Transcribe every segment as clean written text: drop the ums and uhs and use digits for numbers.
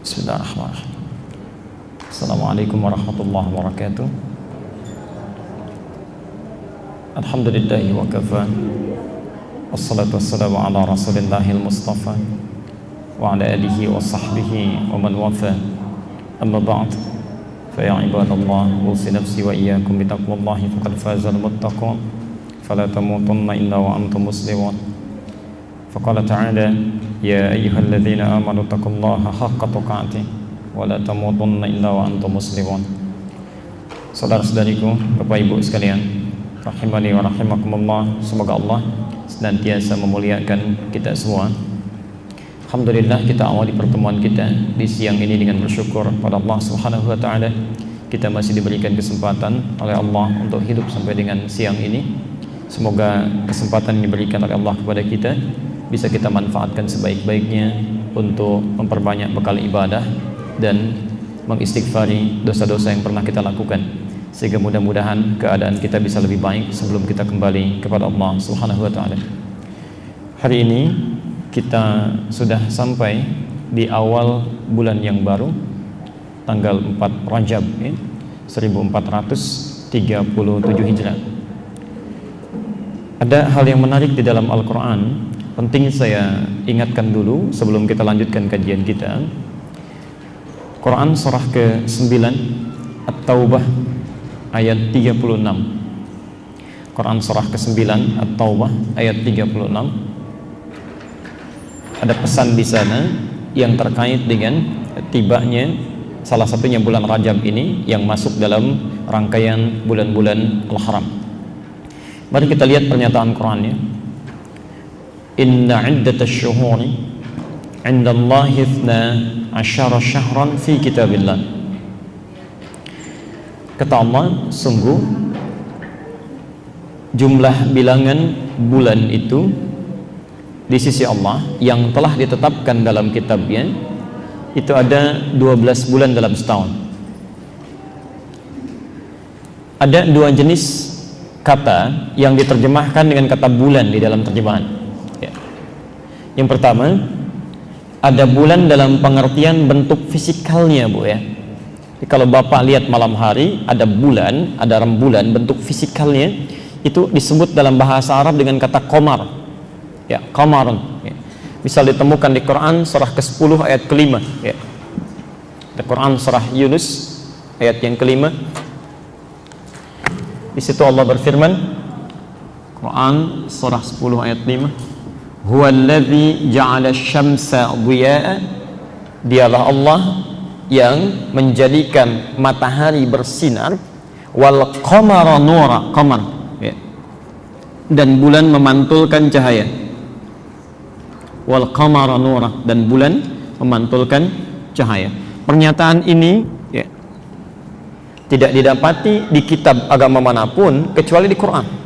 Bismillahirrahmanirrahim. Assalamualaikum warahmatullahi wabarakatuh. Alhamdulillahi wa kafa. Wassalatu wassalamu ala rasulillahil mustafa wa ala alihi wa sahbihi wa man wafa. Amma ba'd. Fa ya ibadallah, usi nafsi wa iyyakum bi taqwallahi faqad fazal muttaqun. Fala tamutunna illa wa antum muslimun. Faqala ta'ala ya ayyuhalladzina amanu taqullaha haqqa tuqatih wa la tamutunna illa wa antum muslimun. Saudara-saudariku, Bapak Ibu sekalian, rahimani wa rahimakumullah, semoga Allah senantiasa memuliakan kita semua. Alhamdulillah, kita awali pertemuan kita di siang ini dengan bersyukur pada Allah Subhanahu wa taala. Kita masih diberikan kesempatan oleh Allah untuk hidup sampai dengan siang ini. Semoga kesempatan yang diberikan oleh Allah kepada kita bisa kita manfaatkan sebaik-baiknya untuk memperbanyak bekal ibadah dan mengistighfari dosa-dosa yang pernah kita lakukan, sehingga mudah-mudahan keadaan kita bisa lebih baik sebelum kita kembali kepada Allah Subhanahu wa taala. Hari ini kita sudah sampai di awal bulan yang baru, tanggal 4 Rajab 1437 Hijrah. Ada hal yang menarik di dalam Al-Quran, penting saya ingatkan dulu sebelum kita lanjutkan kajian kita. Quran surah ke-9 At-Taubah ayat 36. Quran surah ke-9 At-Taubah ayat 36. Ada pesan di sana yang terkait dengan tibanya salah satunya bulan Rajab ini yang masuk dalam rangkaian bulan-bulan Al-Haram. Mari kita lihat pernyataan Qurannya. Inna iddatash syuhuri 'inda Allahi 12 syahran fi kitabillah. Kata Allah, sungguh jumlah bilangan bulan itu di sisi Allah yang telah ditetapkan dalam kitabnya itu ada 12 bulan dalam setahun. Ada dua jenis kata yang diterjemahkan dengan kata bulan di dalam terjemahan. Yang pertama, ada bulan dalam pengertian bentuk fisikalnya, Bu ya. Jadi kalau Bapak lihat malam hari ada bulan, ada rembulan, bentuk fisikalnya itu disebut dalam bahasa Arab dengan kata qamar. Ya, qamarun. Ya. Bisa ditemukan di Quran surah ke-10 ayat ke-5 ya. Di Quran surah Yunus ayat yang ke-5. Di situ Allah berfirman, Quran surah 10 ayat 5. Huwallazi ja'ala asy-syamsa dhiya'a. Dialah Allah yang menjadikan matahari bersinar, wal qamara nura, qamar ya. Dan bulan memantulkan cahaya. Wal qamara nura, dan bulan memantulkan cahaya. Pernyataan ini ya, tidak didapati di kitab agama manapun kecuali di Quran.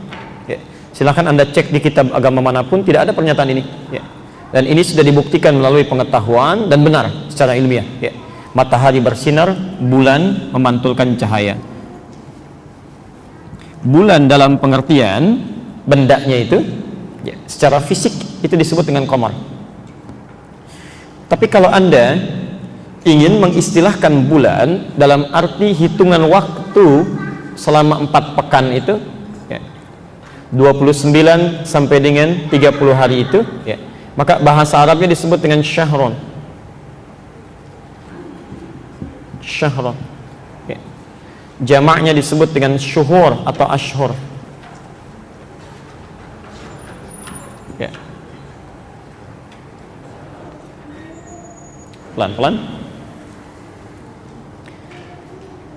Silahkan Anda cek di kitab agama manapun, tidak ada pernyataan ini ya. Dan ini sudah dibuktikan melalui pengetahuan dan benar secara ilmiah ya. Matahari bersinar, bulan memantulkan cahaya. Bulan dalam pengertian bendanya itu ya, secara fisik itu disebut dengan qamar. Tapi kalau Anda ingin mengistilahkan bulan dalam arti hitungan waktu selama 4 pekan itu 29 sampai dengan 30 hari itu ya, maka bahasa Arabnya disebut dengan syahrun. Syahrun ya. Jamaknya disebut dengan syuhur atau ashhur ya. Pelan-pelan.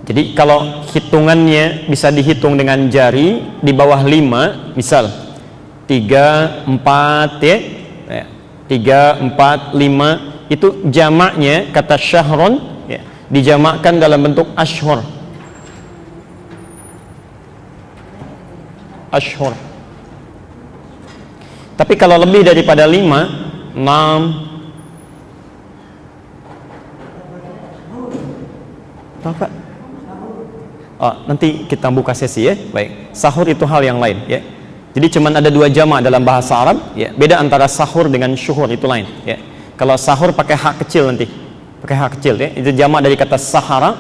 Jadi kalau hitungannya bisa dihitung dengan jari di bawah 5, misal 3, 4 ya, 3, 4, 5 itu jamaknya kata syahrun ya, dijamakkan dalam bentuk ashhur. Ashhur. Tapi kalau lebih daripada 5, 6 apa? Oh, nanti kita buka sesi ya. Baik. Sahur itu hal yang lain ya. Jadi cuma ada 2 jamak dalam bahasa Arab ya. Beda antara sahur dengan syuhur, itu lain ya. Kalau sahur pakai hak kecil nanti pakai H kecil ya. Itu jamak dari kata sahara,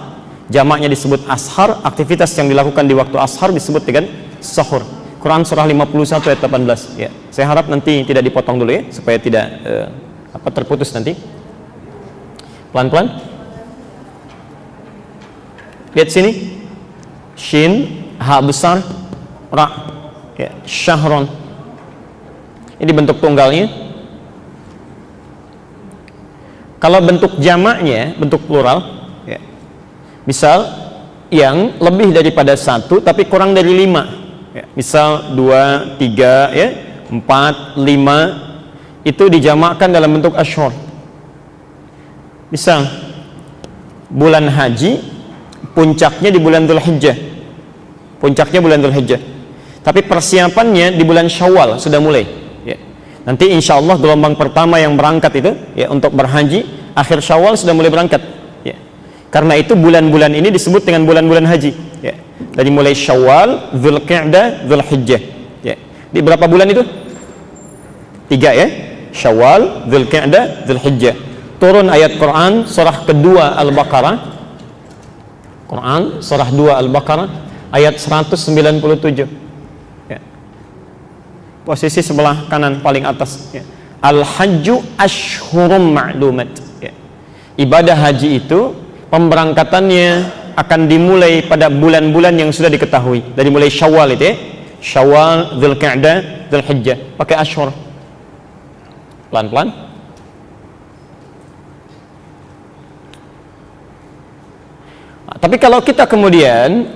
jamaknya disebut ashar. Aktivitas yang dilakukan di waktu ashar disebut dengan sahur. Quran surah 51 ayat 18 ya. Saya harap nanti tidak dipotong dulu ya, supaya tidak terputus nanti. Pelan-pelan. Lihat sini. Shin, ha besar, ra ya, syahron. Ini bentuk tunggalnya. Kalau bentuk jamaknya, bentuk plural ya. Misal yang lebih daripada satu tapi kurang dari 5 ya. Misal 2, 3 ya, 4, 5 itu dijamakkan dalam bentuk ashhur. Misal bulan haji puncaknya di bulan Dzulhijjah. Puncaknya bulan Dzulhijjah. Tapi persiapannya di bulan Syawal sudah mulai ya. Nanti insya Allah gelombang pertama yang berangkat itu ya, untuk berhaji akhir Syawal sudah mulai berangkat ya. Karena itu bulan-bulan ini disebut dengan bulan-bulan haji ya. Dari mulai Syawal, Dzulqa'dah, Dzulhijjah ya. Di berapa bulan itu? 3 ya. Syawal, Dzulqa'dah, Dzulhijjah. Turun ayat Quran surah kedua Al-Baqarah. Quran surah 2 Al-Baqarah ayat 197 ya. Posisi sebelah kanan paling atas ya. Al-hajju ashhurum ma'lumat ya. Ibadah haji itu pemberangkatannya akan dimulai pada bulan-bulan yang sudah diketahui. Dari mulai Syawal itu ya. Syawal, Dzulqa'dah, Dzulhijjah. Pakai ashhur. Pelan-pelan. Tapi kalau kita kemudian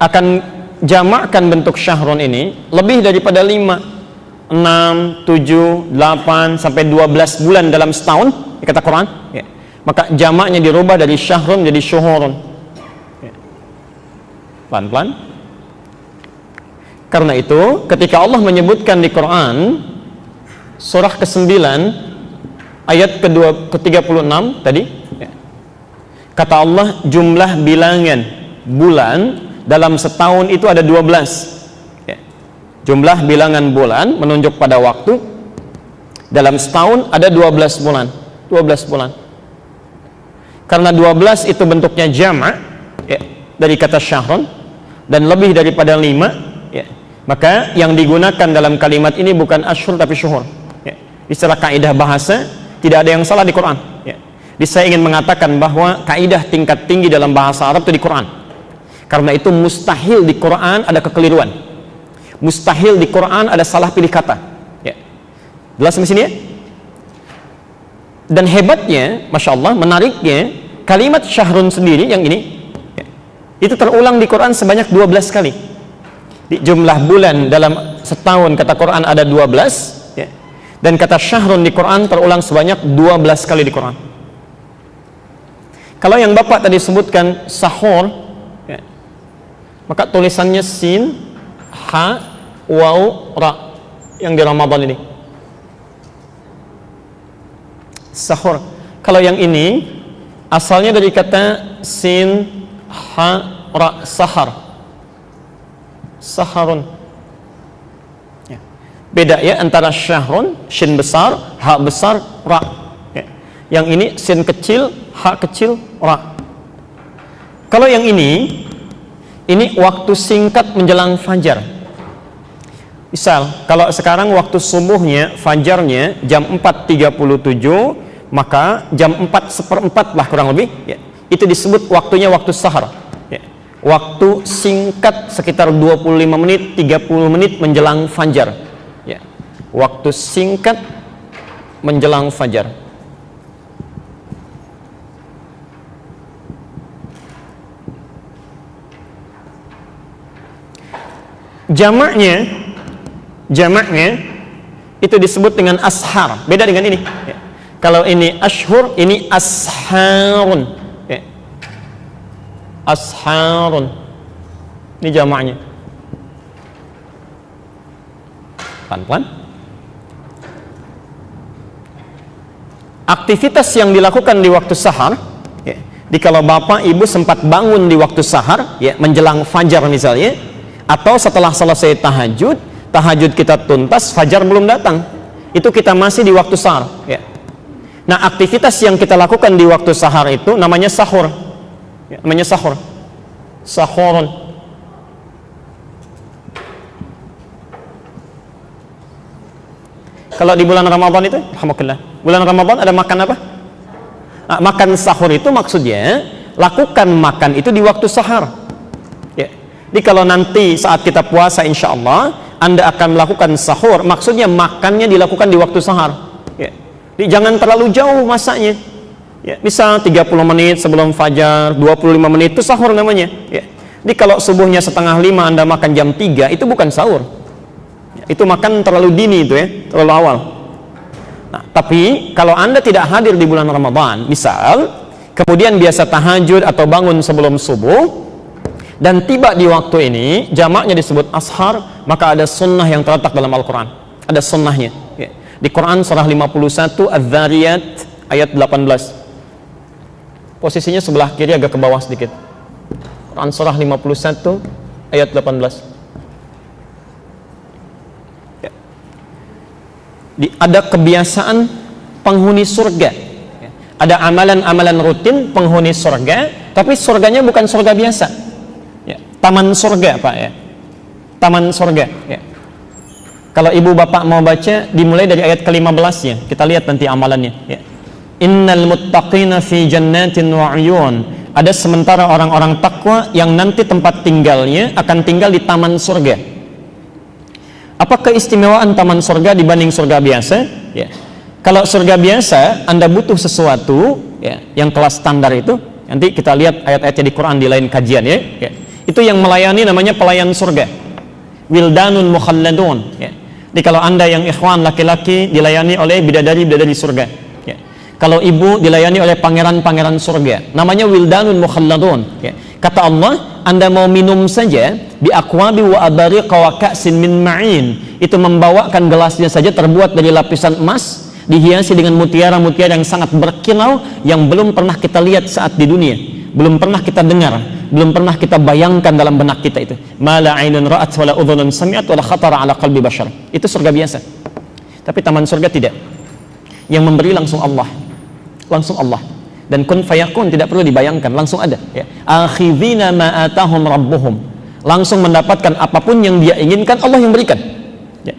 akan jamakkan bentuk syahrun ini lebih daripada 5, 6, 7, 8 sampai 12 bulan dalam setahun, kata Quran ya, maka jamaknya dirubah dari syahrun jadi syuhurun ya. Pelan-pelan. Karena itu ketika Allah menyebutkan di Quran surah ke-9 ayat ke-36 tadi ya, kata Allah jumlah bilangan bulan dalam setahun itu ada 12 ya. Jumlah bilangan bulan menunjuk pada waktu dalam setahun ada 12 bulan 12 bulan. Karena 12 itu bentuknya jamak ya, dari kata syahrun dan lebih daripada 5 ya, maka yang digunakan dalam kalimat ini bukan ashhur tapi syuhur ya. Istilah kaidah bahasa tidak ada yang salah di Quran ya. Jadi saya ingin mengatakan bahwa kaidah tingkat tinggi dalam bahasa Arab itu di Quran. Karena itu mustahil di Quran ada kekeliruan. Mustahil di Quran ada salah pilih kata. Ya. Jelas di sini ya? Dan hebatnya, masya Allah, menariknya, kalimat syahrun sendiri yang ini, ya, itu terulang di Quran sebanyak 12 kali. Di jumlah bulan dalam setahun kata Quran ada 12, ya, dan kata syahrun di Quran terulang sebanyak 12 kali di Quran. Kalau yang Bapak tadi sebutkan sahur ya, maka tulisannya sin, ha, waw, ra yang di Ramadan ini sahur. Kalau yang ini asalnya dari kata sin, ha, ra, sahar, saharun ya. Beda ya antara syahrun, shin besar, ha besar, ra ya. Yang ini sin kecil, ha kecil, ra. Kalau yang ini waktu singkat menjelang fajar. Misal, kalau sekarang waktu subuhnya, fajarnya jam 4.37, maka jam 4:04 lah kurang lebih ya. Itu disebut waktunya waktu sahar ya. Waktu singkat sekitar 25 menit, 30 menit menjelang fajar ya. Waktu singkat menjelang fajar. Jamaknya itu disebut dengan ashar. Beda dengan ini ya. Kalau ini ashhur, ini asharun ya. Asharun ini jamaknya. Pelan-pelan. Aktivitas yang dilakukan di waktu sahar ya. Jadi kalau bapak ibu sempat bangun di waktu sahar ya, menjelang fajar misalnya, atau setelah selesai tahajud kita tuntas, fajar belum datang, itu kita masih di waktu sahar ya. Nah, aktivitas yang kita lakukan di waktu sahar itu namanya sahur. Ya, namanya sahur. Sahurun. Kalau di bulan Ramadan itu, alhamdulillah, bulan Ramadan ada makan apa? Nah, makan sahur itu maksudnya lakukan makan itu di waktu sahar. Ya. Jadi kalau nanti saat kita puasa, insya Allah Anda akan melakukan sahur, maksudnya makannya dilakukan di waktu sahar. Ya. Jadi jangan terlalu jauh masanya. Ya, misal 30 menit sebelum fajar, 25 menit itu sahur namanya. Ya. Jadi kalau subuhnya 4:30 Anda makan jam 3, itu bukan sahur. Ya, itu makan terlalu dini itu ya, terlalu awal. Nah, tapi kalau Anda tidak hadir di bulan Ramadan, misal kemudian biasa tahajud atau bangun sebelum subuh dan tiba di waktu ini, jamaknya disebut ashar, maka ada sunnah yang terletak dalam Al-Quran. Ada sunnahnya. Ya. Di Quran surah 51 Adz-Dzariyat ayat 18. Posisinya sebelah kiri agak ke bawah sedikit. Quran surah 51 ayat 18. Ya. Ada kebiasaan penghuni surga. Ya. Ada amalan-amalan rutin penghuni surga, tapi surganya bukan surga biasa. Ya. Taman surga, Pak ya. Taman surga. Ya. Kalau ibu bapak mau baca, dimulai dari ayat ke-15 ya. Kita lihat nanti amalannya. Ya. Innal muttaqina fi jannatin wa 'uyun. Ada sementara orang-orang takwa yang nanti tempat tinggalnya akan tinggal di taman surga. Apa keistimewaan taman surga dibanding surga biasa? Ya. Kalau surga biasa, Anda butuh sesuatu ya, yang kelas standar itu, nanti kita lihat ayat-ayatnya di Quran di lain kajian ya. Ya. Itu yang melayani namanya pelayan surga. Wildanun mukhalladun ya. Jadi kalau Anda yang ikhwan laki-laki dilayani oleh bidadari-bidadari surga. Ya. Kalau ibu dilayani oleh pangeran-pangeran surga, namanya wildanun mukhalladun. Ya. Kata Allah, Anda mau minum saja bi aqwabi wa abariqa wa ka'sin min ma'in, itu membawakan gelasnya saja terbuat dari lapisan emas, dihiasi dengan mutiara-mutiara yang sangat berkilau, yang belum pernah kita lihat saat di dunia, belum pernah kita dengar, belum pernah kita bayangkan dalam benak kita itu. Ma la 'ainun ra'at wa la udhunun sami'at wa la khatara 'ala qalbi bashar. Itu surga biasa. Tapi taman surga tidak. Yang memberi langsung Allah. Langsung Allah. Dan kun fayakun, tidak perlu dibayangkan, langsung ada ya. Akhidhina ma atahum rabbuhum. Langsung mendapatkan apapun yang dia inginkan, Allah yang berikan. Ya.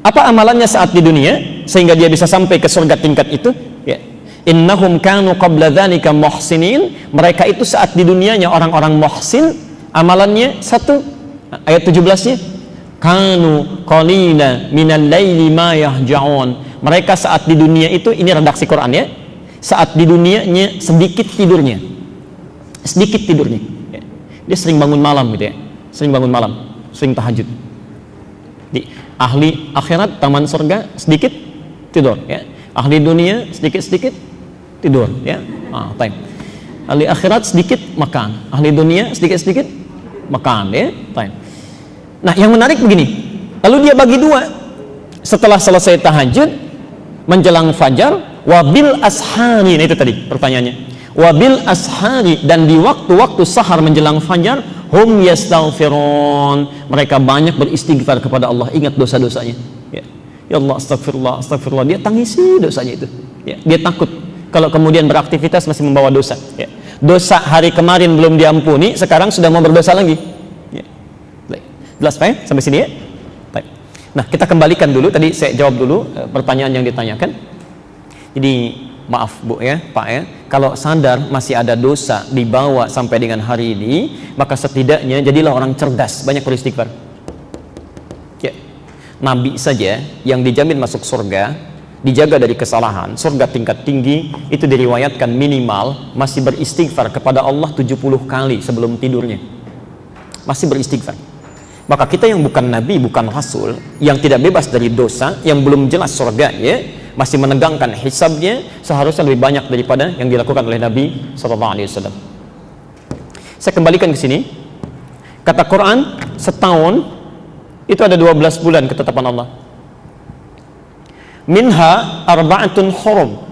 Apa amalannya saat di dunia sehingga dia bisa sampai ke surga tingkat itu? Ya. Innahum kanu qabla dzalika muhsinin. Mereka itu saat di dunianya orang-orang muhsin, amalannya satu, ayat 17-nya, kanu qalina minal laili ma yahja'un. Mereka saat di dunia itu, ini redaksi Quran ya, saat di dunianya sedikit tidurnya, sedikit tidurnya ya. Dia sering bangun malam gitu ya, sering bangun malam, sering tahajud. Di ahli akhirat taman surga sedikit tidur ya, ahli dunia sedikit-sedikit tidur ya. Time. Ahli akhirat sedikit makan, ahli dunia sedikit-sedikit makan ya. Time. Nah, yang menarik begini, lalu dia bagi dua. Setelah selesai tahajud menjelang fajar, wabil ashari, itu tadi pertanyaannya, wabil ashari, dan di waktu-waktu sahar menjelang fajar, hum yastaghfirun, mereka banyak beristighfar kepada Allah, ingat dosa-dosanya ya. Ya Allah, astagfirullah, astagfirullah, dia tangisi dosanya itu ya. Dia takut kalau kemudian beraktivitas masih membawa dosa ya. Dosa hari kemarin belum diampuni, sekarang sudah mau berdosa lagi ya. Jelas Pak ya? Sampai sini ya. Nah, kita kembalikan dulu, tadi saya jawab dulu pertanyaan yang ditanyakan. Jadi maaf Bu ya, Pak ya, kalau sadar masih ada dosa dibawa sampai dengan hari ini, maka setidaknya jadilah orang cerdas, banyak beristighfar ya. Nabi saja yang dijamin masuk surga, dijaga dari kesalahan, surga tingkat tinggi, itu diriwayatkan minimal masih beristighfar kepada Allah 70 kali sebelum tidurnya, masih beristighfar. Maka kita yang bukan nabi, bukan rasul, yang tidak bebas dari dosa, yang belum jelas surga ya, masih menegangkan hisabnya, seharusnya lebih banyak daripada yang dilakukan oleh Nabi SAW. Saya kembalikan ke sini. Kata Quran, setahun itu ada 12 bulan ketetapan Allah. Minha arba'atun hurum.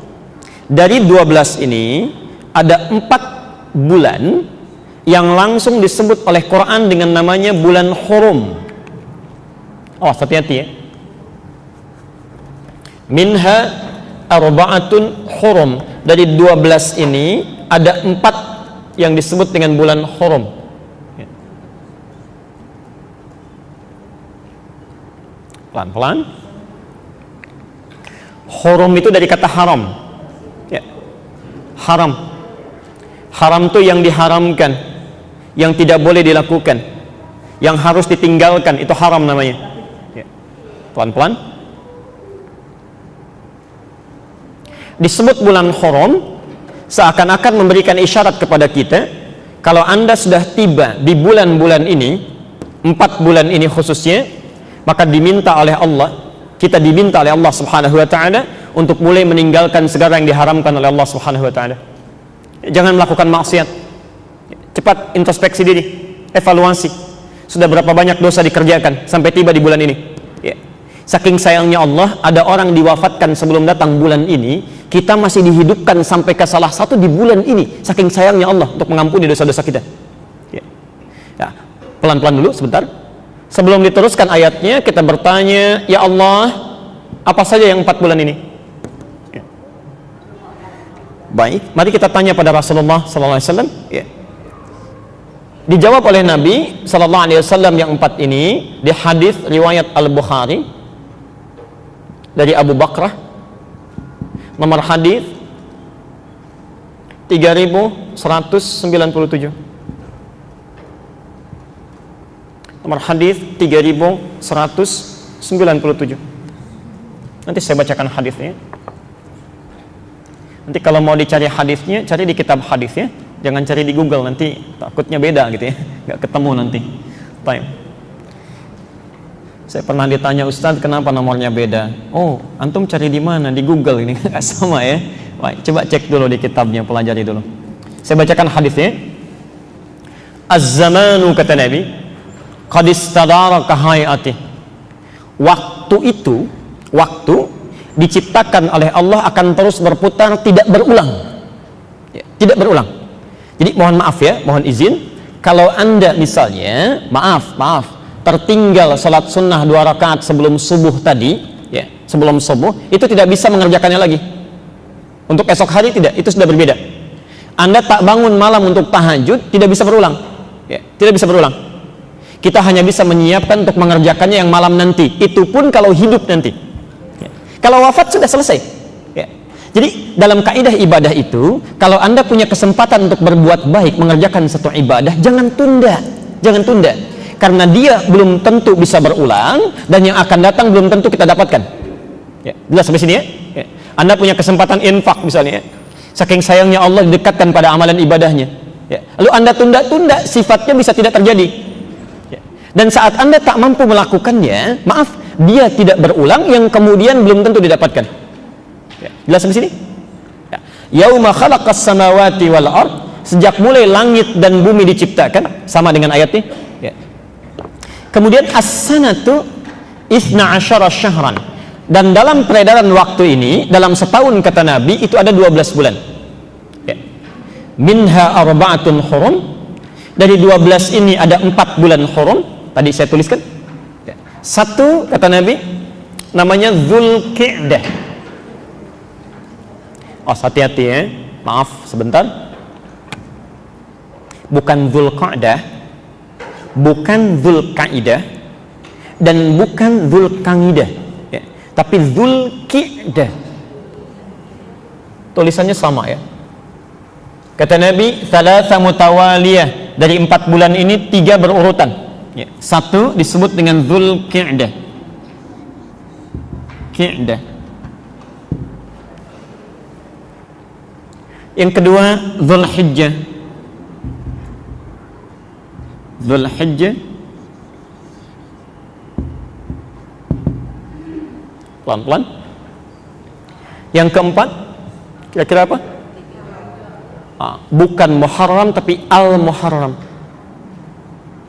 Dari 12 ini ada 4 bulan yang langsung disebut oleh Quran dengan namanya bulan hurum. Oh, hati-hati ya. Minha arba'atun hurum. Dari 12 ini ada 4 yang disebut dengan bulan hurum. Pelan-pelan. Hurum itu dari kata haram. Ya. Haram. Haram itu yang diharamkan, yang tidak boleh dilakukan, yang harus ditinggalkan, itu haram namanya. Ya. Pelan-pelan. Disebut bulan hurum seakan-akan memberikan isyarat kepada kita, kalau Anda sudah tiba di bulan-bulan ini, 4 bulan ini khususnya, maka diminta oleh Allah, kita diminta oleh Allah Subhanahu wa taala untuk mulai meninggalkan segala yang diharamkan oleh Allah Subhanahu wa taala. Jangan melakukan maksiat. Cepat introspeksi diri, evaluasi. Sudah berapa banyak dosa dikerjakan sampai tiba di bulan ini? Ya. Saking sayangnya Allah, ada orang diwafatkan sebelum datang bulan ini, kita masih dihidupkan sampai ke salah satu di bulan ini. Saking sayangnya Allah untuk mengampuni dosa-dosa kita. Ya. Ya. Pelan-pelan dulu sebentar. Sebelum diteruskan ayatnya, kita bertanya, ya Allah, apa saja yang 4 bulan ini? Ya. Baik, mari kita tanya pada Rasulullah SAW. Ya. Dijawab oleh Nabi SAW yang 4 ini di hadis riwayat Al-Bukhari dari Abu Bakrah, nomor hadis 3197. Nomor hadis 3197. Nanti saya bacakan hadisnya. Nanti kalau mau dicari hadisnya, cari di kitab hadisnya, jangan cari di Google, nanti takutnya beda gitu ya, nggak ketemu nanti. Baik. Saya pernah ditanya, Ustadz, kenapa nomornya beda? Oh, antum cari di mana? Di Google ini nggak sama ya. Baik, coba cek dulu di kitabnya, pelajari dulu. Saya bacakan hadisnya. Az-zamanu, kata Nabi, qad istadara kahayati. Waktu itu, waktu diciptakan oleh Allah akan terus berputar, tidak berulang. Ya, tidak berulang. Jadi mohon maaf ya, mohon izin, kalau Anda misalnya, maaf, tertinggal salat sunnah 2 rakaat sebelum subuh tadi, ya, sebelum subuh, itu tidak bisa mengerjakannya lagi. Untuk esok hari tidak, itu sudah berbeda. Anda tak bangun malam untuk tahajud, tidak bisa berulang. Ya, tidak bisa berulang. Kita hanya bisa menyiapkan untuk mengerjakannya yang malam nanti. Itu pun kalau hidup nanti. Ya. Kalau wafat sudah selesai. Ya. Jadi dalam kaidah ibadah itu, kalau Anda punya kesempatan untuk berbuat baik, mengerjakan satu ibadah, jangan tunda. Jangan tunda. Karena dia belum tentu bisa berulang, dan yang akan datang belum tentu kita dapatkan. Ya. Jelas sampai sini ya? Ya. Anda punya kesempatan infak misalnya. Ya. Saking sayangnya Allah didekatkan pada amalan ibadahnya. Ya. Lalu Anda tunda-tunda, sifatnya bisa tidak terjadi. Ya. Dan saat Anda tak mampu melakukannya, maaf, dia tidak berulang, yang kemudian belum tentu didapatkan. Ya. Jelas sampai sini? Ya. Yauma khalaqas samawati wal ard, sejak mulai langit dan bumi diciptakan, sama dengan ayat ini. Ya. Kemudian as-sanatu 12 syahran. Dan dalam peredaran waktu ini, dalam setahun kata Nabi, itu ada 12 bulan. Ya. Minha arba'atun hurum. Dari 12 ini ada 4 bulan hurum. Tadi saya tuliskan. Ya. 1 kata Nabi, namanya Dzulqa'dah. Oh, hati-hati ya. Maaf sebentar. Bukan Dzulqa'dah, bukan Dzulqa'idah, dan bukan Dzulqa'idah, ya. Tapi Dzulqa'dah. Tulisannya sama ya. Kata Nabi, thalatha mutawaliyah, dari 4 bulan ini 3 berurutan. Ya. 1 disebut dengan Dzulqa'dah. Qa'dah. Yang kedua Dzulhijjah. Dzulhijjah. Pelan-pelan. Yang keempat, kira-kira apa? Bukan Muharram tapi Al-Muharram.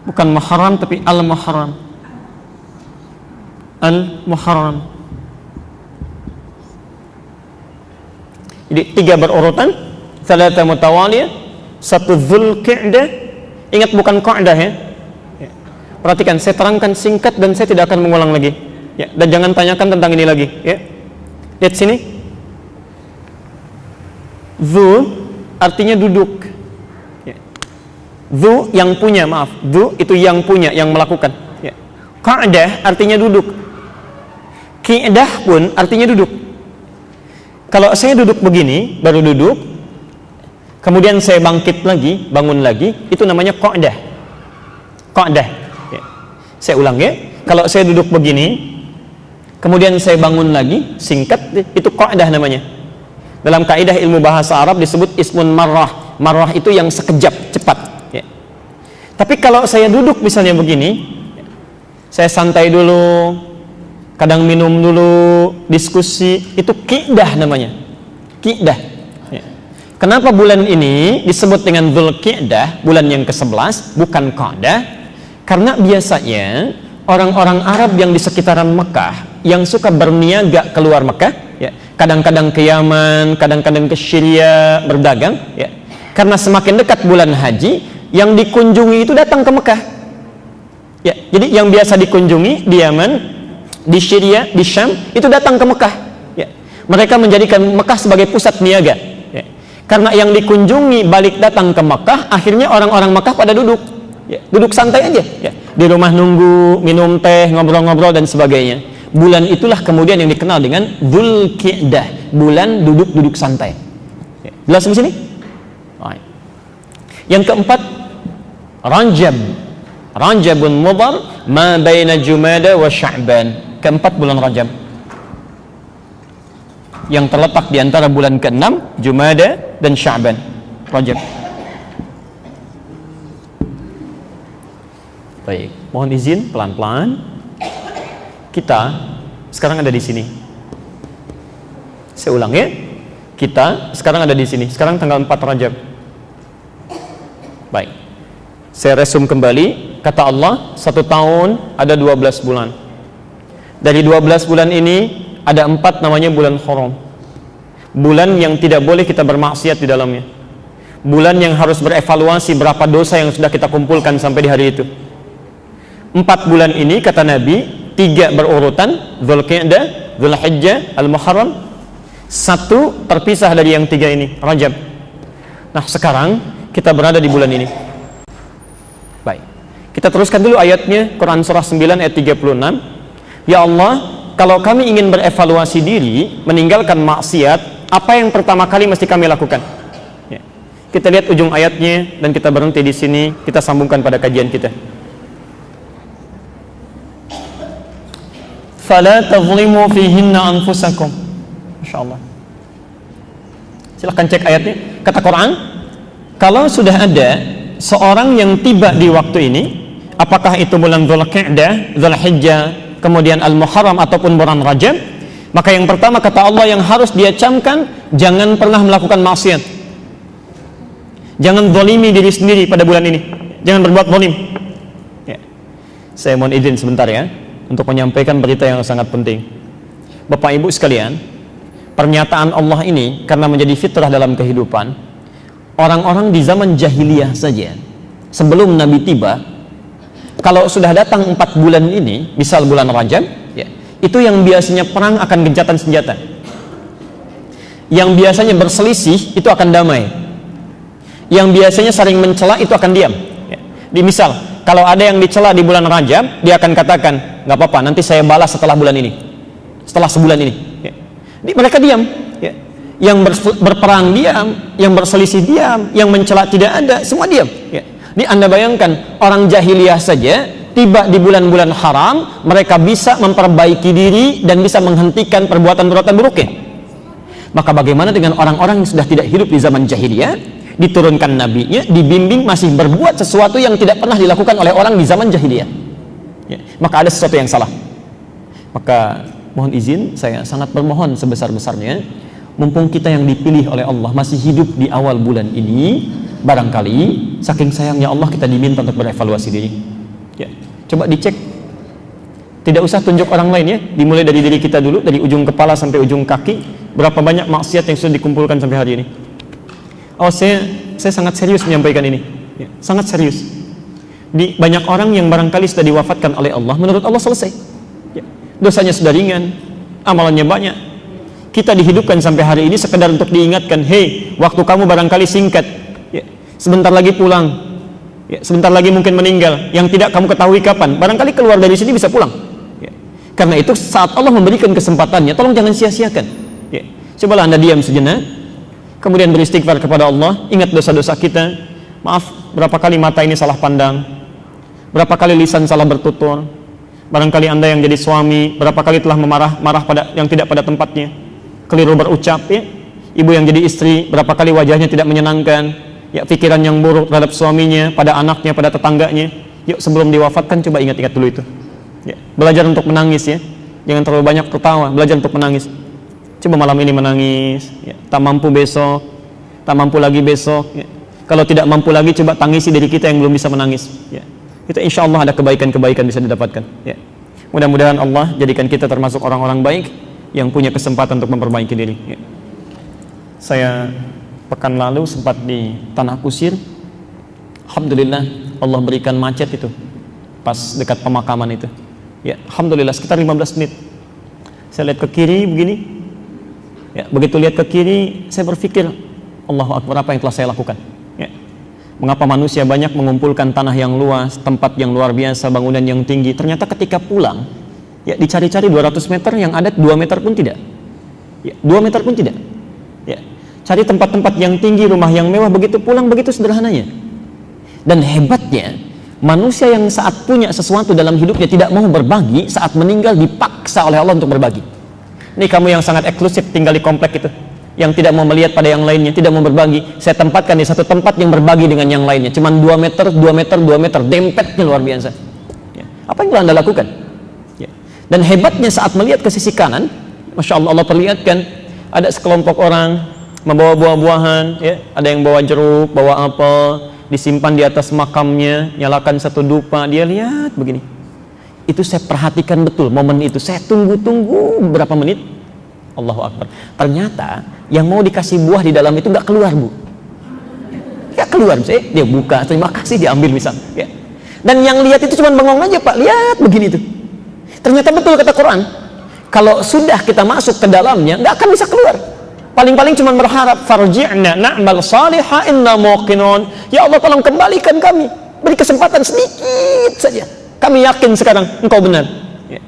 Bukan Muharram tapi Al-Muharram. Al-Muharram. Jadi 3 berurutan, thalatha mutawaliyah, 1 Dzulqa'dah. Ingat, bukan qa'dah ya. Perhatikan, saya terangkan singkat dan saya tidak akan mengulang lagi. Ya, dan jangan tanyakan tentang ini lagi. Ya. Lihat sini. Dzu artinya duduk. Ya. Dzu yang punya, maaf. Dzu itu yang punya, yang melakukan. Ya. Qa'dah artinya duduk. Qi'dah pun artinya duduk. Kalau saya duduk begini, baru duduk, kemudian saya bangkit lagi, bangun lagi, itu namanya qa'dah. Qa'dah. Ya. Saya ulang ya. Kalau saya duduk begini, kemudian saya bangun lagi, singkat, itu qa'dah namanya. Dalam kaidah ilmu bahasa Arab disebut ismun marrah. Marrah itu yang sekejap, cepat. Ya. Tapi kalau saya duduk misalnya begini, saya santai dulu, kadang minum dulu, diskusi, itu qi'dah namanya. Qi'dah. Ya. Kenapa bulan ini disebut dengan Dzulqi'dah, bulan yang ke-11, bukan qa'dah? Karena biasanya orang-orang Arab yang di sekitaran Mekah yang suka berniaga keluar Mekah, ya, kadang-kadang ke Yaman, kadang-kadang ke Syria berdagang, ya. Karena semakin dekat bulan haji, yang dikunjungi itu datang ke Mekah. Ya, jadi yang biasa dikunjungi di Yaman, di Syria, di Syam itu datang ke Mekah. Ya. Mereka menjadikan Mekah sebagai pusat niaga. Ya. Karena yang dikunjungi balik datang ke Mekah, akhirnya orang-orang Mekah pada duduk. Ya, duduk santai aja, ya. Di rumah nunggu, minum teh, ngobrol-ngobrol dan sebagainya. Bulan itulah kemudian yang dikenal dengan Dzulqi'dah, bulan duduk-duduk santai. Ya. Jelas di sini? Right. Yang keempat, Rajab. Rajabun Mudhar ma baina Jumada wa Sya'ban. Keempat bulan Rajab. Yang terletak di antara bulan ke-6, Jumada dan Sya'ban. Rajab. Baik, mohon izin pelan-pelan. Kita sekarang ada di sini. Saya ulang ya. Kita sekarang ada di sini. Sekarang tanggal 4 Rajab. Baik. Saya resum kembali. Kata Allah, 1 tahun ada 12 bulan. Dari 12 bulan ini ada 4 namanya bulan haram. Bulan yang tidak boleh kita bermaksiat di dalamnya. Bulan yang harus berevaluasi berapa dosa yang sudah kita kumpulkan sampai di hari itu. 4 bulan ini kata Nabi, 3 berurutan, Dzulqi'dah, Dzulhijjah, Al-Muharram. 1 terpisah dari yang 3 ini, Rajab. Nah sekarang kita berada di bulan ini. Baik, kita teruskan dulu ayatnya, Quran surah 9 ayat 36. Ya Allah, kalau kami ingin berevaluasi diri, meninggalkan maksiat, apa yang pertama kali mesti kami lakukan? Ya. Kita lihat ujung ayatnya dan kita berhenti di sini, kita sambungkan pada kajian kita. Fala tazlimu fihinna anfusakum. Masyaallah. Silahkan cek ayatnya. Kata Quran, kalau sudah ada seorang yang tiba di waktu ini, apakah itu bulan Dzulqi'dah, Dzulhijjah, kemudian Al-Muharram ataupun bulan Rajab, maka yang pertama kata Allah yang harus dia camkan, jangan pernah melakukan maksiat. Jangan zalimi diri sendiri pada bulan ini. Jangan berbuat zalim. Ya. Saya mohon izin sebentar ya, untuk menyampaikan berita yang sangat penting. Bapak Ibu sekalian, pernyataan Allah ini karena menjadi fitrah dalam kehidupan. Orang-orang di zaman jahiliyah saja, sebelum Nabi tiba, kalau sudah datang 4 bulan ini, misal bulan Rajab, ya, itu yang biasanya perang akan gencatan senjata. Yang biasanya berselisih itu akan damai. Yang biasanya saling mencela itu akan diam. Ya. Di misal, kalau ada yang dicela di bulan Rajab, dia akan katakan, nggak apa-apa, nanti saya balas setelah bulan ini, setelah sebulan ini. Ya. Mereka diam. Ya. Yang berperang diam, yang berselisih diam, yang mencela tidak ada, semua diam. Ya. Ini Anda bayangkan, orang jahiliyah saja tiba di bulan-bulan haram, mereka bisa memperbaiki diri dan bisa menghentikan perbuatan-perbuatan buruknya. Maka bagaimana dengan orang-orang yang sudah tidak hidup di zaman jahiliyah, diturunkan nabinya, dibimbing masih berbuat sesuatu yang tidak pernah dilakukan oleh orang di zaman jahiliyah. Ya, maka ada sesuatu yang salah. Maka mohon izin, saya sangat bermohon sebesar-besarnya, mumpung kita yang dipilih oleh Allah masih hidup di awal bulan ini, barangkali saking sayangnya Allah kita diminta untuk berevaluasi diri. Ya, coba dicek. Tidak usah tunjuk orang lain ya, dimulai dari diri kita dulu, dari ujung kepala sampai ujung kaki, berapa banyak maksiat yang sudah dikumpulkan sampai hari ini. Oh, saya sangat serius menyampaikan ini. Ya, sangat serius. Di banyak orang yang barangkali sudah diwafatkan oleh Allah, menurut Allah selesai. Ya, dosanya sudah ringan, amalannya banyak. Kita dihidupkan sampai hari ini sekedar untuk diingatkan, hei, waktu kamu barangkali singkat, ya, sebentar lagi pulang, ya, sebentar lagi mungkin meninggal, yang tidak kamu ketahui kapan, barangkali keluar dari sini bisa pulang, ya. Karena itu saat Allah memberikan kesempatannya, tolong jangan sia-siakan, ya. Cobalah Anda diam sejenak, kemudian beristighfar kepada Allah, ingat dosa-dosa kita. Maaf, berapa kali mata ini salah pandang, berapa kali lisan salah bertutur, barangkali Anda yang jadi suami berapa kali telah marah pada yang tidak pada tempatnya, keliru berucap, ya. Ibu yang jadi istri berapa kali wajahnya tidak menyenangkan, ya, pikiran yang buruk terhadap suaminya, pada anaknya, pada tetangganya. Yuk, sebelum diwafatkan coba ingat-ingat dulu itu, ya. Belajar untuk menangis, ya, jangan terlalu banyak tertawa, belajar untuk menangis. Coba malam ini menangis, ya. Tak mampu besok, tak mampu lagi besok, ya. Kalau tidak mampu lagi, coba tangisi diri kita yang belum bisa menangis, ya. Itu insya Allah ada kebaikan-kebaikan bisa didapatkan, ya. Mudah-mudahan Allah jadikan kita termasuk orang-orang baik yang punya kesempatan untuk memperbaiki diri, ya. Saya pekan lalu sempat di Tanah Kusir. Alhamdulillah Allah berikan macet itu pas dekat pemakaman itu, ya. Alhamdulillah sekitar 15 menit. Saya lihat ke kiri begini, ya. Begitu lihat ke kiri saya berpikir, Allahu Akbar, apa yang telah saya lakukan, ya. Mengapa manusia banyak mengumpulkan tanah yang luas, tempat yang luar biasa, bangunan yang tinggi, ternyata ketika pulang, ya, dicari-cari 200 meter yang ada 2 meter pun tidak, ya, 2 meter pun tidak, ya. Cari tempat-tempat yang tinggi, rumah yang mewah, begitu pulang begitu sederhananya. Dan hebatnya manusia yang saat punya sesuatu dalam hidupnya tidak mau berbagi, saat meninggal dipaksa oleh Allah untuk berbagi. Ini kamu yang sangat eksklusif tinggal di komplek itu, yang tidak mau melihat pada yang lainnya, tidak mau berbagi, saya tempatkan di satu tempat yang berbagi dengan yang lainnya, cuman 2 meter, 2 meter, 2 meter, dempetnya luar biasa, ya. Apa yang telah Anda lakukan, ya. Dan hebatnya saat melihat ke sisi kanan, Masya Allah, Allah perlihatkan ada sekelompok orang membawa buah-buahan, ya. Ada yang bawa jeruk, bawa apel, disimpan di atas makamnya, nyalakan satu dupa, dia lihat begini. Itu saya perhatikan betul momen itu, saya tunggu-tunggu beberapa menit. Allahu Akbar, ternyata yang mau dikasih buah di dalam itu nggak keluar, Bu, nggak keluar. Dia buka, terima kasih, diambil misal, ya. Dan yang lihat itu cuma bengong aja, Pak, lihat begini tuh. Ternyata betul kata Quran, kalau sudah kita masuk ke dalamnya nggak akan bisa keluar. Paling-paling cuma berharap, farji'na na'mal salihah inna muqinun, ya Allah tolong kembalikan kami, beri kesempatan sedikit saja, kami yakin sekarang engkau benar, ya.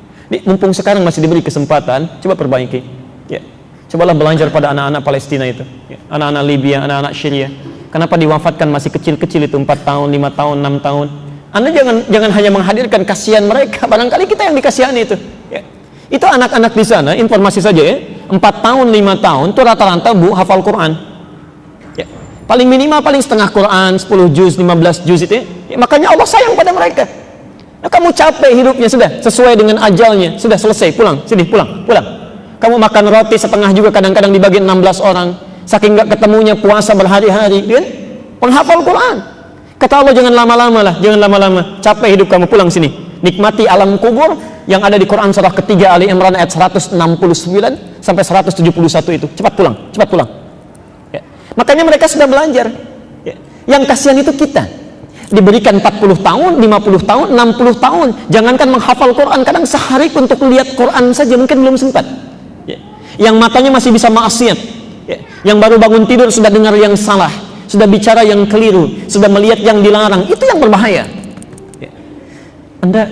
Mumpung sekarang masih diberi kesempatan, coba perbaiki, ya. Cobalah belajar pada anak-anak Palestina itu, ya. Anak-anak Libya, anak-anak Syria. Kenapa diwafatkan masih kecil-kecil itu, 4 tahun, 5 tahun, 6 tahun. Anda jangan hanya menghadirkan kasihan mereka, barangkali kita yang dikasihani itu, ya. Itu anak-anak di sana, informasi saja, ya, 4 tahun, 5 tahun itu rata-rata, Bu, hafal Quran, ya. Paling minimal paling setengah Quran, 10 juz, 15 juz itu, ya. Makanya Allah sayang pada mereka. Nah, kamu capek hidupnya, sudah sesuai dengan ajalnya, sudah selesai, pulang, sini, pulang. Kamu makan roti setengah juga kadang-kadang dibagi 16 orang, saking gak ketemunya puasa berhari-hari, kan? Penghafal Quran. Kata Allah, jangan lama-lama lah, jangan lama-lama, capek hidup kamu, pulang sini, nikmati alam kubur yang ada di Quran surah ketiga Ali Imran ayat 169 sampai 171 itu. Cepat pulang, ya. Makanya mereka sudah belajar, ya. Yang kasihan itu kita, diberikan 40 tahun, 50 tahun, 60 tahun, jangankan menghafal Quran, kadang sehari untuk lihat Quran saja mungkin belum sempat, ya. Yang matanya masih bisa maksiat, ya. Yang baru bangun tidur sudah dengar yang salah, sudah bicara yang keliru, sudah melihat yang dilarang, itu yang berbahaya, ya. Anda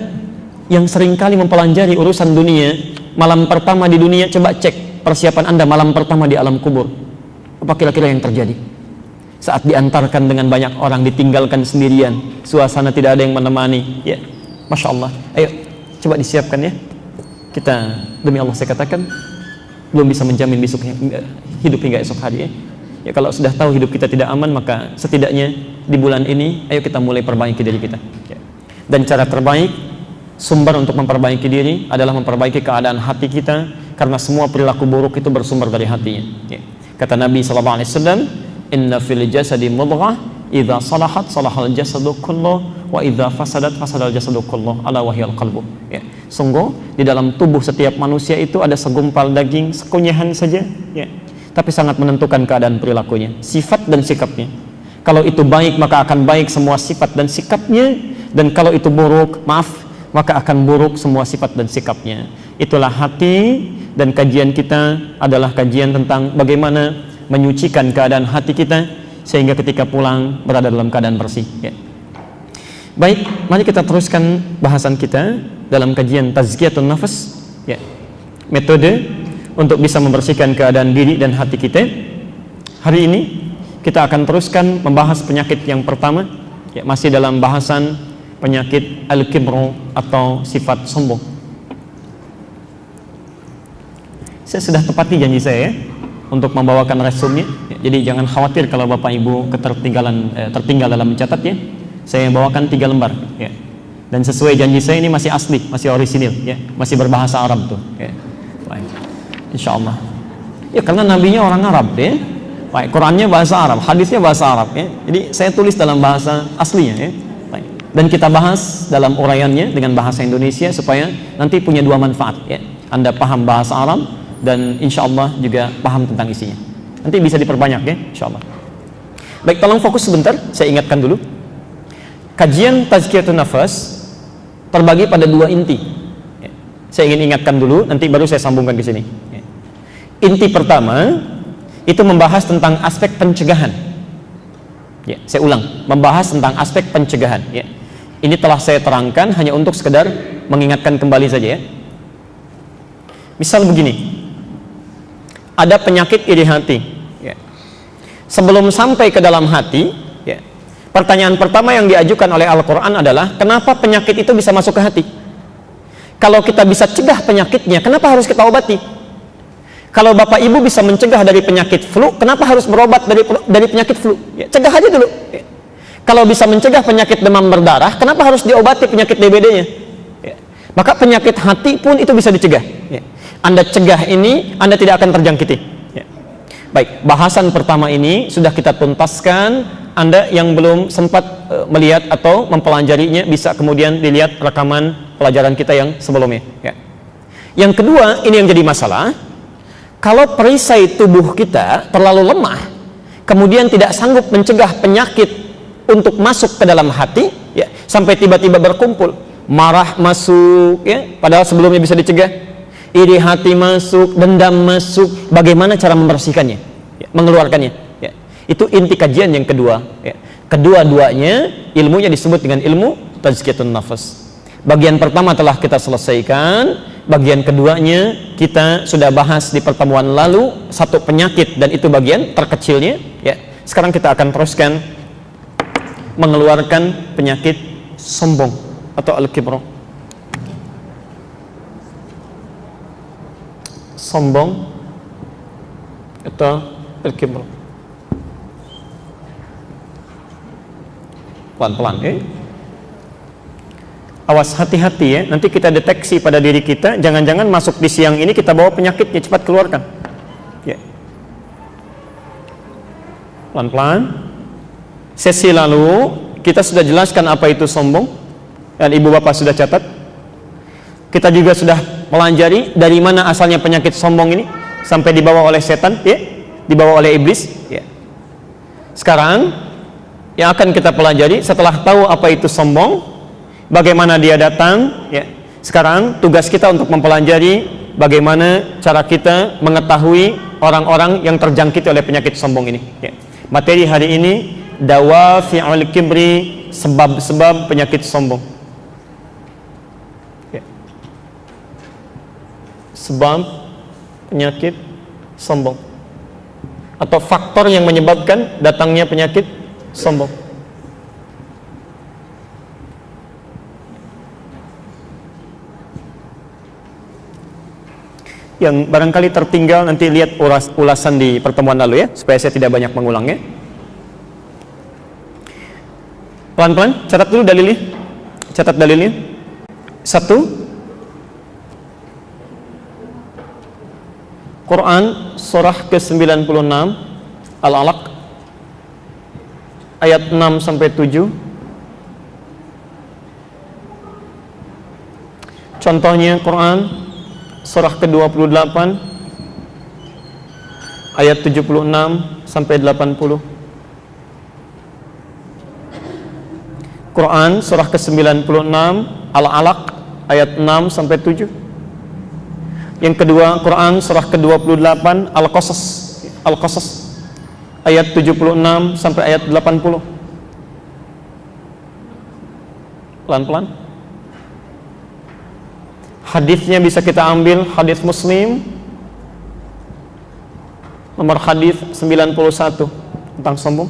yang seringkali mempelajari urusan dunia, malam pertama di dunia, coba cek persiapan Anda malam pertama di alam kubur. Apa kira-kira yang terjadi? Saat diantarkan dengan banyak orang, ditinggalkan sendirian, suasana tidak ada yang menemani, ya. Masya Allah, ayo coba disiapkan, ya. Kita, demi Allah saya katakan, belum bisa menjamin hidup hingga esok hari, ya. Ya, kalau sudah tahu hidup kita tidak aman, maka setidaknya di bulan ini ayo kita mulai perbaiki diri kita, ya. Dan cara terbaik, sumber untuk memperbaiki diri adalah memperbaiki keadaan hati kita, karena semua perilaku buruk itu bersumber dari hatinya, ya. Kata Nabi SAW, inna fil jasadi mudghah, idza salahat salahal jasadu kulluh, wa idza fasadat fasadal jasadu kulluh, ala wahyal qalbu, ya. Sungguh di dalam tubuh setiap manusia itu ada segumpal daging, sekunyahan saja, ya. Tapi sangat menentukan keadaan perilakunya, sifat dan sikapnya. Kalau itu baik, maka akan baik semua sifat dan sikapnya, dan kalau itu buruk, maka akan buruk semua sifat dan sikapnya. Itulah hati, dan kajian kita adalah kajian tentang bagaimana menyucikan keadaan hati kita sehingga ketika pulang berada dalam keadaan bersih, ya. Baik, mari kita teruskan bahasan kita dalam kajian tazkiyatun nafas, ya. Metode untuk bisa membersihkan keadaan diri dan hati kita. Hari ini kita akan teruskan membahas penyakit yang pertama, ya, masih dalam bahasan penyakit al-kibru atau sifat sombong. Saya sudah tepati janji saya, ya, untuk membawakan resumenya, ya. Jadi jangan khawatir kalau Bapak Ibu tertinggal dalam mencatat, ya. Saya bawakan 3 lembar, ya. Dan sesuai janji saya ini masih asli, masih orisinil, ya. Masih berbahasa Arab tuh, ya. Baik. Insyaallah. Ya karena nabinya orang Arab, ya. Baik, Qurannya bahasa Arab, hadisnya bahasa Arab, ya. Jadi saya tulis dalam bahasa aslinya, ya. Baik. Dan kita bahas dalam uraiannya dengan bahasa Indonesia supaya nanti punya 2 manfaat, ya. Anda paham bahasa Arab dan insyaallah juga paham tentang isinya. Nanti bisa diperbanyak, ya, insyaallah. Baik, tolong fokus sebentar, saya ingatkan dulu. Kajian tazkiyatun nafas terbagi pada 2 inti. Ya. Saya ingin ingatkan dulu, nanti baru saya sambungkan ke sini. Ya. Inti pertama itu membahas tentang aspek pencegahan. Ya, saya ulang, membahas tentang aspek pencegahan. Ya. Ini telah saya terangkan hanya untuk sekedar mengingatkan kembali saja, ya. Misal begini, ada penyakit iri hati. Ya. Sebelum sampai ke dalam hati, ya, pertanyaan pertama yang diajukan oleh Al-Quran adalah kenapa penyakit itu bisa masuk ke hati? Kalau kita bisa cegah penyakitnya, kenapa harus kita obati? Kalau Bapak Ibu bisa mencegah dari penyakit flu, kenapa harus berobat dari penyakit flu? Ya, cegah aja dulu. Ya. Kalau bisa mencegah penyakit demam berdarah, kenapa harus diobati penyakit DBD-nya? Ya. Maka penyakit hati pun itu bisa dicegah. Ya. Anda cegah ini, Anda tidak akan terjangkiti. Ya. Baik, bahasan pertama ini sudah kita tuntaskan. Anda yang belum sempat melihat atau mempelajarinya bisa kemudian dilihat rekaman pelajaran kita yang sebelumnya, ya. Yang kedua, ini yang jadi masalah. Kalau perisai tubuh kita terlalu lemah, kemudian tidak sanggup mencegah penyakit untuk masuk ke dalam hati, ya, sampai tiba-tiba berkumpul, marah masuk, ya, padahal sebelumnya bisa dicegah. Iri hati masuk, dendam masuk, bagaimana cara membersihkannya, ya, mengeluarkannya, ya. Itu inti kajian yang kedua, ya. Kedua-duanya ilmunya disebut dengan ilmu tazkiyatun nafas. Bagian pertama telah kita selesaikan, bagian keduanya kita sudah bahas di pertemuan lalu, satu penyakit dan itu bagian terkecilnya, ya. Sekarang kita akan teruskan mengeluarkan penyakit sombong atau al-kibru. Sombong atau al-kibru. Pelan-pelan, ya. Awas, hati-hati, ya. Nanti kita deteksi pada diri kita, jangan-jangan masuk di siang ini kita bawa penyakitnya, cepat keluarkan, ya. Pelan-pelan. Sesi lalu kita sudah jelaskan apa itu sombong dan ibu bapak sudah catat. Kita juga sudah pelajari dari mana asalnya penyakit sombong ini sampai dibawa oleh setan, ya, dibawa oleh iblis, ya. Sekarang yang akan kita pelajari setelah tahu apa itu sombong, bagaimana dia datang, ya. Sekarang tugas kita untuk mempelajari bagaimana cara kita mengetahui orang-orang yang terjangkit oleh penyakit sombong ini, ya. Materi hari ini dawafi'ul kibri, sebab-sebab penyakit sombong, ya. Sebab penyakit sombong atau faktor yang menyebabkan datangnya penyakit sombong. Yang barangkali tertinggal nanti lihat ulasan di pertemuan lalu, ya, supaya saya tidak banyak mengulangnya. Pelan-pelan, catat dulu dalilnya. Catat dalilnya. 1. Quran surah ke-96 Al-Alaq ayat 6 sampai 7. Contohnya Quran surah ke-28 ayat 76 sampai 80. Quran surah ke-96 Al-Alaq ayat 6 sampai 7. Yang kedua, Quran surah ke-28 Al-Qasas. Al-Qasas ayat 76 sampai ayat 80. Pelan-pelan. Hadisnya bisa kita ambil hadis Muslim nomor hadis 91 tentang sombong.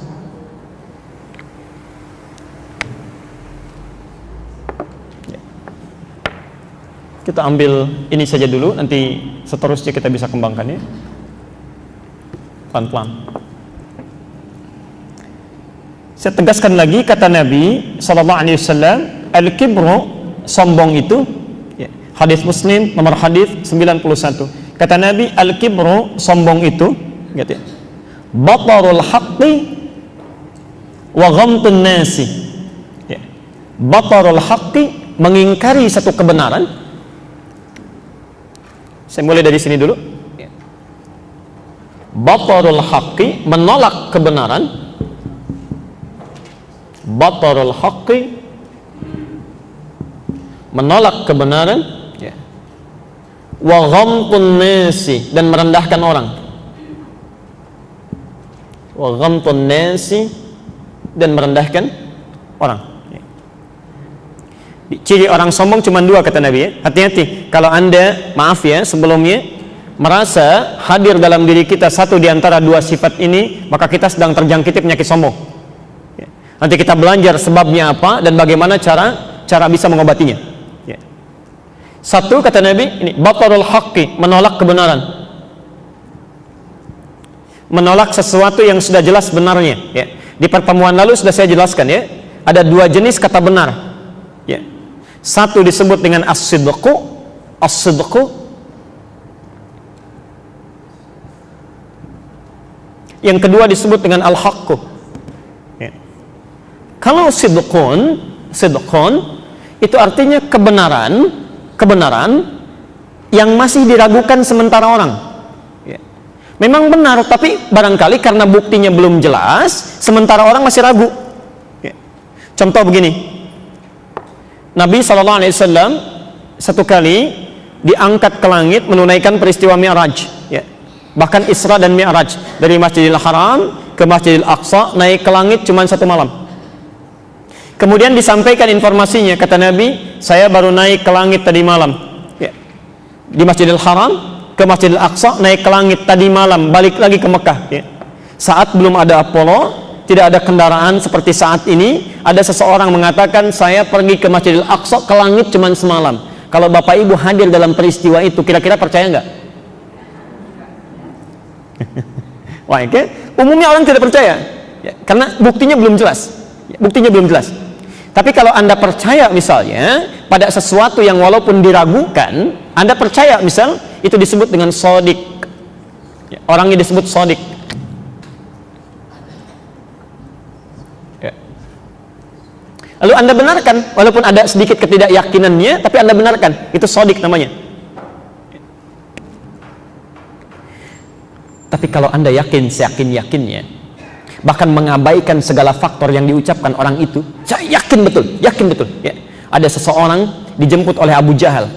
Kita ambil ini saja dulu, nanti seterusnya kita bisa kembangkan ya. Pelan-pelan. Saya tegaskan lagi kata Nabi sallallahu alaihi wasallam, al-kibru, sombong itu ya, hadis Muslim nomor hadis 91. Kata Nabi, al-kibru, sombong itu gitu ya, batarul haqqi wa ghamtun nasi. Ya. Batarul haqqi, mengingkari satu kebenaran. Saya mulai dari sini dulu. Batarul haqqi, menolak kebenaran. Batarul haqqi, menolak kebenaran. Wa ghamtun nasi, dan merendahkan orang. Wa ghamtun nasi, dan merendahkan orang. Ciri orang sombong cuma dua kata Nabi ya. Hati-hati kalau Anda, maaf ya sebelumnya, merasa hadir dalam diri kita satu di antara dua sifat ini, maka kita sedang terjangkiti penyakit sombong. Nanti kita belajar sebabnya apa dan bagaimana cara bisa mengobatinya. Satu kata Nabi, ini batarul haqqi, menolak kebenaran. Menolak sesuatu yang sudah jelas benarnya ya. Di pertemuan lalu sudah saya jelaskan ya, ada dua jenis kata benar ya. Satu disebut dengan as-sidqu, as-sidqu. Yang kedua disebut dengan al-haqqu ya. Kalau sidqun itu artinya kebenaran yang masih diragukan sementara orang ya. Memang benar, tapi barangkali karena buktinya belum jelas, sementara orang masih ragu ya. Contoh begini, Nabi SAW satu kali diangkat ke langit menunaikan peristiwa Mi'raj ya. Bahkan Isra dan Mi'raj, dari Masjidil Haram ke Masjidil Aqsa, naik ke langit cuma satu malam. Kemudian disampaikan informasinya, kata Nabi, saya baru naik ke langit tadi malam ya. Di Masjidil Haram ke Masjidil Aqsa, naik ke langit tadi malam, balik lagi ke Mekah ya. Saat belum ada Apollo, tidak ada kendaraan seperti saat ini, ada seseorang mengatakan saya pergi ke Masjidil Aqsa, ke langit cuma semalam. Kalau Bapak Ibu hadir dalam peristiwa itu, kira-kira percaya nggak? Wah, umumnya orang tidak percaya ya, karena buktinya belum jelas. Buktinya belum jelas. Tapi kalau Anda percaya misalnya pada sesuatu yang walaupun diragukan, Anda percaya, misal itu disebut dengan shadiq ya, orangnya disebut shadiq ya. Lalu Anda benarkan walaupun ada sedikit ketidakyakinannya, tapi Anda benarkan, itu shadiq namanya. Tapi kalau Anda yakin seyakin-yakinnya, bahkan mengabaikan segala faktor yang diucapkan orang itu, saya yakin betul ya. Ada seseorang dijemput oleh Abu Jahal,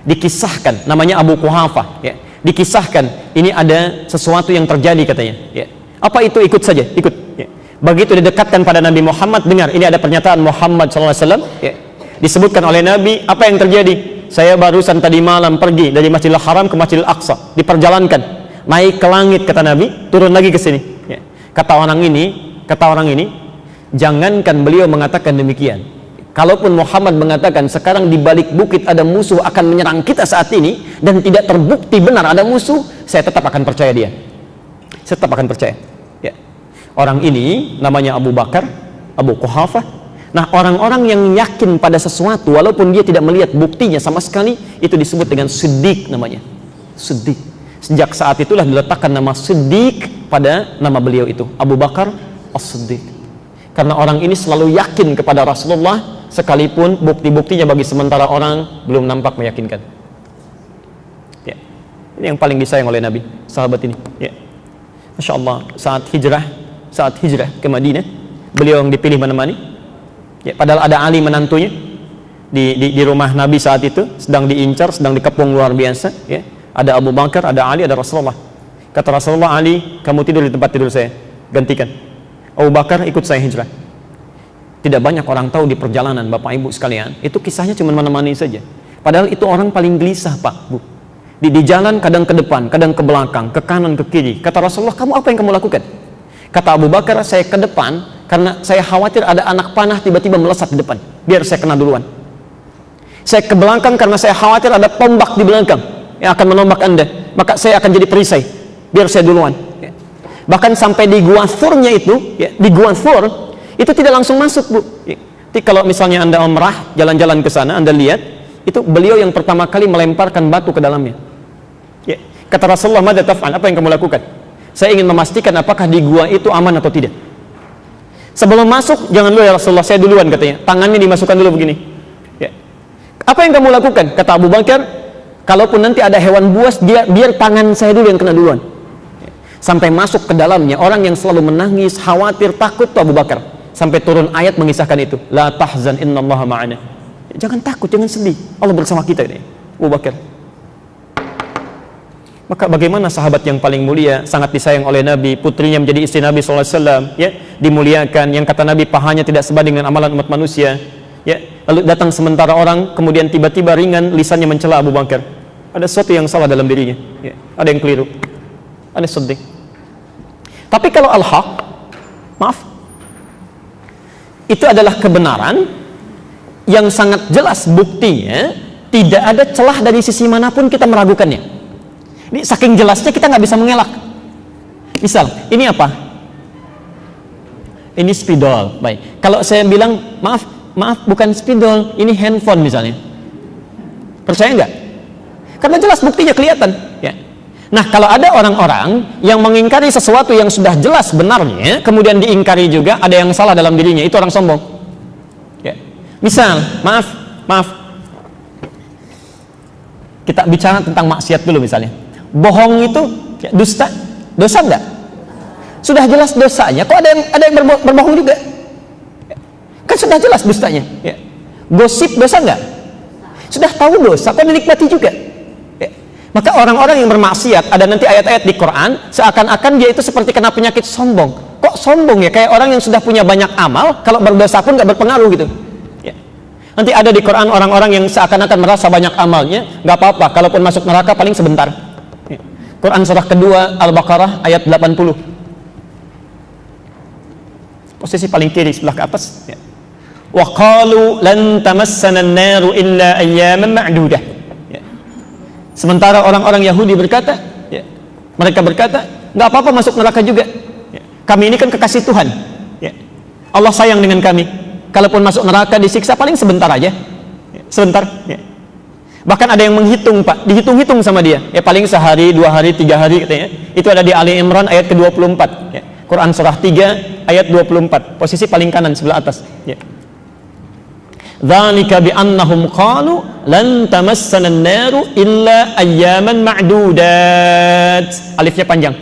dikisahkan, namanya Abu Quhafah ya. Dikisahkan ini ada sesuatu yang terjadi katanya ya. Apa itu? Ikut saja, ikut ya. Begitu didekatkan pada Nabi Muhammad, dengar ini ada pernyataan Muhammad SAW ya. Disebutkan oleh Nabi, apa yang terjadi? Saya barusan tadi malam pergi dari Masjidil Haram ke Masjidil Aqsa, diperjalankan, naik ke langit kata Nabi, turun lagi ke sini ya. Kata orang ini, jangankan beliau mengatakan demikian, kalaupun Muhammad mengatakan sekarang di balik bukit ada musuh akan menyerang kita saat ini dan tidak terbukti benar ada musuh, saya tetap akan percaya dia. Saya tetap akan percaya ya. Orang ini namanya Abu Bakar, Abu Quhafah. Nah, orang-orang yang yakin pada sesuatu walaupun dia tidak melihat buktinya sama sekali, itu disebut dengan siddiq namanya. Siddiq. Sejak saat itulah diletakkan nama Siddiq pada nama beliau itu, Abu Bakar As-Siddiq. Karena orang ini selalu yakin kepada Rasulullah sekalipun bukti-buktinya bagi sementara orang belum nampak meyakinkan. Ya. Ini yang paling disayang oleh Nabi, sahabat ini. Ya. Masya Allah, saat hijrah ke Madinah, beliau yang dipilih menemani. Ya, padahal ada Ali menantunya di rumah Nabi saat itu, sedang diincar, sedang dikepung luar biasa. Ya. Ada Abu Bakar, ada Ali, ada Rasulullah. Kata Rasulullah, Ali, kamu tidur di tempat tidur saya, gantikan. Abu Bakar, ikut saya hijrah. Tidak banyak orang tahu di perjalanan, Bapak Ibu sekalian, itu kisahnya cuma menemani saja. Padahal itu orang paling gelisah, Pak, Bu. Di jalan kadang ke depan, kadang ke belakang, ke kanan, ke kiri. Kata Rasulullah, kamu apa yang kamu lakukan? Kata Abu Bakar, saya ke depan karena saya khawatir ada anak panah tiba-tiba melesat di depan, biar saya kena duluan. Saya ke belakang karena saya khawatir ada tombak di belakang yang akan menombak Anda, maka saya akan jadi perisai, biar saya duluan. Bahkan sampai di Gua Thurnya itu, di Gua Thur itu tidak langsung masuk, Bu. Jadi kalau misalnya Anda umrah, jalan-jalan ke sana, Anda lihat, itu beliau yang pertama kali melemparkan batu ke dalamnya. Kata Rasulullah, "Madza taf'al?" Apa yang kamu lakukan? Saya ingin memastikan apakah di gua itu aman atau tidak. Sebelum masuk, jangan dulu ya Rasulullah, saya duluan katanya. Tangannya dimasukkan dulu begini. Apa yang kamu lakukan? Kata Abu Bakar, kalaupun nanti ada hewan buas, biar tangan saya dulu yang kena duluan. Sampai masuk ke dalamnya, orang yang selalu menangis, khawatir, takut tuh Abu Bakar. Sampai turun ayat mengisahkan itu. La tahzan innallaha ma'ana. Jangan takut, jangan sedih. Allah bersama kita ini. Abu Bakar. Maka bagaimana sahabat yang paling mulia, sangat disayang oleh Nabi, putrinya menjadi istri Nabi SAW, dimuliakan, yang kata Nabi pahanya tidak sebanding dengan amalan umat manusia, lalu datang sementara orang, kemudian tiba-tiba ringan lisannya mencela Abu Bakar. Ada sesuatu yang salah dalam dirinya, ada yang keliru, ada sedih. Tapi kalau al-haq, maaf, itu adalah kebenaran yang sangat jelas buktinya, tidak ada celah dari sisi manapun kita meragukannya. Ini saking jelasnya kita nggak bisa mengelak. Misal, ini apa? Ini spidol. Baik. Kalau saya bilang, maaf, bukan spidol, ini handphone misalnya. Percaya nggak? Karena jelas buktinya kelihatan. Ya. Nah, kalau ada orang-orang yang mengingkari sesuatu yang sudah jelas benarnya, kemudian diingkari juga, ada yang salah dalam dirinya, itu orang sombong. Ya. Misal, maaf, kita bicara tentang maksiat dulu misalnya. Bohong itu dusta, dosa enggak? Sudah jelas dosanya, kok ada yang berbohong juga? Kan sudah jelas dustanya. Ya. Gosip dosa enggak? Sudah tahu dosa, kok dinikmati juga? Ya. Maka orang-orang yang bermaksiat, ada nanti ayat-ayat di Quran, seakan-akan dia itu seperti kena penyakit sombong. Kok sombong ya? Kayak orang yang sudah punya banyak amal, kalau berdosa pun nggak berpengaruh gitu. Ya. Nanti ada di Quran orang-orang yang seakan-akan merasa banyak amalnya, nggak apa-apa, kalaupun masuk neraka paling sebentar. Quran surah kedua Al-Baqarah ayat 80. Posisi paling kiri sebelah ke atas. Wa qalu lan tamassana an-naru illa ayyaman ma'dudah. Sementara orang-orang Yahudi berkata, mereka berkata, nggak apa-apa masuk neraka juga. Kami ini kan kekasih Tuhan. Allah sayang dengan kami. Kalaupun masuk neraka disiksa paling sebentar aja. Sebentar. Bahkan ada yang menghitung, Pak, dihitung-hitung sama dia. Paling sehari, 2 hari, 3 hari katanya. Itu ada di Ali Imran ayat ke-24. Quran surah 3 ayat 24. Posisi paling kanan sebelah atas. Dzalika bi annahum qalu lan tamassana an-naru illa ayyaman ma'dudat. Alifnya panjang.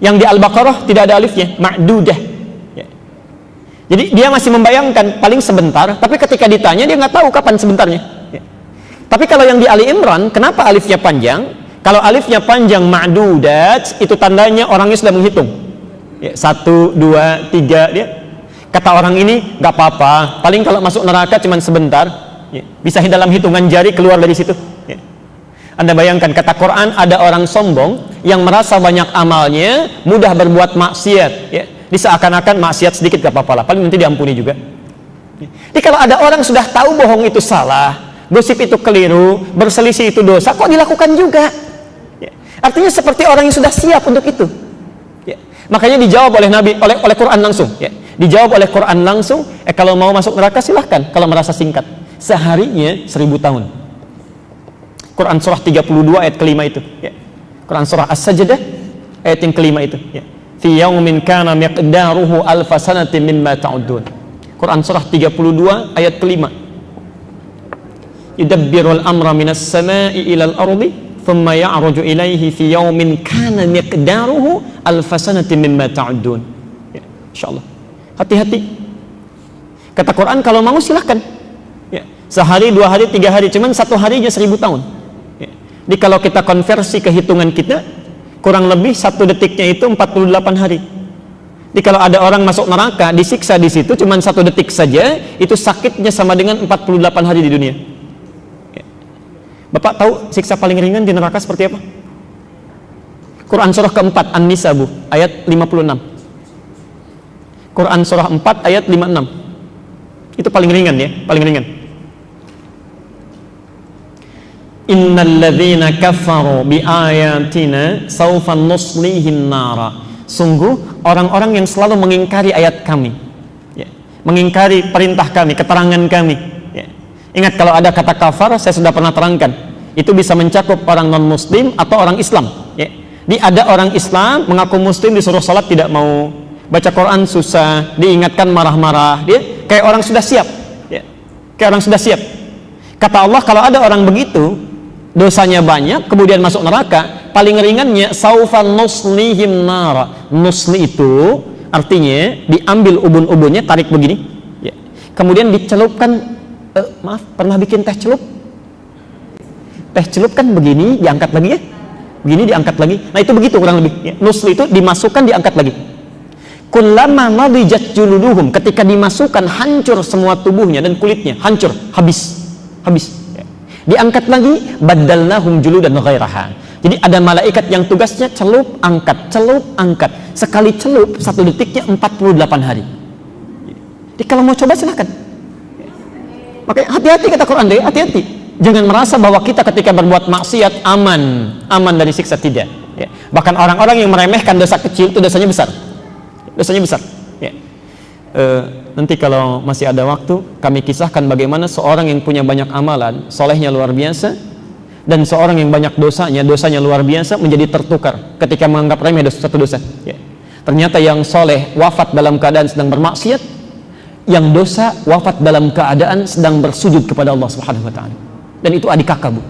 Yang di Al-Baqarah tidak ada alifnya, ma'dudah. Jadi dia masih membayangkan paling sebentar, tapi ketika ditanya dia nggak tahu kapan sebentarnya. Tapi kalau yang di Ali Imran, kenapa alifnya panjang? Kalau alifnya panjang ma'dudat, itu tandanya orangnya sudah menghitung. 1, 2, 3, dia kata orang ini nggak apa-apa. Paling kalau masuk neraka cuma sebentar, bisa dalam hitungan jari keluar dari situ. Anda bayangkan, kata Quran, ada orang sombong yang merasa banyak amalnya, mudah berbuat maksiat. Diseakan-akan maksiat sedikit gak apa-apa lah, paling nanti diampuni juga. Jadi kalau ada orang sudah tahu bohong itu salah, gosip itu keliru, berselisih itu dosa, kok dilakukan juga? Artinya seperti orang yang sudah siap untuk itu. Makanya dijawab oleh Nabi, oleh Quran langsung. Dijawab oleh Quran langsung, kalau mau masuk neraka silahkan, kalau merasa singkat. Seharinya 1000 tahun. Quran surah 32 ayat kelima itu. Quran surah As-Sajdah ayat yang kelima itu. Fi yaumin kana miqdaruhu alfa sanatin mimma ta'udun. Quran surah 32 ayat kelima. Yudabbirul amra minas sama'i ilal ardi thumma ya'ruju ilaihi fi yaumin kana miqdaruhu alfa sanatin mimma ta'udun. Insyaallah. Hati-hati. Kata Quran kalau mau silahkan. Sehari, 2 hari, 3 hari, cuman 1 harinya 1000 tahun. Jadi kalau kita konversi ke hitungan kita, kurang lebih 1 detiknya itu 48 hari. Jadi kalau ada orang masuk neraka, disiksa di situ cuma 1 detik saja, itu sakitnya sama dengan 48 hari di dunia. Bapak tahu siksa paling ringan di neraka seperti apa? Quran surah keempat An-Nisa, Bu, ayat 56. Quran surah 4 ayat 56. Itu paling ringan ya, paling ringan. Innal ladzina kafaru bi ayatina sawfa nuslihim nara. Sungguh orang-orang yang selalu mengingkari ayat kami, ya, mengingkari perintah kami, keterangan kami, ya. Ingat, kalau ada kata kafar, saya sudah pernah terangkan, itu bisa mencakup orang non-muslim atau orang Islam, ya. Ada orang Islam mengaku muslim, disuruh salat tidak mau, baca Quran susah, diingatkan marah-marah, dia kayak orang sudah siap, ya. Kayak orang sudah siap. Kata Allah, kalau ada orang begitu, dosanya banyak, kemudian masuk neraka, paling ringannya saufa nuslihim nara. Nusli itu artinya diambil ubun-ubunnya, tarik begini, ya. Kemudian dicelupkan, maaf, pernah bikin teh celup? Teh celup kan begini, diangkat lagi ya, begini diangkat lagi. Nah itu begitu kurang lebih, ya. Nusli itu dimasukkan, diangkat lagi. Kullama madijat juluduhum, ketika dimasukkan hancur semua tubuhnya dan kulitnya, hancur, habis. Ya. Diangkat lagi, baddalnahum juludan ghairaha. Jadi ada malaikat yang tugasnya celup, angkat, celup, angkat. Sekali celup, 1 detiknya 48 hari. Jadi kalau mau coba silahkan. Makanya hati-hati kata Quran deh, hati-hati. Jangan merasa bahwa kita ketika berbuat maksiat aman dari siksa, tidak. Ya. Bahkan orang-orang yang meremehkan dosa kecil itu dosanya besar. Dosanya besar. Ya. Nanti kalau masih ada waktu, kami kisahkan bagaimana seorang yang punya banyak amalan, solehnya luar biasa, dan seorang yang banyak dosanya luar biasa, menjadi tertukar ketika menganggap remeh satu dosa. Ya. Ternyata yang soleh wafat dalam keadaan sedang bermaksiat, yang dosa wafat dalam keadaan sedang bersujud kepada Allah Subhanahu Wa Taala. Dan itu adik kakak, Bu,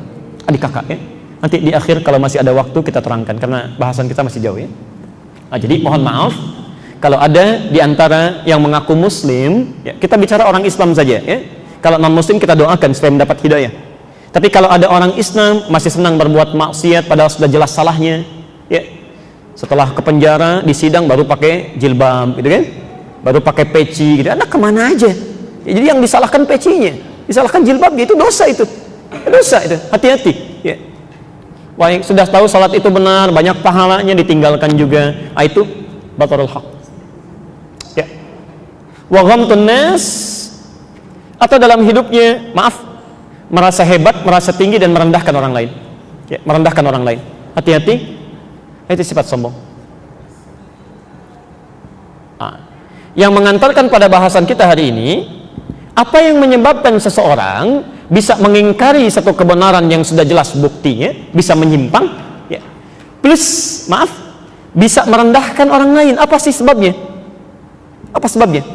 adik kakak. Ya. Nanti di akhir kalau masih ada waktu kita terangkan, karena bahasan kita masih jauh ya. Nah, jadi mohon maaf kalau ada di antara yang mengaku muslim, ya, kita bicara orang Islam saja ya. Kalau non muslim kita doakan supaya mendapat hidayah. Tapi kalau ada orang Islam masih senang berbuat maksiat padahal sudah jelas salahnya, ya. Setelah ke penjara, di sidang baru pakai jilbab gitu kan, baru pakai peci gitu. Anak kemana aja? Ya, jadi yang disalahkan pecinya, disalahkan jilbabnya, itu dosa itu. Dosa itu. Hati-hati, ya. Wah, yang sudah tahu salat itu benar, banyak pahalanya, ditinggalkan juga. Itu batarul haq. Ya. Wa ghamtun nas, atau dalam hidupnya, maaf, merasa hebat, merasa tinggi dan merendahkan orang lain. Ya, merendahkan orang lain. Hati-hati. Itu sifat sombong. Yang mengantarkan pada bahasan kita hari ini, apa yang menyebabkan seseorang bisa mengingkari satu kebenaran yang sudah jelas buktinya, bisa menyimpang, ya. Plus, maaf, bisa merendahkan orang lain. Apa sih sebabnya? Apa sebabnya?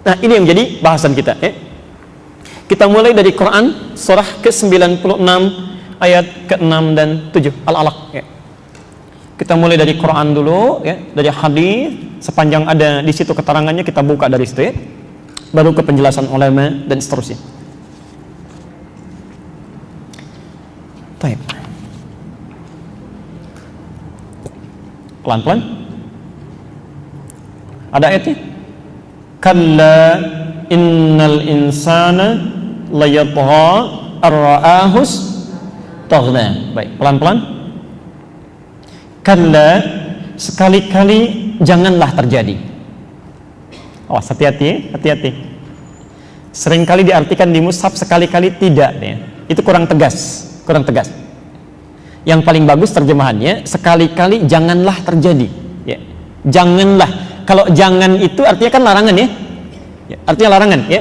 Nah, ini yang menjadi bahasan kita, ya. Kita mulai dari Quran surah ke-96 ayat ke-6 dan 7 Al-Alaq, ya. Kita mulai dari Quran dulu, ya, dari hadis, sepanjang ada di situ keterangannya kita buka dari situ, ya. Baru ke penjelasan ulama dan seterusnya. Baik. Pelan-pelan. Ada ayatnya? Kalla innal insana layatgha ar-ra'ahus taghna. Baik, pelan-pelan. Kalla, sekali-kali janganlah terjadi. Oh, hati-hati, hati-hati. Seringkali diartikan di mushaf, sekali-kali tidak, ya. Itu kurang tegas, kurang tegas. Yang paling bagus terjemahannya, sekali-kali janganlah terjadi, ya. Janganlah. Kalau jangan itu artinya kan larangan, ya. Ya, artinya larangan, ya.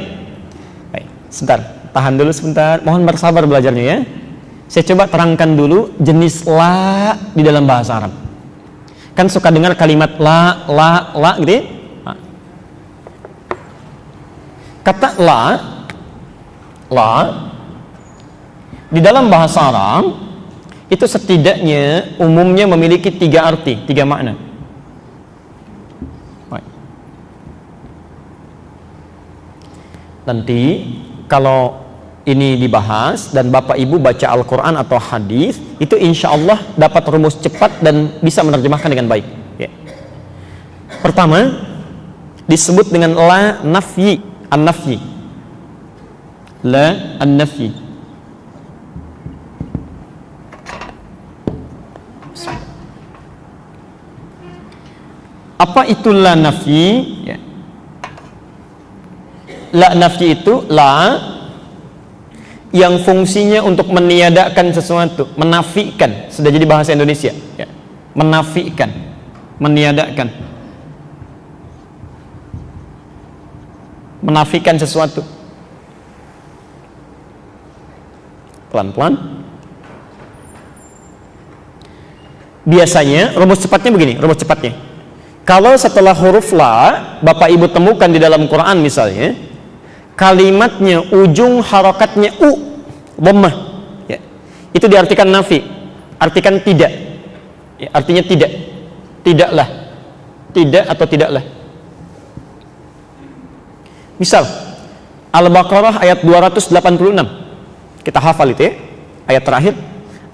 Baik, sebentar, tahan dulu sebentar. Mohon bersabar belajarnya, ya. Saya coba terangkan dulu jenis la di dalam bahasa Arab. Kan suka dengar kalimat la gitu, ya. Kata la di dalam bahasa Arab itu setidaknya umumnya memiliki 3 arti, 3 makna. Nanti kalau ini dibahas dan Bapak Ibu baca Al-Quran atau hadis, itu insya Allah dapat rumus cepat dan bisa menerjemahkan dengan baik. Ya. Pertama, disebut dengan la nafyi, an-nafyi. La an-nafyi. Apa itu la nafyi? Ya. La nafyi itu la yang fungsinya untuk meniadakan sesuatu, menafikan, sudah jadi bahasa Indonesia, ya. Menafikan, meniadakan, menafikan sesuatu. Pelan-pelan. Biasanya rumus cepatnya begini, rumus cepatnya. Kalau setelah huruf la, Bapak Ibu temukan di dalam Quran misalnya, kalimatnya ujung harokatnya dhammah, ya. Itu diartikan nafi, artikan tidak, ya, artinya tidak, tidaklah, tidak atau tidaklah. Misal Al-Baqarah ayat 286, kita hafal itu ya, ayat terakhir,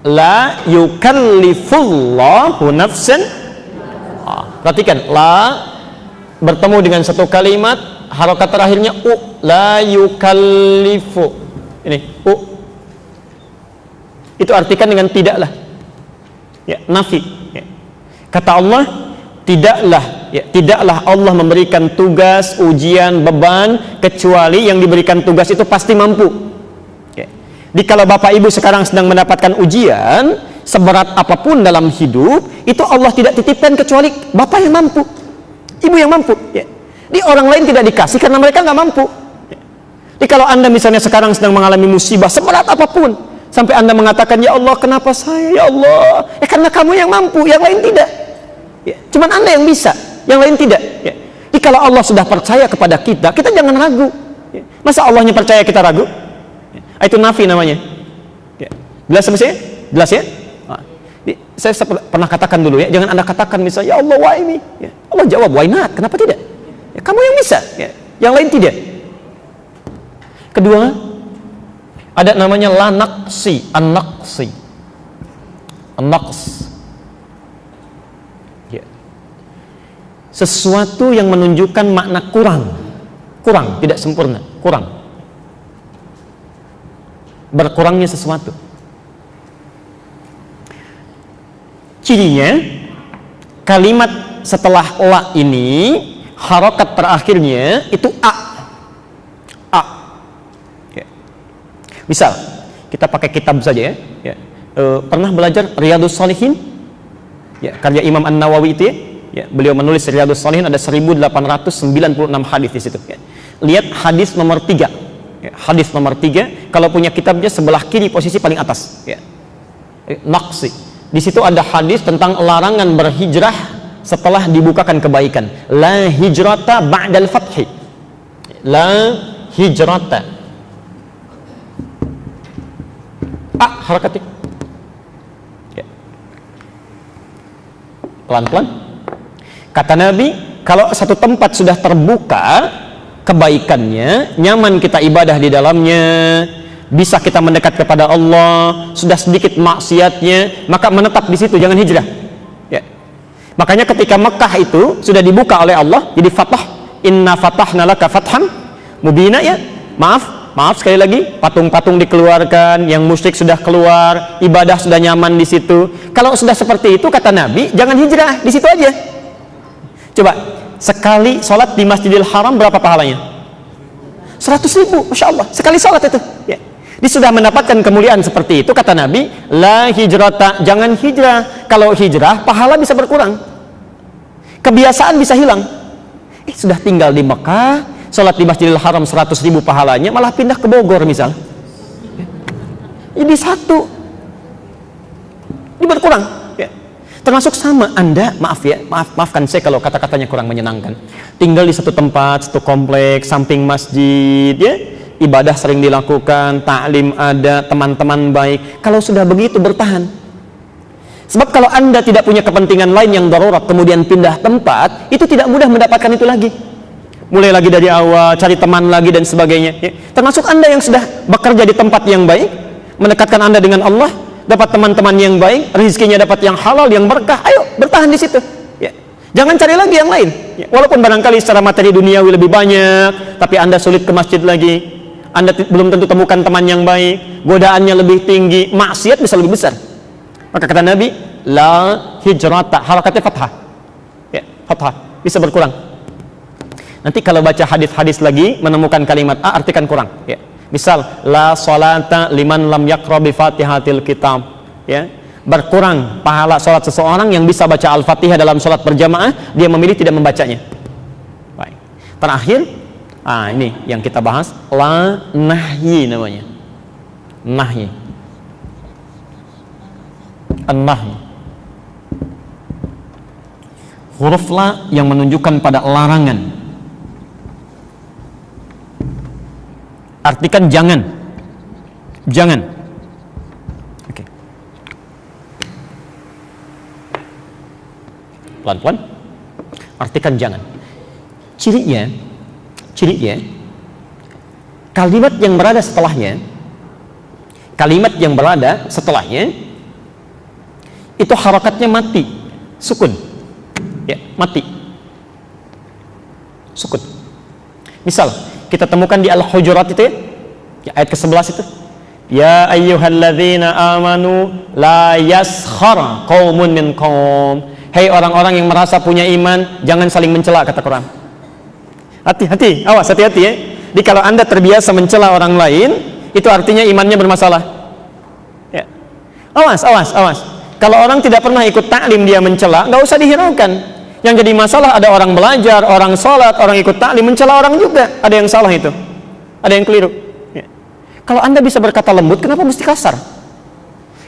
la yukallifullahu nafsan. Perhatikan, la bertemu dengan satu kalimat, harokat terakhirnya la yukallifu. Ini itu artikan dengan tidaklah, ya, nafi, ya. Kata Allah, tidaklah, ya, tidaklah Allah memberikan tugas, ujian, beban kecuali yang diberikan tugas itu pasti mampu, ya. Jadi kalau Bapak Ibu sekarang sedang mendapatkan ujian seberat apapun dalam hidup, itu Allah tidak titipkan kecuali Bapak yang mampu, Ibu yang mampu, ya. Di orang lain tidak dikasih karena mereka nggak mampu. Jadi kalau Anda misalnya sekarang sedang mengalami musibah seberat apapun, sampai Anda mengatakan, ya Allah kenapa saya, ya Allah, karena kamu yang mampu, yang lain tidak, ya. Cuman Anda yang bisa, yang lain tidak, ya. Jadi kalau Allah sudah percaya kepada kita, kita jangan ragu, ya. Masa Allahnya percaya kita ragu, ya. Itu nafi namanya, ya. Jelas sama saya? Jelas ya? Saya pernah katakan dulu, ya, jangan Anda katakan misalnya, ya Allah why me, ya. Allah jawab why not, kenapa tidak, ya, kamu yang bisa, ya. Yang lain tidak. Kedua, ada namanya la naqsi, an-naqsi, an-naqs, ya. Sesuatu yang menunjukkan makna kurang, kurang, tidak sempurna, kurang, berkurangnya sesuatu. Cirinya, kalimat setelah la ini, harokat terakhirnya itu a. Ya. Misal, kita pakai kitab saja ya. Ya. Pernah belajar Riyadhus Shalihin? Ya, karya Imam An-Nawawi itu ya. Ya, beliau menulis Riyadhus Shalihin, ada 1896 hadis di situ. Ya. Lihat hadis nomor 3. Ya, hadis nomor 3, kalau punya kitabnya sebelah kiri posisi paling atas. Ya. Naqsi. Di situ ada hadis tentang larangan berhijrah setelah dibukakan kebaikan. La hijrata ba'dal fathi. La hijrata. Harakati. Ya. Pelan-pelan. Kata Nabi, kalau satu tempat sudah terbuka kebaikannya, nyaman kita ibadah di dalamnya, bisa kita mendekat kepada Allah, sudah sedikit maksiatnya, maka menetap di situ, jangan hijrah, ya. Makanya ketika Mekah itu sudah dibuka oleh Allah, jadi fatah, inna fatahna laka fatham mubina, ya. Maaf sekali lagi, patung-patung dikeluarkan, yang musyrik sudah keluar, ibadah sudah nyaman di situ. Kalau sudah seperti itu, kata Nabi, jangan hijrah, di situ aja. Coba, sekali sholat di Masjidil Haram berapa pahalanya? 100.000, Masya Allah, sekali sholat itu, ya. Dia sudah mendapatkan kemuliaan seperti itu, kata Nabi, la hijrata, jangan hijrah. Kalau hijrah, pahala bisa berkurang, kebiasaan bisa hilang. Sudah tinggal di Mekah, sholat di Masjidil Haram 100.000 pahalanya, malah pindah ke Bogor misal, jadi satu, ini berkurang, ya. Termasuk sama Anda, maafkan saya kalau kata-katanya kurang menyenangkan, tinggal di satu tempat, satu kompleks, samping masjid, ya. Ibadah sering dilakukan, taklim ada, teman-teman baik. Kalau sudah begitu bertahan. Sebab kalau Anda tidak punya kepentingan lain yang darurat, kemudian pindah tempat, itu tidak mudah mendapatkan itu lagi. mulai lagi dari awal, cari teman lagi dan sebagainya. Ya. Termasuk Anda yang sudah bekerja di tempat yang baik, mendekatkan Anda dengan Allah, dapat teman-teman yang baik, rezekinya dapat yang halal, yang berkah. Ayo bertahan di situ. Ya. Jangan cari lagi yang lain. Ya. Walaupun barangkali secara materi duniawi lebih banyak, tapi Anda sulit ke masjid lagi. Anda belum tentu temukan teman yang baik, godaannya lebih tinggi, maksiat bisa lebih besar. Maka kata Nabi, la hijrata, harakatnya fathah. Ya, fathah, bisa berkurang. Nanti kalau baca hadis-hadis lagi menemukan kalimat A, artikan kurang. Ya. Misal, la salata liman lam yaqra bi Fatihatil kitab. Ya. Berkurang pahala salat seseorang yang bisa baca Al-Fatihah dalam salat berjamaah, dia memilih tidak membacanya. Baik. Terakhir, ini yang kita bahas, la nahyi namanya. Nahyi. An-nahyi. Huruf la yang menunjukkan pada larangan. Artikan jangan. Jangan. Oke. Pelan-pelan. Artikan jangan. Cirinya, kalimat yang berada setelahnya, itu harakatnya mati, sukun. Ya, mati. Sukun. Misal, kita temukan di Al-Hujurat itu ya, ayat ke-11 itu. Ya ayyuhalladzina amanu la yaskhar qaumun min qaum. Hei orang-orang yang merasa punya iman, jangan saling mencela, kata Quran. Hati-hati, awas, hati-hati ya. Jadi kalau Anda terbiasa mencela orang lain, itu artinya imannya bermasalah. Ya. Awas. Kalau orang tidak pernah ikut taklim dia mencela, nggak usah dihiraukan. Yang jadi masalah ada orang belajar, orang sholat, orang ikut taklim mencela orang juga. Ada yang salah itu, ada yang keliru. Ya. Kalau Anda bisa berkata lembut, kenapa mesti kasar?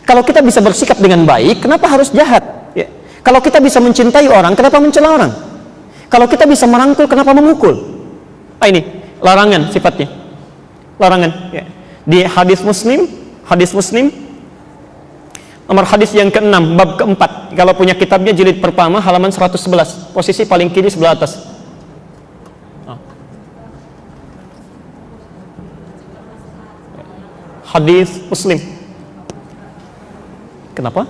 Kalau kita bisa bersikap dengan baik, kenapa harus jahat? Ya. Kalau kita bisa mencintai orang, kenapa mencela orang? Kalau kita bisa merangkul, kenapa memukul? Ini larangan sifatnya. Larangan. Ya. Di hadis Muslim, nomor hadis yang ke-6, bab ke-4. Kalau punya kitabnya jilid pertama, halaman 111. Posisi paling kiri sebelah atas. Hadis Muslim. Kenapa?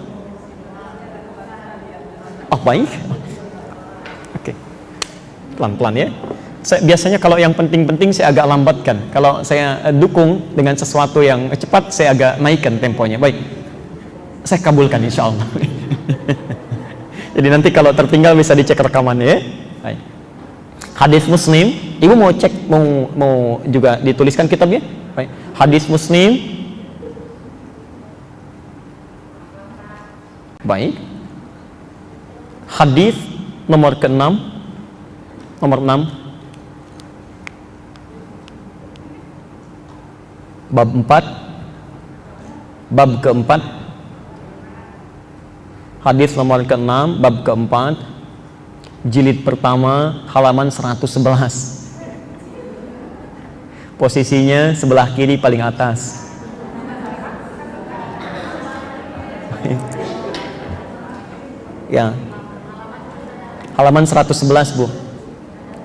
Baik. Oke. Pelan-pelan ya. Biasanya kalau yang penting-penting saya agak lambatkan. Kalau saya dukung dengan sesuatu yang cepat, saya agak naikkan temponya. Baik. Saya kabulkan insya Allah. Jadi nanti kalau tertinggal bisa dicek rekamannya ya. Baik. Hadis Muslim, Ibu mau cek, mau juga dituliskan kitabnya? Baik. Hadis Muslim. Baik. Hadis nomor ke-6. Nomor 6. Bab 4. Bab ke-4. Hadis nomor ke-6, bab ke-4, jilid pertama, halaman 111. Posisinya sebelah kiri paling atas. Ya. Halaman 111, Bu.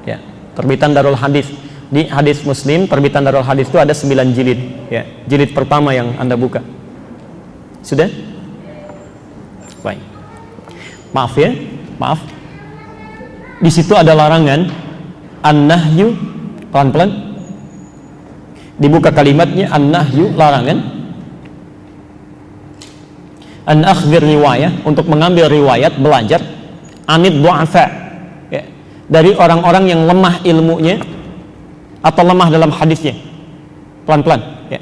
Ya, terbitan Darul Hadis. Di Hadis Muslim, terbitan Darul Hadis itu ada 9 jilid, ya. Jilid pertama yang Anda buka. Sudah? Baik. Maaf ya, maaf. Di situ ada larangan an-nahyu, pelan-pelan. Dibuka kalimatnya an-nahyu, larangan. An akhdhir riwayah, untuk mengambil riwayat, belajar anid du'afa, ya, dari orang-orang yang lemah ilmunya atau lemah dalam hadisnya. Pelan-pelan, ya.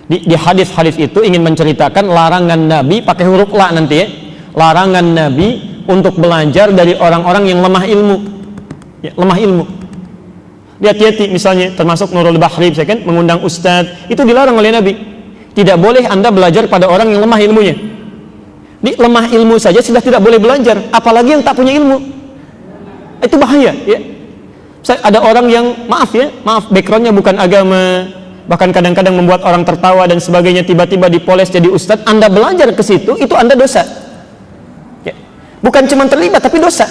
Di hadis-hadis itu ingin menceritakan larangan Nabi, pakai huruf la nanti ya. Larangan Nabi untuk belajar dari orang-orang yang lemah ilmu, ya, lemah ilmu. Hati-hati, misalnya termasuk Nurul Bahri, saya kan mengundang ustadz, itu dilarang oleh Nabi. Tidak boleh Anda belajar pada orang yang lemah ilmunya. Di lemah ilmu saja sudah tidak boleh belajar, apalagi yang tak punya ilmu. Itu bahaya, ya. Ada orang yang maaf backgroundnya bukan agama, bahkan kadang-kadang membuat orang tertawa dan sebagainya, tiba-tiba dipoles jadi ustadz. Anda belajar ke situ, itu Anda dosa. Ya. Bukan cuma terlibat, tapi dosa.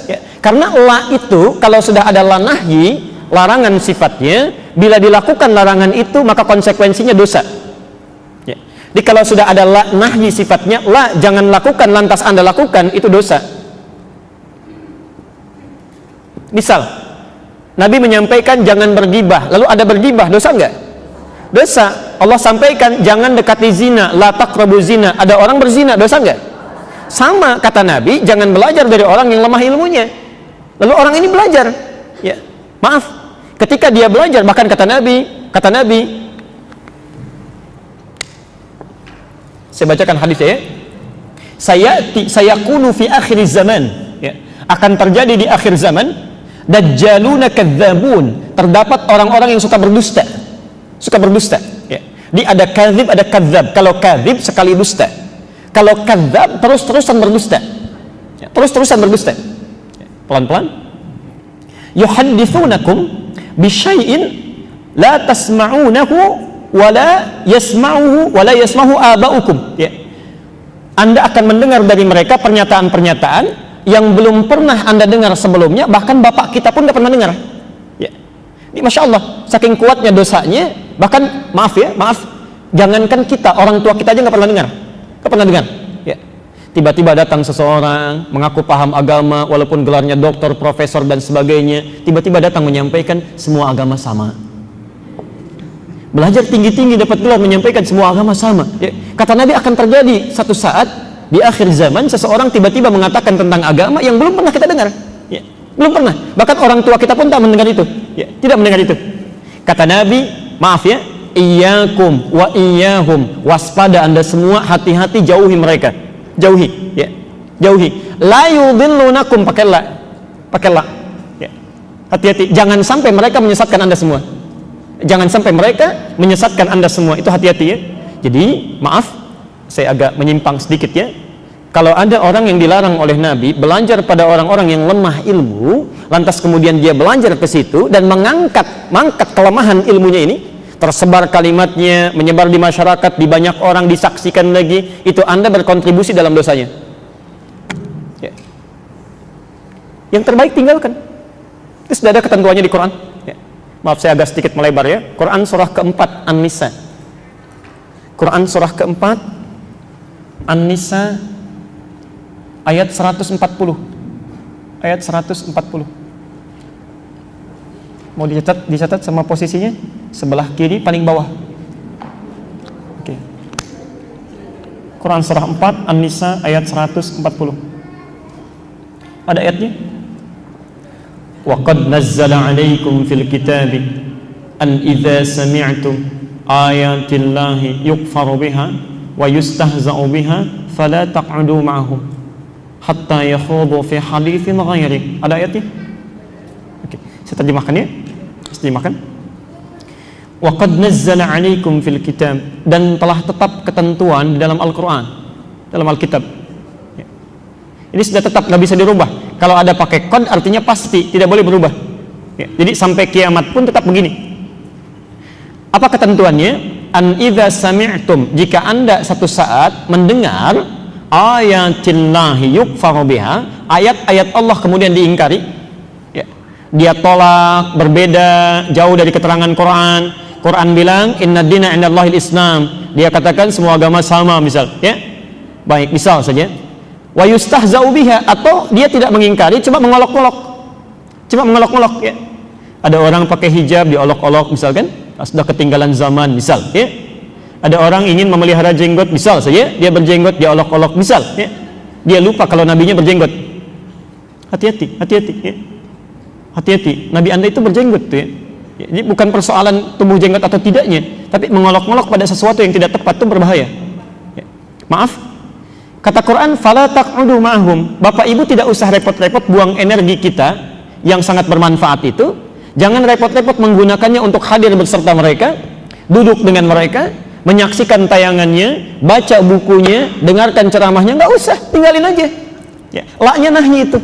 Ya. Karena la itu kalau sudah ada la nahyi, larangan sifatnya, bila dilakukan larangan itu maka konsekuensinya dosa. Ya. Jadi kalau sudah ada nahyi sifatnya, jangan lakukan, lantas Anda lakukan, itu dosa. Misal, Nabi menyampaikan jangan bergibah, lalu ada bergibah, dosa enggak? Dosa. Allah sampaikan jangan dekati zina, la taqrabu zina, ada orang berzina, dosa enggak? Sama kata Nabi, jangan belajar dari orang yang lemah ilmunya. Lalu orang ini belajar, ya, maaf, ketika dia belajar, bahkan kata Nabi, saya bacakan hadisnya, saya kunu fi akhir zaman, ya, akan terjadi di akhir zaman, dajjaluna kadzabun, terdapat orang-orang yang suka berdusta, ya. Di ada kadzib, ada kadzab. Kalau kadzib sekali dusta, kalau kadzab terus-terusan berdusta, ya, terus-terusan berdusta. Pelan-pelan. Yuhadditsunakum bisyai'in la tasma'unahu wa la yasma'uhu wa la yasma'u aba'ukum. Ya. Anda akan mendengar dari mereka pernyataan-pernyataan yang belum pernah Anda dengar sebelumnya, bahkan bapak kita pun tidak pernah dengar. Ya. Ini Masya Allah, saking kuatnya dosanya, bahkan maaf, jangankan kita, orang tua kita aja nggak pernah dengar. Ya. Tiba-tiba datang seseorang mengaku paham agama, walaupun gelarnya doktor, profesor dan sebagainya, tiba-tiba datang menyampaikan semua agama sama. Belajar tinggi-tinggi dapat gelar menyampaikan semua agama sama. Ya. Kata Nabi akan terjadi satu saat di akhir zaman seseorang tiba-tiba mengatakan tentang agama yang belum pernah kita dengar. Ya. Belum pernah. Bahkan orang tua kita pun tak mendengar itu. Ya. Tidak mendengar itu. Kata Nabi, maaf ya, iyyakum wa iyyahum, waspada Anda semua, hati-hati, jauhi mereka. Jauhi, ya, jauhi. La yudhillunakum, pakai la, ya. Hati-hati, jangan sampai mereka menyesatkan Anda semua. Jangan sampai mereka menyesatkan Anda semua, itu hati-hati ya. Jadi, maaf, saya agak menyimpang sedikit ya. Kalau ada orang yang dilarang oleh Nabi belajar pada orang-orang yang lemah ilmu, lantas kemudian dia belajar ke situ dan mengangkat kelemahan ilmunya ini, tersebar kalimatnya, menyebar di masyarakat, di banyak orang, disaksikan lagi, itu Anda berkontribusi dalam dosanya. Ya. Yang terbaik tinggalkan. Itu sudah ada ketentuannya di Quran. Ya. Maaf saya agak sedikit melebar ya. Quran surah keempat An-Nisa. Quran surah keempat An-Nisa ayat 140. Ayat 140. Mau dicatat sama posisinya sebelah kiri paling bawah. Oke. Quran surah 4 An-Nisa ayat 140. Ada ayatnya? Wa qad nazzala 'alaikum fil kitabi an idza sami'tum ayatillahi yukfaru biha wa yustahza'u biha fala taq'udu ma'ahum hatta yakhudu fi haditsin ghairi. Ada ayatnya? Oke, saya terjemahkan ya. Terjemahkan. Wa qad nazzala 'alaikum fil kitab, dan telah tetap ketentuan di dalam Al-Qur'an, dalam Alkitab. Ya. Ini sudah tetap, nggak bisa dirubah. Kalau ada pakai qad artinya pasti, tidak boleh berubah. Ya. Jadi sampai kiamat pun tetap begini. Apa ketentuannya? An idza sami'tum, jika Anda satu saat mendengar ayatillahi yukfaru biha, ayat-ayat Allah kemudian diingkari, dia tolak, berbeda, jauh dari keterangan Quran. Quran bilang inna dina indallahil Islam, dia katakan semua agama sama misal, ya. Baik, misal saja. Wa yustahza'u biha, atau dia tidak mengingkari, cuma mengolok-olok. Ya. Ada orang pakai hijab diolok-olok misalkan, sudah ketinggalan zaman misal, ya. Ada orang ingin memelihara jenggot misal saja, dia berjenggot diolok-olok misal, ya. Dia lupa kalau nabinya berjenggot. Hati-hati, ya. Hati-hati, Nabi Anda itu berjenggot tuh ya. Jadi bukan persoalan tumbuh jenggot atau tidaknya, tapi mengolok-olok pada sesuatu yang tidak tepat itu berbahaya. Ya. Maaf, kata Quran, fala taq'udu ma'hum. Bapak Ibu tidak usah repot-repot buang energi kita yang sangat bermanfaat itu. Jangan repot-repot menggunakannya untuk hadir beserta mereka, duduk dengan mereka, menyaksikan tayangannya, baca bukunya, dengarkan ceramahnya, nggak usah, tinggalin aja. Ya. Laknya nahyi itu.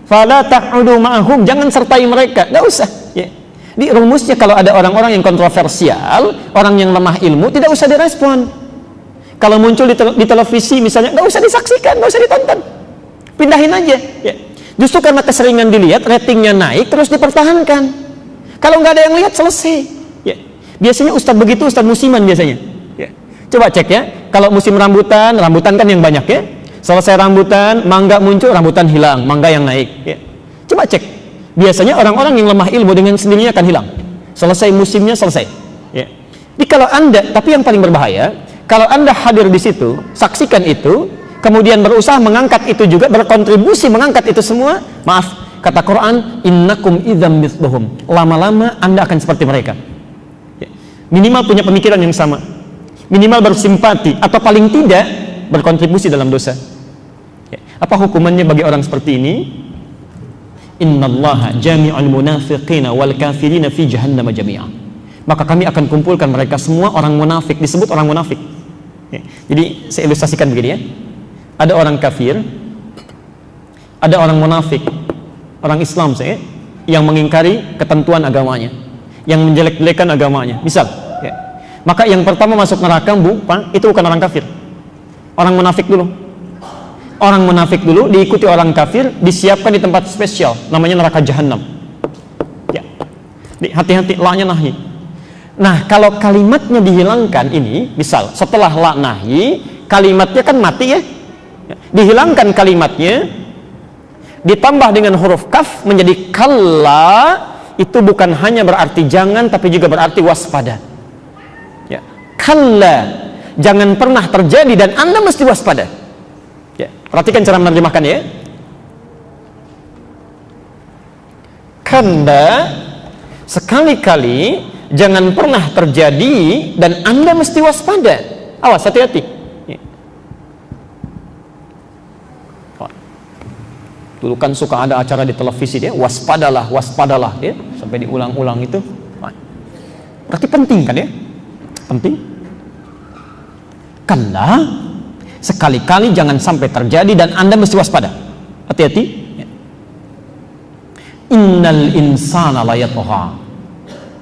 Fala taq'udu ma'hum, jangan sertai mereka, enggak usah ya. Di rumusnya kalau ada orang-orang yang kontroversial, orang yang lemah ilmu, tidak usah direspon. Kalau muncul di televisi misalnya, enggak usah disaksikan, enggak usah ditonton. Pindahin aja ya. Justru karena keseringan dilihat, ratingnya naik, terus dipertahankan. Kalau nggak ada yang lihat, selesai. Ya. Biasanya ustadz begitu, ustadz musiman biasanya. Ya. Coba cek ya, kalau musim rambutan, rambutan kan yang banyak ya. Selesai rambutan, mangga muncul, rambutan hilang, mangga yang naik. Ya. Coba cek. Biasanya orang-orang yang lemah ilmu dengan sendirinya akan hilang. Selesai musimnya, selesai. Ya. Jadi kalau Anda, tapi yang paling berbahaya, kalau Anda hadir di situ, saksikan itu, kemudian berusaha mengangkat itu juga, berkontribusi mengangkat itu semua, maaf, kata Quran, innakum idzam mithluhum. Lama-lama Anda akan seperti mereka. Ya. Minimal punya pemikiran yang sama. Minimal bersimpati, atau paling tidak berkontribusi dalam dosa. Ya. Apa hukumannya bagi orang seperti ini? Innallaha jami'ul munafiqina wal kafirina fi jahannam jami'a. Maka kami akan kumpulkan mereka semua orang munafik, disebut orang munafik. Ya. Jadi saya ilustrasikan begini ya. Ada orang kafir, ada orang munafik, orang Islam saya yang mengingkari ketentuan agamanya, yang menjelek-jelekan agamanya. Misal, ya. Maka yang pertama masuk neraka itu bukan orang kafir, orang munafik dulu. Orang munafik dulu diikuti orang kafir, disiapkan di tempat spesial, namanya neraka jahanam. Ya. Hati-hati, la'nya nahi. Nah, kalau kalimatnya dihilangkan ini, misal setelah la nahi, kalimatnya kan mati ya. Dihilangkan kalimatnya, ditambah dengan huruf kaf menjadi kalla, itu bukan hanya berarti jangan, tapi juga berarti waspada. Ya. Kalla, jangan pernah terjadi dan Anda mesti waspada. Ya. Perhatikan cara menerjemahkan ya. Kalla, sekali-kali jangan pernah terjadi dan Anda mesti waspada. Awas, hati-hati. Ya. Dulu kan suka ada acara di televisi dia, waspadalah, waspadalah ya, sampai diulang-ulang itu. Berarti penting kan ya? Penting. Kalla, sekali-kali jangan sampai terjadi dan Anda mesti waspada. Hati-hati. Ya. Innal insana la yatgha.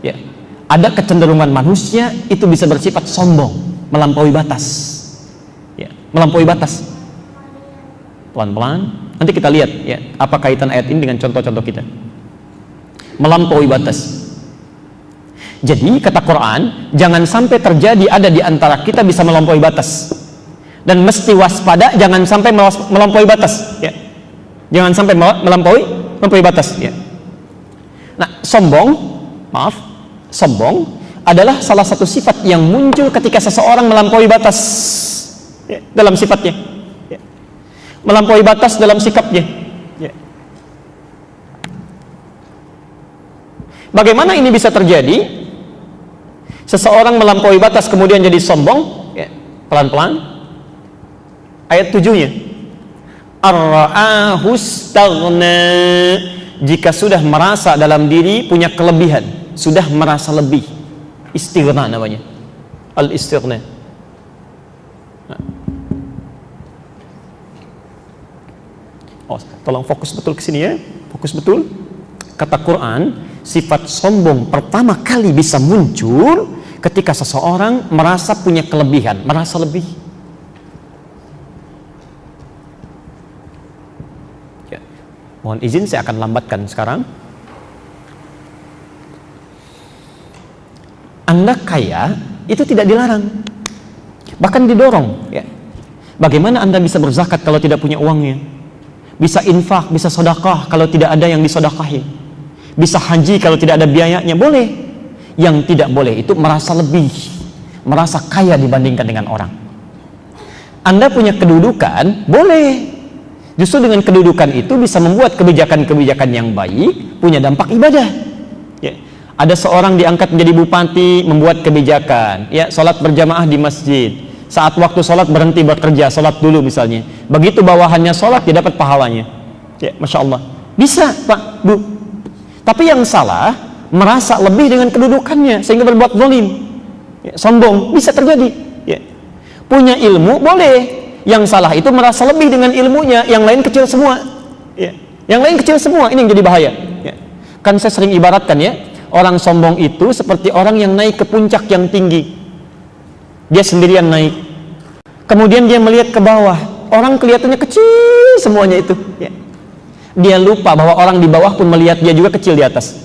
Ya. Ada kecenderungan manusia itu bisa bersifat sombong, melampaui batas. Ya, melampaui batas. Pelan-pelan. Nanti kita lihat ya, apa kaitan ayat ini dengan contoh-contoh kita. Melampaui batas. Jadi kata Quran, jangan sampai terjadi ada di antara kita bisa melampaui batas. Dan mesti waspada, jangan sampai melampaui batas ya. Jangan sampai melampaui batas ya. Nah, sombong adalah salah satu sifat yang muncul ketika seseorang melampaui batas ya, dalam sifatnya ya. Melampaui batas dalam sikapnya ya. Bagaimana ini bisa terjadi? Seseorang melampaui batas kemudian jadi sombong ya. Pelan-pelan. Ayat 7-nya, ar-ra'ahu istaghna, jika sudah merasa dalam diri punya kelebihan, sudah merasa lebih, istighna namanya, al-istighna. Oh, tolong fokus betul ke sini ya, fokus betul. Kata Quran, sifat sombong pertama kali bisa muncul ketika seseorang merasa punya kelebihan, merasa lebih. Mohon izin saya akan lambatkan sekarang. Anda kaya itu tidak dilarang, bahkan didorong ya. Bagaimana Anda bisa berzakat kalau tidak punya uangnya? Bisa infak, bisa sedekah kalau tidak ada yang disedekahi. Bisa haji kalau tidak ada biayanya, boleh. Yang tidak boleh itu merasa lebih, merasa kaya dibandingkan dengan orang. Anda punya kedudukan, boleh. Justru dengan kedudukan itu bisa membuat kebijakan-kebijakan yang baik, punya dampak ibadah. Ya. Ada seorang diangkat menjadi bupati, membuat kebijakan, ya, sholat berjamaah di masjid. Saat waktu sholat berhenti bekerja, sholat dulu misalnya. Begitu bawahannya sholat, dia dapat pahalanya. Ya, masya Allah. Bisa, Pak, Bu. Tapi yang salah, merasa lebih dengan kedudukannya sehingga berbuat zalim. Ya, sombong, bisa terjadi. Ya. Punya ilmu, boleh. Yang salah itu merasa lebih dengan ilmunya, yang lain kecil semua ya. Yang lain kecil semua, ini yang jadi bahaya ya. Kan saya sering ibaratkan ya, orang sombong itu seperti orang yang naik ke puncak yang tinggi. Dia sendirian naik, kemudian dia melihat ke bawah, orang kelihatannya kecil semuanya itu ya. Dia lupa bahwa orang di bawah pun melihat dia juga kecil di atas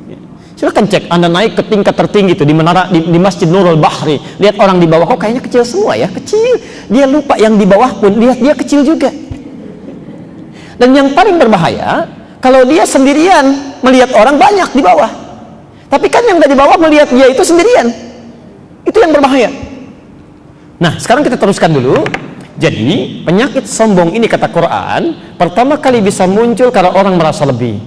ya. Silahkan cek, Anda naik ke tingkat tertinggi itu di menara di Masjid Nurul Bahri, lihat orang di bawah kok kayaknya kecil semua ya, kecil. Dia lupa yang di bawah pun lihat dia kecil juga. Dan yang paling berbahaya kalau dia sendirian melihat orang banyak di bawah. Tapi kan yang di bawah melihat dia itu sendirian. Itu yang berbahaya. Nah, sekarang kita teruskan dulu. Jadi, penyakit sombong ini kata Quran, pertama kali bisa muncul karena orang merasa lebih.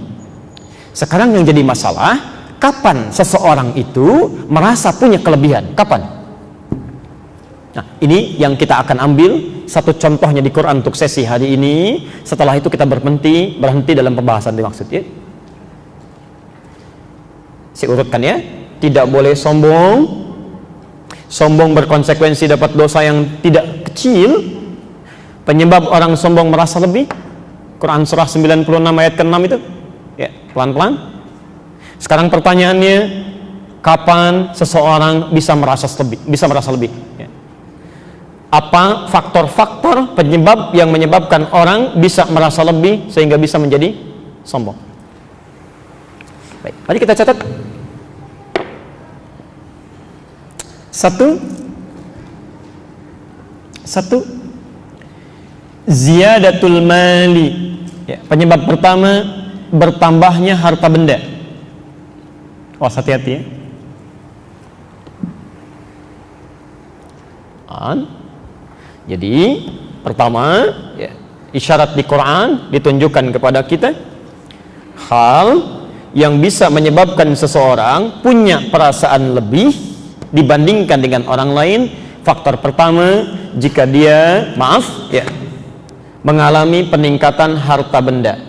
Sekarang yang jadi masalah, kapan seseorang itu merasa punya kelebihan? Kapan? Nah, ini yang kita akan ambil satu contohnya di Quran untuk sesi hari ini. Setelah itu kita berhenti dalam pembahasan dimaksud ya. Saya urutkan ya. Tidak boleh sombong. Sombong berkonsekuensi dapat dosa yang tidak kecil. Penyebab orang sombong merasa lebih. Quran surah 96 ayat ke-6 itu. Ya, pelan-pelan. Sekarang pertanyaannya, kapan seseorang bisa merasa lebih? Ya. Apa faktor-faktor penyebab yang menyebabkan orang bisa merasa lebih sehingga bisa menjadi sombong? Baik, mari kita catat. Satu, ziyadatul mali. Ya, penyebab pertama, bertambahnya harta benda. Hati-hati ya. Jadi pertama ya, isyarat di Quran ditunjukkan kepada kita hal yang bisa menyebabkan seseorang punya perasaan lebih dibandingkan dengan orang lain. Faktor pertama, jika dia mengalami peningkatan harta benda.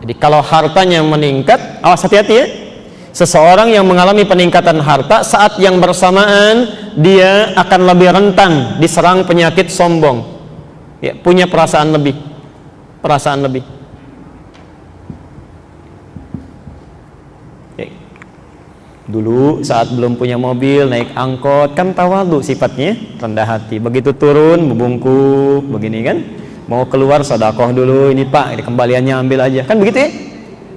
Jadi kalau hartanya meningkat, awas hati-hati ya. Seseorang yang mengalami peningkatan harta, saat yang bersamaan dia akan lebih rentan diserang penyakit sombong. Ya, punya perasaan lebih. Ya. Dulu saat belum punya mobil, naik angkot, kan tawadhu sifatnya, rendah hati. Begitu turun, membungkuk, begini kan. Mau keluar sedekah dulu, ini Pak, ini kembaliannya ambil aja. Kan begitu ya?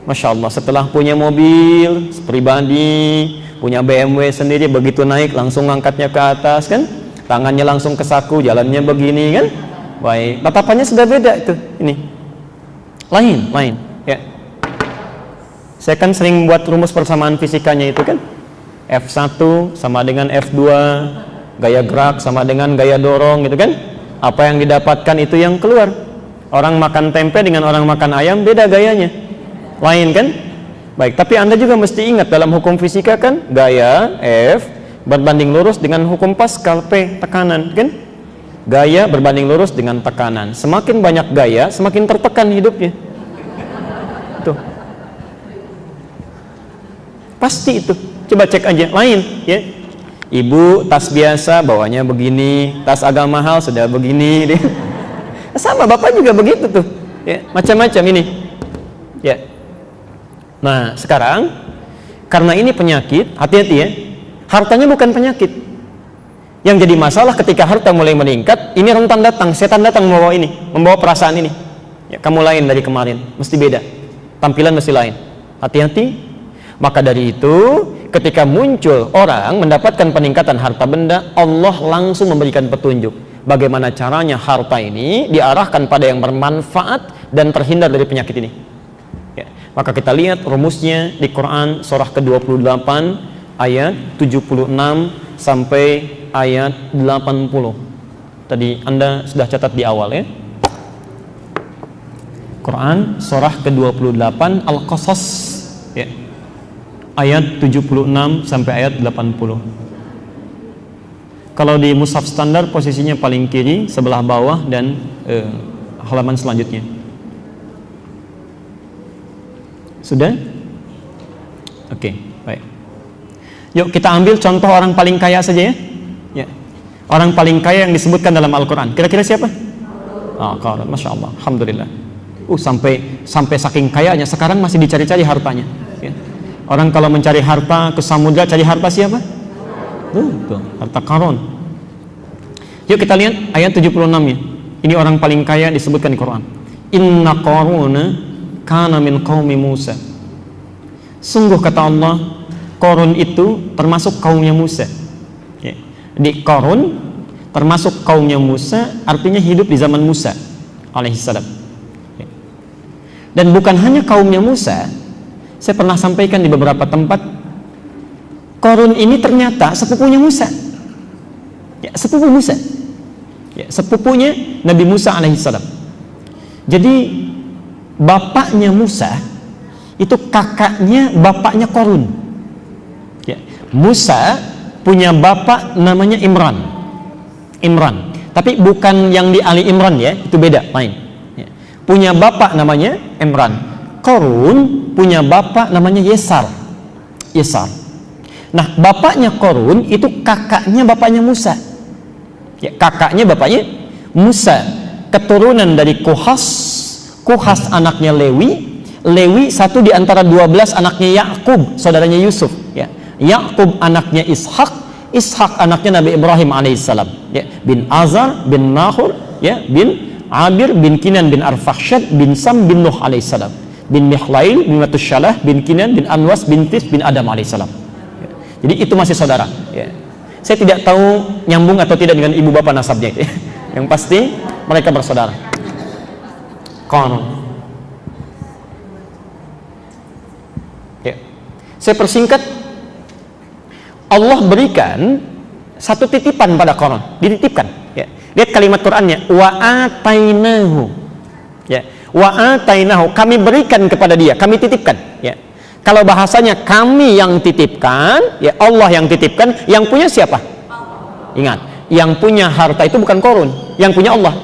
Masya Allah, setelah punya mobil pribadi, punya BMW sendiri, begitu naik langsung ngangkatnya ke atas kan, tangannya langsung ke saku, jalannya begini kan, baik, tatapannya sudah beda itu, ini lain ya. Saya kan sering buat rumus persamaan fisikanya itu kan, F1 sama dengan F2, gaya gerak sama dengan gaya dorong gitu kan. Apa yang didapatkan itu yang keluar. Orang makan tempe dengan orang makan ayam beda gayanya, lain kan? Baik, tapi Anda juga mesti ingat dalam hukum fisika kan, gaya F berbanding lurus dengan hukum Pascal P, tekanan kan? Gaya berbanding lurus dengan tekanan. Semakin banyak gaya, semakin tertekan hidupnya. Tuh. Pasti itu. Coba cek aja, lain ya. Ibu tas biasa bawanya begini, tas agak mahal sudah begini. Sama bapak juga begitu tuh. Ya, macam-macam ini. Ya. Nah, sekarang karena ini penyakit, hati-hati ya. Hartanya bukan penyakit. Yang jadi masalah ketika harta mulai meningkat, ini rentan datang, setan datang membawa perasaan ini. Ya, kamu lain dari kemarin, mesti beda. Tampilan mesti lain. Hati-hati. Maka dari itu, ketika muncul orang mendapatkan peningkatan harta benda, Allah langsung memberikan petunjuk bagaimana caranya harta ini diarahkan pada yang bermanfaat dan terhindar dari penyakit ini. Ya. Maka kita lihat rumusnya di Quran surah ke-28 ayat 76 sampai ayat 80. Tadi Anda sudah catat di awal ya. Quran surah ke-28 Al-Qasas ya. Ayat 76 sampai ayat 80. Kalau di mushaf standar posisinya paling kiri sebelah bawah dan halaman selanjutnya. Sudah? Oke, baik. Yuk kita ambil contoh orang paling kaya saja ya. Ya. Orang paling kaya yang disebutkan dalam Al-Quran. Kira-kira siapa? Qarun, Masya Allah, Alhamdulillah. Sampai saking kayanya sekarang masih dicari-cari hartanya. Ya. Orang kalau mencari harta ke samudra, cari harta siapa? Tuh, harta Qarun. Yuk kita lihat ayat 76-nya. Ini orang paling kaya disebutkan di Quran. Inna Qaruna kana min qaumi Musa. Sungguh kata Allah, Qarun itu termasuk kaumnya Musa. Ya. Di Qarun termasuk kaumnya Musa, artinya hidup di zaman Musa alaihissalam. Ya. Dan bukan hanya kaumnya Musa, saya pernah sampaikan di beberapa tempat, Qarun ini ternyata sepupunya Musa. Ya, sepupu Musa. Ya, sepupunya Nabi Musa alaihissalam. Jadi bapaknya Musa itu kakaknya bapaknya Qarun. Ya. Musa punya bapak namanya Imran. Tapi bukan yang di Ali Imran ya, itu beda, lain. Ya. Punya bapak namanya Imran. Qarun punya bapak namanya Yesar. Nah, bapaknya Qarun itu kakaknya bapaknya Musa. Ya, kakaknya bapaknya Musa, keturunan dari Kuhas anaknya Lewi satu di antara 12 anaknya Yakub, saudaranya Yusuf. Ya. Yakub anaknya Ishak anaknya Nabi Ibrahim alaihissalam. Ya. Bin Azar bin Nahur, ya, bin Abir bin Kinan bin Arfakhshad bin Sam bin Nuh alaihissalam, bin Mihlail bin Matusyalah bin Kinan bin Anwas bin Tis bin Adam alaihissalam. Ya. Jadi itu masih saudara. Ya. Saya tidak tahu nyambung atau tidak dengan ibu bapak nasabnya itu. Ya. Yang pasti mereka bersaudara. Qarun. Ya. Saya persingkat, Allah berikan satu titipan pada Qarun, dititipkan. Ya. Lihat kalimat Qur'annya, wa atainahu. Ya. Wa atainahu, kami berikan kepada dia, kami titipkan. Ya. Kalau bahasanya kami yang titipkan, ya Allah yang titipkan, yang punya siapa? Ingat, yang punya harta itu bukan Qarun, yang punya Allah.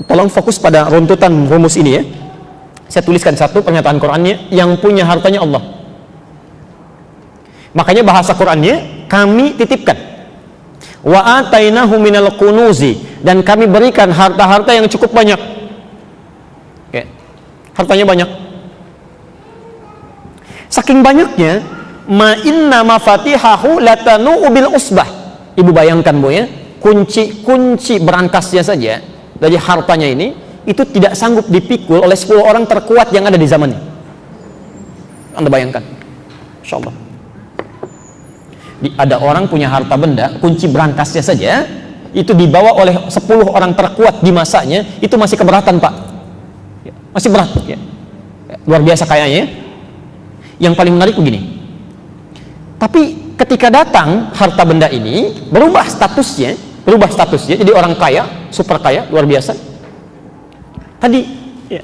Tolong fokus pada runtutan rumus ini ya. Saya tuliskan satu pernyataan Qur'annya, yang punya hartanya Allah. Makanya bahasa Qur'annya kami titipkan. Wa atainahu minal kunuzi, dan kami berikan harta-harta yang cukup banyak. Oke. Hartanya banyak. Saking banyaknya, ma inna mafatihahu latanu bil usbah. Ibu bayangkan Bu ya, kunci berangkasnya saja dari hartanya ini itu tidak sanggup dipikul oleh 10 orang terkuat yang ada di zamannya. Anda bayangkan. Insyaallah. Ada orang punya harta benda, kunci berangkasnya saja itu dibawa oleh 10 orang terkuat di masanya, itu masih keberatan Pak. Masih berat ya. Luar biasa kayaknya ya. Yang paling menarik begini, tapi ketika datang harta benda ini berubah statusnya, jadi orang kaya, super kaya, luar biasa. Tadi ya,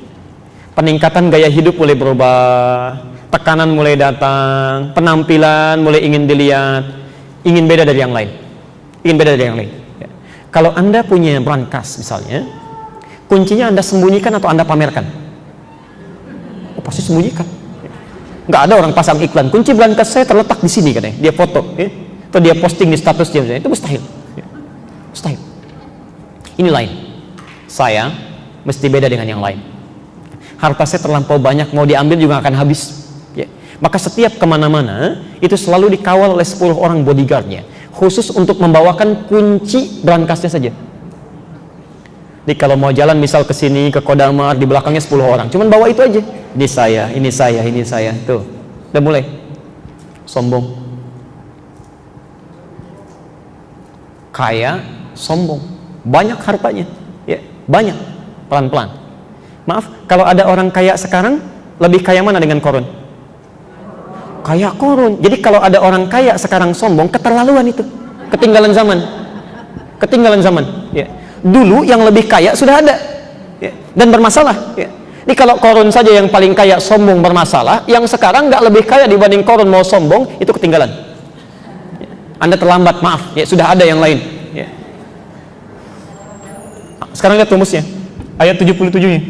peningkatan gaya hidup mulai berubah, tekanan mulai datang, penampilan mulai ingin dilihat, ingin beda dari yang lain, ya. Kalau Anda punya brankas misalnya, kuncinya Anda sembunyikan atau Anda pamerkan? Oh, pasti sembunyikan. Nggak ada orang pasang iklan, kunci brankas saya terletak di sini katanya, dia foto ya, atau dia posting di status dia, itu mustahil ya. Mustahil. Ini lain, saya mesti beda dengan yang lain. Harta saya terlampau banyak, mau diambil juga akan habis ya. Maka setiap kemana-mana itu selalu dikawal oleh 10 orang bodyguardnya, khusus untuk membawakan kunci brankasnya saja. Jadi kalau mau jalan misal ke sini, ke Kodamar, di belakangnya 10 orang, cuman bawa itu aja. Ini saya, tuh. Udah mulai sombong. Kaya, sombong. Banyak hartanya, ya, banyak. Pelan-pelan. Maaf, kalau ada orang kaya sekarang, lebih kaya mana dengan Qarun? Kaya Qarun. Jadi kalau ada orang kaya sekarang sombong, keterlaluan itu. Ketinggalan zaman, ya. Dulu yang lebih kaya sudah ada ya, dan bermasalah ya. Ini kalau Qarun saja yang paling kaya sombong bermasalah, yang sekarang nggak lebih kaya dibanding Qarun mau sombong, itu ketinggalan ya. Anda terlambat, maaf ya, sudah ada yang lain ya. Sekarang lihat rumusnya, ayat 77 nya,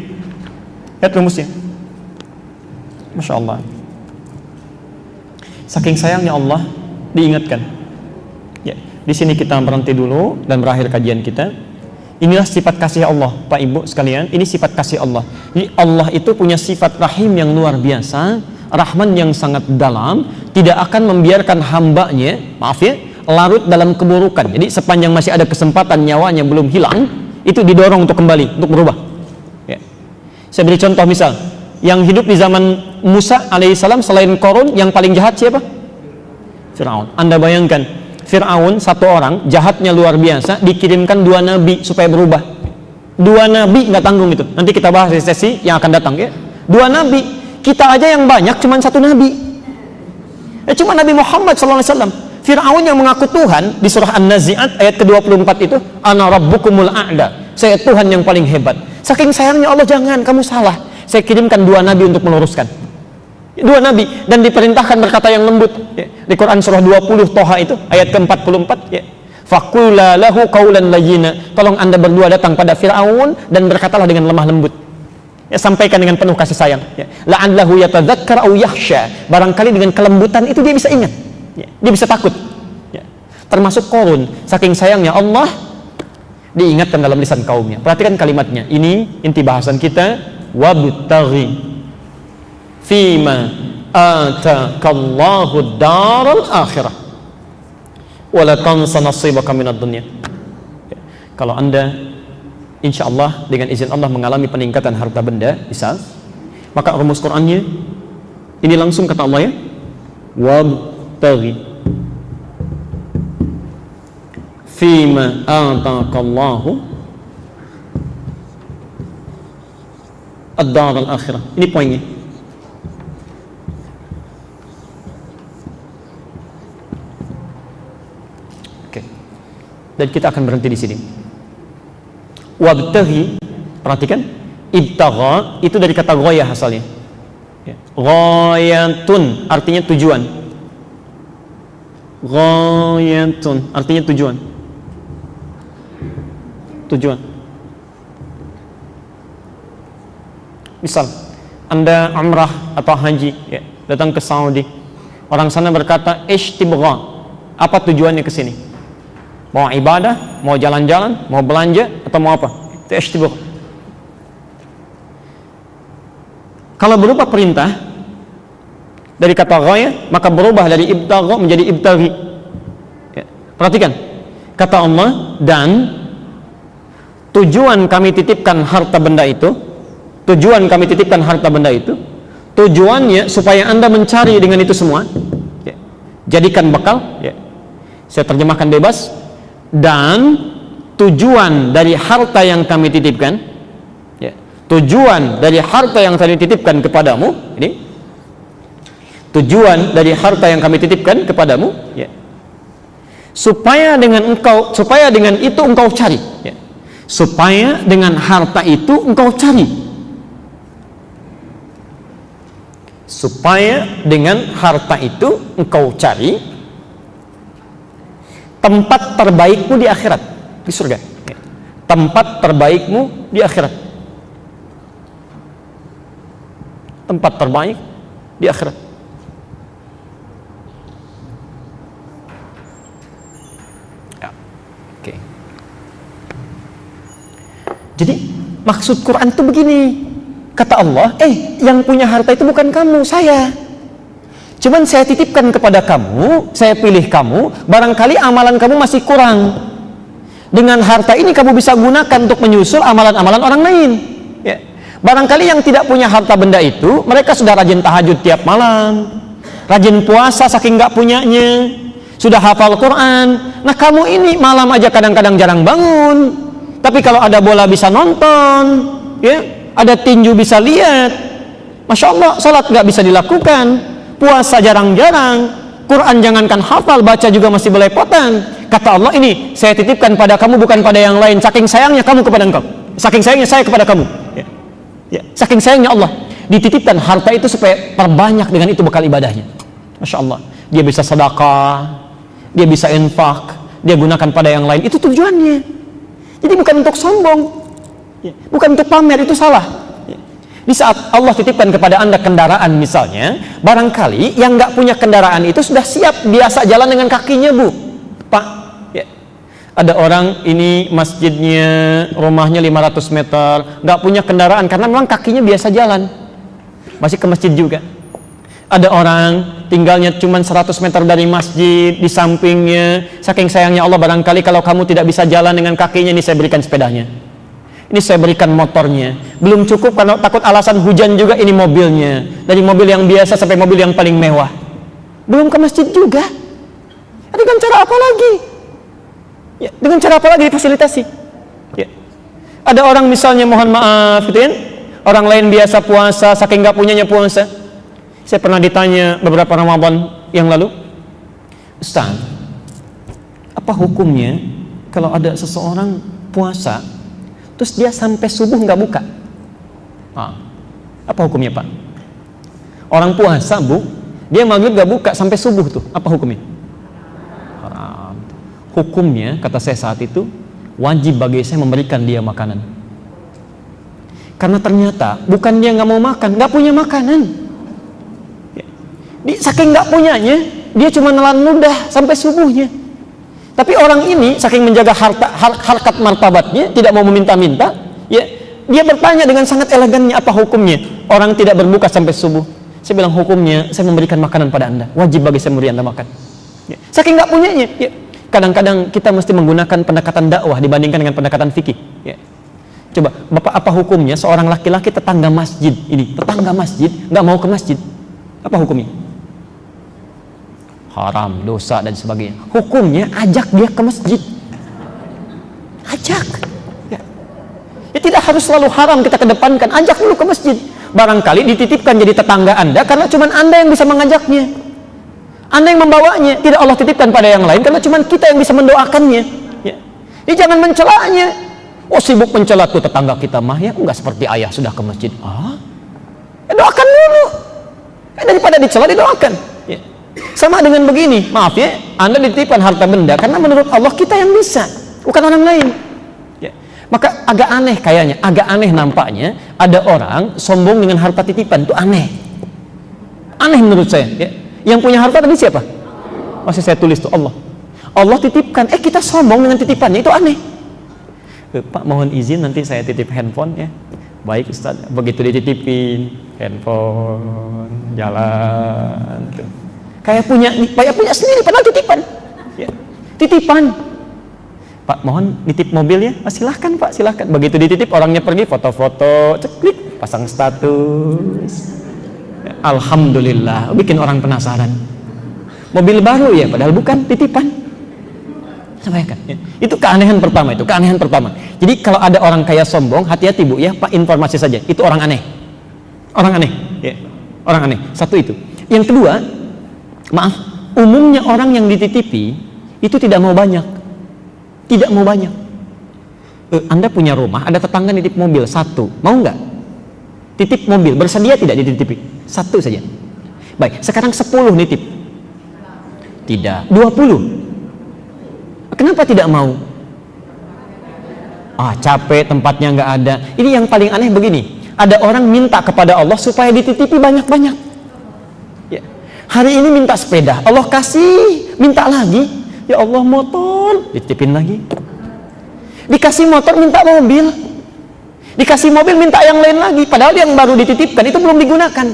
lihat rumusnya. Masya Allah, saking sayangnya Allah diingatkan ya. Di sini kita berhenti dulu dan berakhir kajian kita. Inilah sifat kasih Allah, Pak Ibu sekalian. Ini sifat kasih Allah. Jadi Allah itu punya sifat rahim yang luar biasa, rahman yang sangat dalam, tidak akan membiarkan hambanya, maaf ya, larut dalam keburukan. Jadi sepanjang masih ada kesempatan, nyawanya belum hilang, itu didorong untuk kembali, untuk berubah ya. Saya beri contoh misal, yang hidup di zaman Musa alaihissalam selain Qarun yang paling jahat siapa? Fir'aun. Anda bayangkan, Fir'aun satu orang jahatnya luar biasa, dikirimkan 2 nabi supaya berubah. 2 nabi nggak tanggung itu. Nanti kita bahas di sesi yang akan datang ya. 2 nabi, kita aja yang banyak cuma 1 nabi. Cuma Nabi Muhammad SAW. Fir'aun yang mengaku Tuhan di surah An-Nazi'at ayat ke-24 itu, Ana Rabbukumul A'la. Saya Tuhan yang paling hebat. Saking sayangnya Allah, jangan, kamu salah. Saya kirimkan 2 nabi untuk meluruskan. 2 nabi, dan diperintahkan berkata yang lembut ya. Di Quran surah 20 Toha itu ayat ke-44 ya. Faqula lahu qawlan layyina. Tolong Anda berdua datang pada Fir'aun dan berkatalah dengan lemah lembut ya, sampaikan dengan penuh kasih sayang ya. La'allahu yatadzakkar aw yakhsha. Barangkali dengan kelembutan itu dia bisa ingat ya. Dia bisa takut ya. Termasuk Qarun, saking sayangnya Allah diingatkan dalam lisan kaumnya. Perhatikan kalimatnya, ini inti bahasan kita. Wabtaghi fima atakallahu daral akhirah wala tansa nasibaka minad dunya. Kalau Anda insyaallah dengan izin Allah mengalami peningkatan harta benda misal, maka rumus Qur'annya ini langsung kata Allah ya, wabtaghi fima atakallahu ad-daral akhirah. Ini poinnya. Oke. Dan kita akan berhenti di sini. Wabtaghi, perhatikan, ibtagha itu dari kata ghayah asalnya. Ghayatun artinya tujuan. Ghayatun artinya tujuan. Tujuan. Misal Anda umrah atau haji ya, datang ke Saudi. Orang sana berkata ishtibgha. Apa tujuannya ke sini? Mau ibadah, mau jalan-jalan, mau belanja, atau mau apa? Itu ishtibgha. Kalau berupa perintah dari kata ghaya, maka berubah dari ibtagha menjadi ibtaghi ya. Perhatikan kata Allah, dan tujuan kami titipkan harta benda itu. Tujuan kami titipkan harta benda itu, tujuannya supaya Anda mencari dengan itu semua ya. Jadikan bekal ya. Saya terjemahkan bebas. Dan tujuan dari harta yang kami titipkan ya. Tujuan dari harta yang kami titipkan kepadamu ini, tujuan dari harta yang kami titipkan kepadamu ya, supaya dengan itu engkau cari ya. Supaya dengan harta itu engkau cari, supaya dengan harta itu engkau cari tempat terbaikmu di akhirat, di surga ya. Tempat terbaikmu di akhirat, tempat terbaik di akhirat ya. Oke. Jadi maksud Quran itu begini. Kata Allah, yang punya harta itu bukan kamu, saya. Cuman saya titipkan kepada kamu, saya pilih kamu, barangkali amalan kamu masih kurang. Dengan harta ini kamu bisa gunakan untuk menyusul amalan-amalan orang lain ya. Barangkali yang tidak punya harta benda itu, mereka sudah rajin tahajud tiap malam, rajin puasa saking nggak punyanya, sudah hafal Quran. Nah kamu ini malam aja kadang-kadang jarang bangun, tapi kalau ada bola bisa nonton ya, ada tinju bisa lihat, Masya Allah. Salat nggak bisa dilakukan, puasa jarang-jarang, Quran jangankan hafal, baca juga masih belepotan. Kata Allah, ini saya titipkan pada kamu bukan pada yang lain. Saking sayangnya kamu kepada engkau, saking sayangnya saya kepada kamu ya. Ya, saking sayangnya Allah dititipkan harta itu supaya perbanyak dengan itu bekal ibadahnya. Masya Allah, dia bisa sedekah, dia bisa infak, dia gunakan pada yang lain. Itu tujuannya. Jadi bukan untuk sombong ya, bukan untuk pamer, itu salah ya. Di saat Allah titipkan kepada Anda kendaraan misalnya, barangkali yang nggak punya kendaraan itu sudah siap biasa jalan dengan kakinya, Bu, Pak ya. Ada orang ini masjidnya, rumahnya 500 meter, nggak punya kendaraan karena memang kakinya biasa jalan, masih ke masjid juga. Ada orang tinggalnya cuma 100 meter dari masjid, di sampingnya, saking sayangnya Allah, barangkali kalau kamu tidak bisa jalan dengan kakinya, ini saya berikan sepedanya. Ini saya berikan motornya. Belum cukup karena takut alasan hujan juga, ini mobilnya. Dari mobil yang biasa sampai mobil yang paling mewah. Belum ke masjid juga. Dengan cara apa lagi? Ya, dengan cara apa lagi difasilitasi? Ya. Ada orang misalnya, mohon maaf, gitu kan? Orang lain biasa puasa, saking nggak punyanya puasa. Saya pernah ditanya beberapa Ramadan yang lalu, Ustaz, apa hukumnya kalau ada seseorang puasa terus dia sampai subuh nggak buka? Apa hukumnya, Pak? Orang puasa, Bu, dia maghrib nggak buka sampai subuh tuh, apa hukumnya? Haram. Hukumnya, kata saya saat itu, wajib bagi saya memberikan dia makanan. Karena ternyata bukan dia nggak mau makan, nggak punya makanan. Saking nggak punyanya, dia cuma nelan ludah sampai subuhnya. Tapi orang ini saking menjaga harkat martabatnya, tidak mau meminta-minta, ya, dia bertanya dengan sangat elegannya, apa hukumnya orang tidak berbuka sampai subuh? Saya bilang, hukumnya saya memberikan makanan pada Anda, wajib bagi saya memberi Anda makan. Ya, saking nggak punyanya, ya. Kadang-kadang kita mesti menggunakan pendekatan dakwah dibandingkan dengan pendekatan fikih. Ya. Coba, Bapak, apa hukumnya seorang laki-laki tetangga masjid nggak mau ke masjid? Apa hukumnya? Haram, dosa dan sebagainya. Hukumnya ajak dia ke masjid. Ajak. Ya. Ya, tidak harus selalu haram kita kedepankan. Ajak dulu ke masjid. Barangkali dititipkan jadi tetangga Anda karena cuma Anda yang bisa mengajaknya. Anda yang membawanya. Tidak Allah titipkan pada yang lain karena cuma kita yang bisa mendoakannya. Ya. Jadi jangan mencelanya. Oh, sibuk mencela tuh tetangga kita mah, ya enggak seperti ayah sudah ke masjid. Ya, doakan dulu. Daripada dicela, didoakan. Ya. Sama dengan begini, maaf ya, Anda dititipkan harta benda karena menurut Allah kita yang bisa, bukan orang lain. Ya. Maka agak aneh kayaknya, agak aneh nampaknya ada orang sombong dengan harta titipan, itu aneh. Aneh menurut saya. Ya. Yang punya harta tadi siapa? Masih saya tulis tuh Allah. Allah titipkan, kita sombong dengan titipannya, itu aneh. Pak, mohon izin nanti saya titip handphone ya. Baik Ustaz, begitu dititipin handphone, jalan tuh. Kayak punya sendiri, padahal titipan. Ya. Titipan. Pak, mohon nitip mobil ya. Silahkan Pak, silahkan. Begitu dititip, orangnya pergi, foto-foto, ceklik, pasang status. Ya, alhamdulillah, bikin orang penasaran. Mobil baru ya, padahal bukan, titipan. Sampaikan. Ya. Itu keanehan pertama itu, keanehan pertama. Jadi kalau ada orang kaya sombong, hati-hati Bu ya, Pak, informasi saja. Itu orang aneh. Orang aneh, ya. Orang aneh. Satu itu. Yang kedua, maaf, umumnya orang yang dititipi itu tidak mau banyak. Tidak mau banyak. Anda punya rumah, ada tetangga nitip mobil satu, mau nggak? Titip mobil, bersedia tidak dititipi? Satu saja. Baik, sekarang 10 nitip. Tidak. 20. Kenapa tidak mau? Capek, tempatnya nggak ada. Ini yang paling aneh begini. Ada orang minta kepada Allah supaya dititipi banyak-banyak. Ya. Hari ini minta sepeda, Allah kasih, minta lagi. Ya Allah, motor, dititipin lagi. Dikasih motor, minta mobil. Dikasih mobil, minta yang lain lagi. Padahal yang baru dititipkan itu belum digunakan.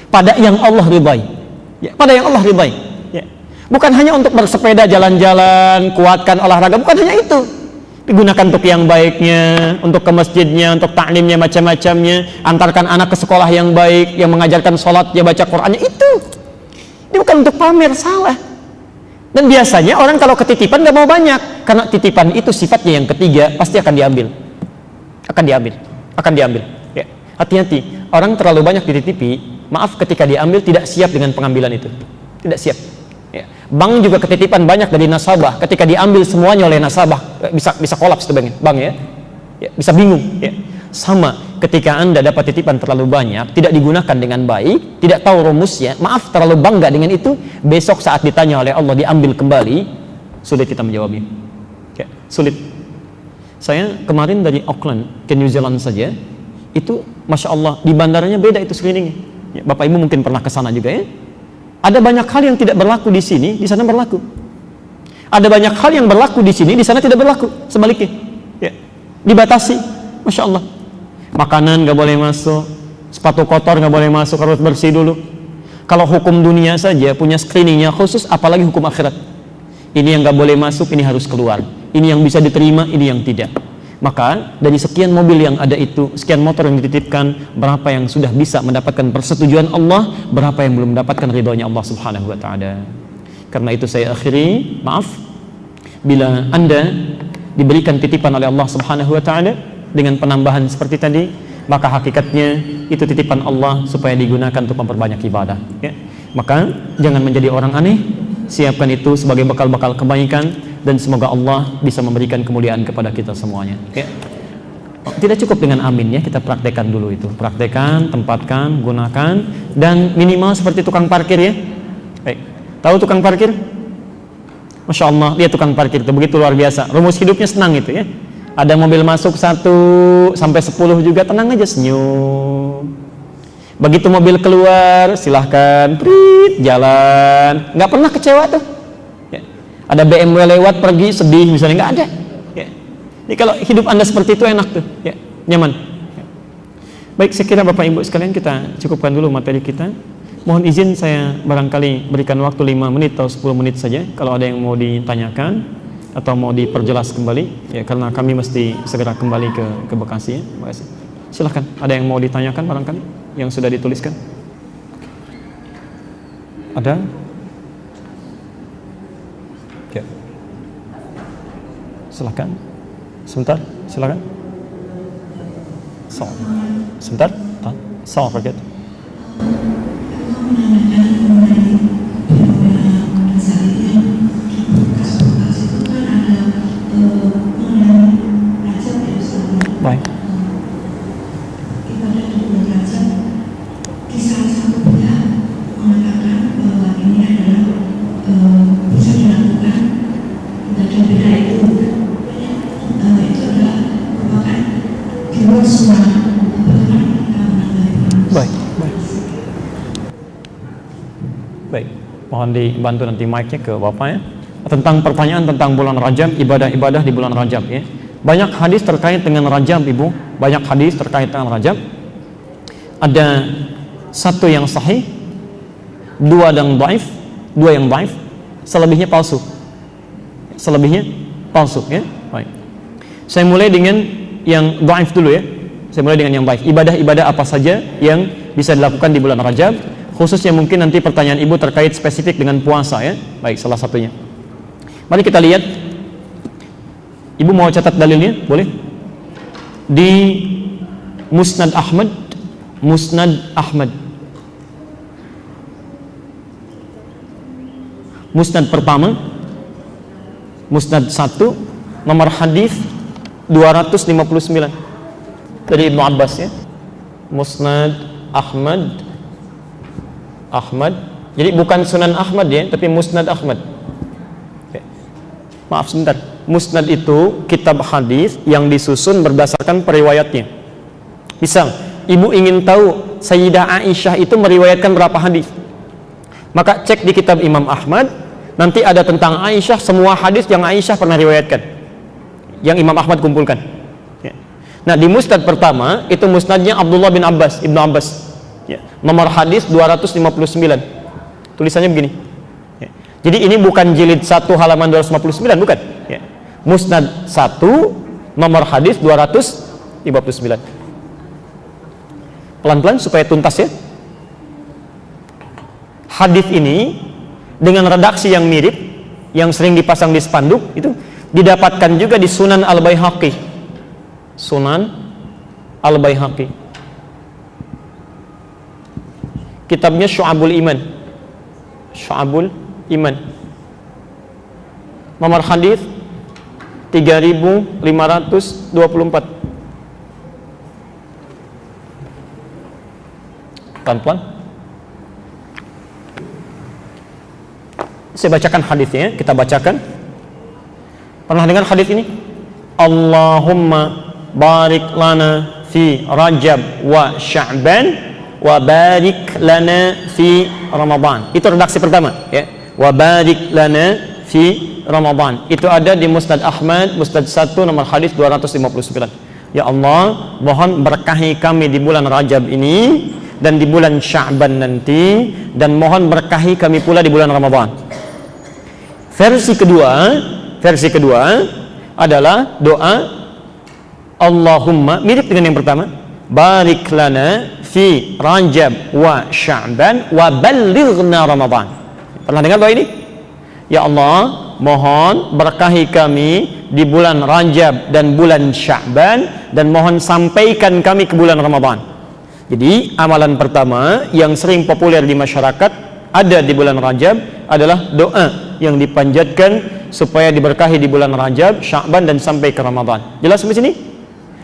Pada yang Allah ridhai. Ya, pada yang Allah ridhai. Ya. Bukan hanya untuk bersepeda jalan-jalan, kuatkan olahraga, bukan hanya itu. Digunakan untuk yang baiknya, untuk ke masjidnya, untuk taklimnya, macam-macamnya, antarkan anak ke sekolah yang baik, yang mengajarkan sholat, dia baca Qur'annya, itu. Ini bukan untuk pamer, salah. Dan biasanya orang kalau ketitipan gak mau banyak, karena titipan itu sifatnya yang ketiga, pasti akan diambil. Akan diambil. Ya. Hati-hati, orang terlalu banyak dititipi, maaf, ketika diambil tidak siap dengan pengambilan itu. Tidak siap. Ya. Bank juga ketitipan banyak dari nasabah, ketika diambil semuanya oleh nasabah, bisa kolaps tuh bank ya. Ya, bisa bingung ya. Sama ketika Anda dapat titipan terlalu banyak, tidak digunakan dengan baik, tidak tahu rumusnya, maaf, terlalu bangga dengan itu, besok saat ditanya oleh Allah diambil kembali, sulit kita menjawabnya. Ya, sulit. Saya kemarin dari Auckland ke New Zealand saja, itu Masya Allah, di bandaranya beda itu screeningnya. Ya, Bapak Ibu mungkin pernah ke sana juga ya. Ada banyak hal yang tidak berlaku di sini, di sana berlaku. Ada banyak hal yang berlaku di sini, di sana tidak berlaku. Sebaliknya, ya. Dibatasi, Masya Allah. Makanan nggak boleh masuk, sepatu kotor nggak boleh masuk, harus bersih dulu. Kalau hukum dunia saja punya screeningnya khusus, apalagi hukum akhirat. Ini yang nggak boleh masuk, ini harus keluar. Ini yang bisa diterima, ini yang tidak. Maka dari sekian mobil yang ada itu, sekian motor yang dititipkan, berapa yang sudah bisa mendapatkan persetujuan Allah, berapa yang belum mendapatkan ridhonya Allah Subhanahu wa taala. Karena itu saya akhiri, maaf, bila Anda diberikan titipan oleh Allah Subhanahu wa taala dengan penambahan seperti tadi, maka hakikatnya itu titipan Allah supaya digunakan untuk memperbanyak ibadah, ya. Maka jangan menjadi orang aneh, siapkan itu sebagai bekal-bekal kebaikan, dan semoga Allah bisa memberikan kemuliaan kepada kita semuanya, ya. Tidak cukup dengan amin, ya, kita praktekkan dulu itu, praktekkan, tempatkan, gunakan, dan minimal seperti tukang parkir, ya. Baik. Tahu tukang parkir? Masya Allah, lihat tukang parkir itu begitu luar biasa, rumus hidupnya senang itu, ya. Ada mobil masuk 1 sampai 10 juga tenang aja, senyum. Begitu mobil keluar, silahkan prit, jalan, nggak pernah kecewa tuh, ya. Ada BMW lewat pergi sedih misalnya, nggak ada, ya. Jadi kalau hidup Anda seperti itu enak tuh, ya, nyaman, ya. Baik, saya kira Bapak Ibu sekalian kita cukupkan dulu materi kita. Mohon izin saya barangkali berikan waktu 5 menit atau 10 menit saja kalau ada yang mau ditanyakan atau mau diperjelas kembali, ya, karena kami mesti segera kembali ke Bekasi, ya. Terima kasih. Silahkan, ada yang mau ditanyakan barangkali yang sudah dituliskan? Ada? Ya. Silahkan. Sebentar, silahkan. Sebentar. Forget. Baik. Baik, mohon dibantu nanti mic-nya ke Bapak, ya. Tentang pertanyaan tentang bulan Rajab, ibadah-ibadah di bulan Rajab, ya. Banyak hadis terkait dengan Rajab, Ibu. Banyak hadis terkait dengan Rajab. Ada 1 yang sahih, 2 yang dhaif, 2 yang dhaif, selebihnya palsu. Selebihnya palsu, ya. Baik. Saya mulai dengan yang dhaif dulu, ya. Saya mulai dengan yang dhaif. Ibadah-ibadah apa saja yang bisa dilakukan di bulan Rajab? Khususnya mungkin nanti pertanyaan Ibu terkait spesifik dengan puasa, ya. Baik, salah satunya. Mari kita lihat. Ibu mau catat dalilnya? Boleh? Di Musnad Ahmad. Musnad pertama, Musnad 1, nomor hadis 259 dari Ibnu Abbas, ya. Musnad Ahmad. Jadi bukan Sunan Ahmad, ya, tapi Musnad Ahmad. Oke. Maaf sebentar. Musnad itu kitab hadis yang disusun berdasarkan periwayatnya. Misal, Ibu ingin tahu Sayyidah Aisyah itu meriwayatkan berapa hadis, maka cek di kitab Imam Ahmad, nanti ada tentang Aisyah, semua hadis yang Aisyah pernah riwayatkan, yang Imam Ahmad kumpulkan, ya. Nah, di Musnad pertama itu musnadnya Abdullah bin Abbas, Ibnu Abbas, ya. Nomor hadis 259. Tulisannya begini, ya. Jadi ini bukan jilid 1 halaman 259, bukan, ya. Musnad 1, nomor hadis 259. Pelan-pelan supaya tuntas, ya. Hadis ini dengan redaksi yang mirip, yang sering dipasang di spanduk, itu didapatkan juga di Sunan Al-Baihaqi. Sunan Al-Baihaqi. Kitabnya Syu'abul Iman. Syu'abul Iman. Nomor hadis 3524. Pelan-pelan. Saya bacakan hadisnya, ya. Kita bacakan. Pernah dengar hadis ini? Allahumma barik lana fi Rajab wa Sya'ban wa barik lana fi Ramadan. Itu redaksi pertama, ya. Wa barik lana fi Ramadan. Itu ada di Musnad Ahmad, Musnad 1, nomor hadis 259. Ya Allah, mohon berkahi kami di bulan Rajab ini dan di bulan Sya'ban nanti, dan mohon berkahi kami pula di bulan Ramadan. Versi kedua adalah doa Allahumma, mirip dengan yang pertama, barik lana fi Rajab wa Sya'ban wa ballighna Ramadan. Pernah dengar doa ini? Ya Allah, mohon berkahi kami di bulan Rajab dan bulan Sya'ban, dan mohon sampaikan kami ke bulan Ramadan. Jadi amalan pertama yang sering populer di masyarakat ada di bulan Rajab adalah doa yang dipanjatkan supaya diberkahi di bulan Rajab, Sya'ban, dan sampai ke Ramadan. Jelas sampai sini?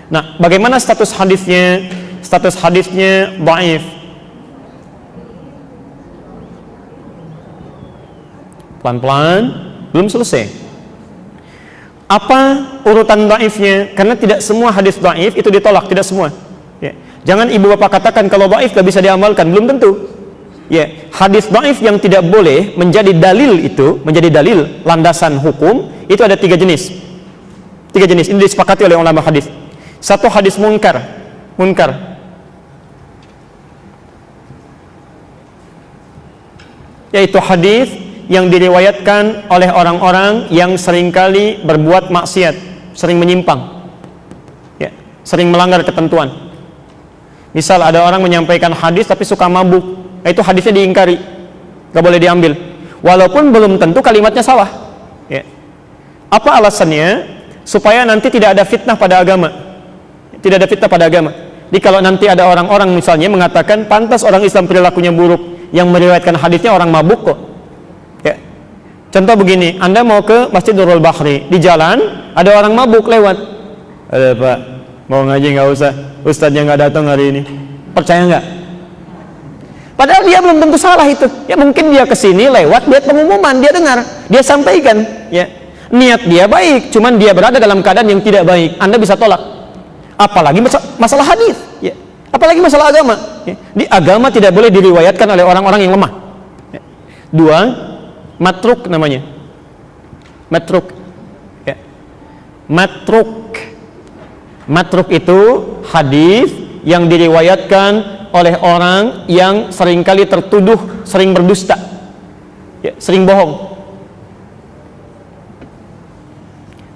Nah, bagaimana status hadisnya? Status hadisnya dhaif. Pelan-pelan, belum selesai. Apa urutan dhaifnya? Karena tidak semua hadis dhaif itu ditolak, tidak semua. Ya. Jangan ibu bapak katakan kalau dhaif tidak bisa diamalkan, belum tentu. Ya, hadis dhaif yang tidak boleh menjadi dalil itu, menjadi dalil landasan hukum, itu ada 3 jenis. 3 jenis, ini disepakati oleh ulama hadis. Satu, hadis munkar. Yaitu hadis yang diriwayatkan oleh orang-orang yang seringkali berbuat maksiat, sering menyimpang, ya, sering melanggar ketentuan. Misal ada orang menyampaikan hadis tapi suka mabuk, itu hadisnya diingkari, gak boleh diambil, walaupun belum tentu kalimatnya salah. Ya. Apa alasannya? Supaya nanti tidak ada fitnah pada agama. Tidak ada fitnah pada agama. Jadi kalau nanti ada orang-orang misalnya mengatakan pantas orang Islam perilakunya buruk, yang meriwayatkan hadisnya orang mabuk kok. Ya. Contoh begini, Anda mau ke Masjid Nurul Bahri, di jalan ada orang mabuk lewat. Ada Pak, mau ngaji nggak usah, ustadznya nggak datang hari ini. Percaya nggak? Padahal dia belum tentu salah itu. Ya mungkin dia kesini lewat, lihat pengumuman, dia dengar, dia sampaikan. Ya. Niat dia baik, cuman dia berada dalam keadaan yang tidak baik. Anda bisa tolak. Apalagi masalah hadis, ya. Apalagi masalah agama. Ya. Di agama tidak boleh diriwayatkan oleh orang-orang yang lemah. Ya. 2, matruk namanya. Matruk. Ya. Matruk itu hadis yang diriwayatkan oleh orang yang seringkali tertuduh sering berdusta, ya, sering bohong.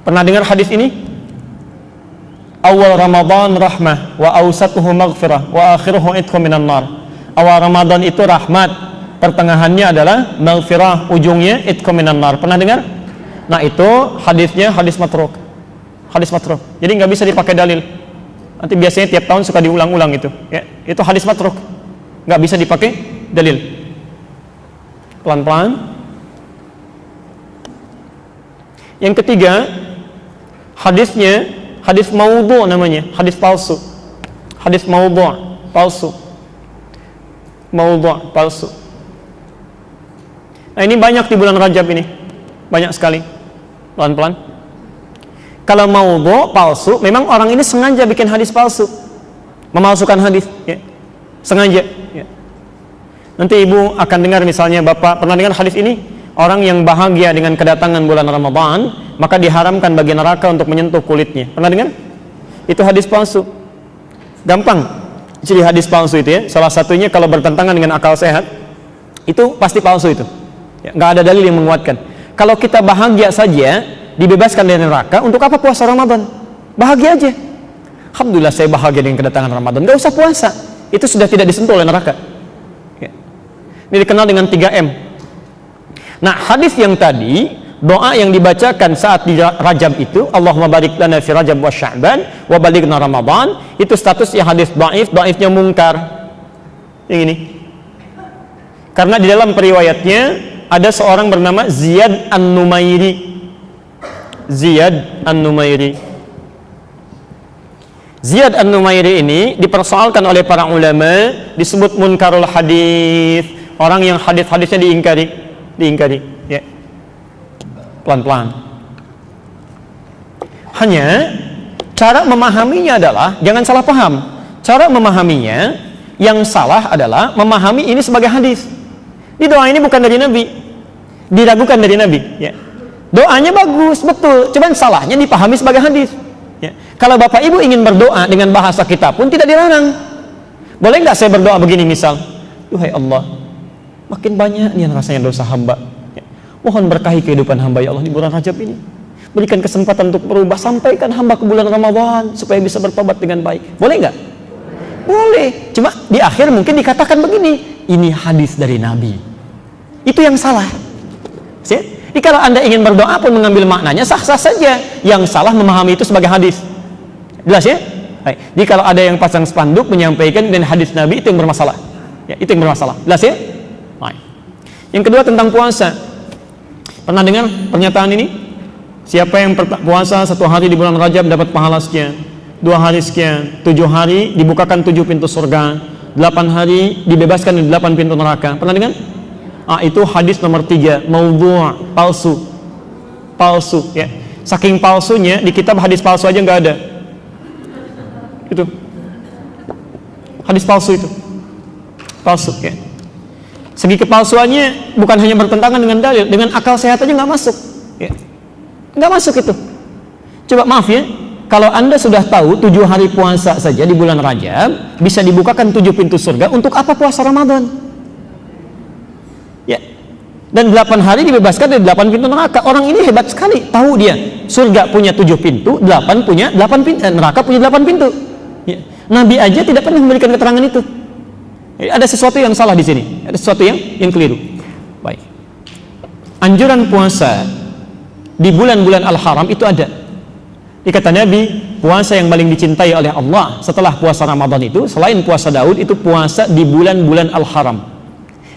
Pernah dengar hadis ini? Awal Ramadan rahmah, wa awsatuhu maghfirah, wa akhiruhu itqu minan nar. Awal Ramadan itu rahmat, pertengahannya adalah maghfirah, ujungnya itqu minan nar. Pernah dengar? Nah itu hadisnya hadis matruk. Hadis matruk. Jadi nggak bisa dipakai dalil. Nanti biasanya tiap tahun suka diulang-ulang itu. Ya, itu hadis matruk. Nggak bisa dipakai dalil. Pelan-pelan. Yang ketiga, hadisnya hadis maudhu namanya, hadis palsu. Hadis maudhu, palsu. Maudhu, palsu. Nah ini banyak di bulan Rajab ini. Banyak sekali. Pelan-pelan. Kalau maudhu, palsu, memang orang ini sengaja bikin hadis palsu. Memalsukan hadis, ya. Sengaja, ya. Nanti ibu akan dengar misalnya bapak pernah dengar hadis ini? Orang yang bahagia dengan kedatangan bulan Ramadan, maka diharamkan bagi neraka untuk menyentuh kulitnya. Pernah dengar? Itu hadis palsu. Gampang ciri hadis palsu itu, ya. Salah satunya kalau bertentangan dengan akal sehat, itu pasti palsu itu. Ya, nggak ada dalil yang menguatkan. Kalau kita bahagia saja, dibebaskan dari neraka, untuk apa puasa Ramadan? Bahagia aja. Alhamdulillah saya bahagia dengan kedatangan Ramadan. Nggak usah puasa. Itu sudah tidak disentuh oleh neraka. Ya. Ini dikenal dengan 3M. Nah, hadis yang tadi, doa yang dibacakan saat di Rajab itu, Allahumma barik lana fi Rajab wa Sya'ban wa balighna Ramadan, itu statusnya hadis dhaif, dhaifnya mungkar. Yang ini. Karena di dalam periwayatnya ada seorang bernama Ziyad An-Numairi. Ziyad An-Numairi. Ziyad An-Numairi ini dipersoalkan oleh para ulama, disebut munkarul hadis, orang yang hadis-hadisnya diingkari, ya. Pelan-pelan. Hanya cara memahaminya adalah jangan salah paham. Cara memahaminya yang salah adalah memahami ini sebagai hadis. Di doa ini bukan dari Nabi, diragukan dari Nabi, ya. Doanya bagus, betul, cuman salahnya dipahami sebagai hadis, ya. Kalau bapak ibu ingin berdoa dengan bahasa kita pun tidak dilarang. Boleh nggak saya berdoa begini misal, Duhai Allah, makin banyak nih rasanya dosa hamba, ya. Mohon berkahi kehidupan hamba ya Allah di bulan Rajab ini. berikan kesempatan untuk berubah, sampaikan hamba ke bulan Ramadan supaya bisa bertobat dengan baik. Boleh nggak? Boleh. Cuma di akhir mungkin dikatakan begini, ini hadis dari Nabi. Itu yang salah. Jadi kalau Anda ingin berdoa pun mengambil maknanya sah-sah saja. Yang salah memahami itu sebagai hadis. Jelas ya? Baik. Jadi kalau ada yang pasang spanduk menyampaikan dan hadis Nabi, itu yang bermasalah. Ya, itu yang bermasalah. Jelas ya? Baik. Yang kedua tentang puasa. Pernah dengar pernyataan ini? Siapa yang puasa 1 hari di bulan Rajab dapat pahala sekian, 2 hari sekian, 7 hari dibukakan 7 pintu surga, 8 hari dibebaskan dari 8 pintu neraka. Pernah dengar? Itu hadis nomor 3, maudhu', palsu ya. Saking palsunya di kitab hadis palsu aja nggak ada. Itu hadis palsu, itu palsu ya. Segi kepalsuannya bukan hanya bertentangan dengan dalil, dengan akal sehat aja nggak masuk ya. Nggak masuk itu. Coba maaf ya, kalau Anda sudah tahu 7 hari puasa saja di bulan Rajab bisa dibukakan 7 pintu surga, untuk apa puasa Ramadan? Ya. Dan 8 hari dibebaskan dari 8 pintu neraka. Orang ini hebat sekali, tahu dia surga punya 7 pintu, 8 punya 8 pintu, neraka punya 8 pintu. Ya. Nabi aja tidak pernah memberikan keterangan itu. Ya, ada sesuatu yang salah di sini, ada sesuatu yang keliru. Baik. Anjuran puasa di bulan-bulan al-haram itu ada. Dikata Nabi, puasa yang paling dicintai oleh Allah setelah puasa Ramadan itu, selain puasa Daud, itu puasa di bulan-bulan al-haram.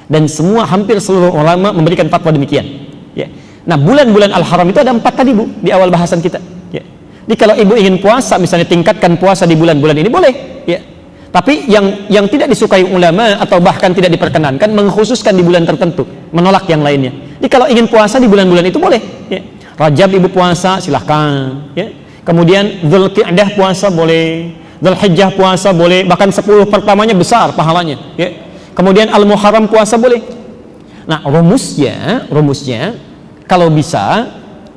Dan semua, hampir seluruh ulama memberikan fatwa demikian ya. Nah, bulan-bulan al-haram itu ada 4 tadi Bu, di awal bahasan kita ya. Jadi kalau ibu ingin puasa, misalnya tingkatkan puasa di bulan-bulan ini, boleh ya. Tapi yang tidak disukai ulama atau bahkan tidak diperkenankan, mengkhususkan di bulan tertentu, menolak yang lainnya. Jadi kalau ingin puasa di bulan-bulan itu boleh ya. Rajab ibu puasa, silahkan ya. Kemudian Dzulqa'dah puasa boleh, Dzulhijjah puasa boleh, bahkan 10 pertamanya besar pahalanya ya. Kemudian Al-Muharram puasa boleh. Nah, rumusnya kalau bisa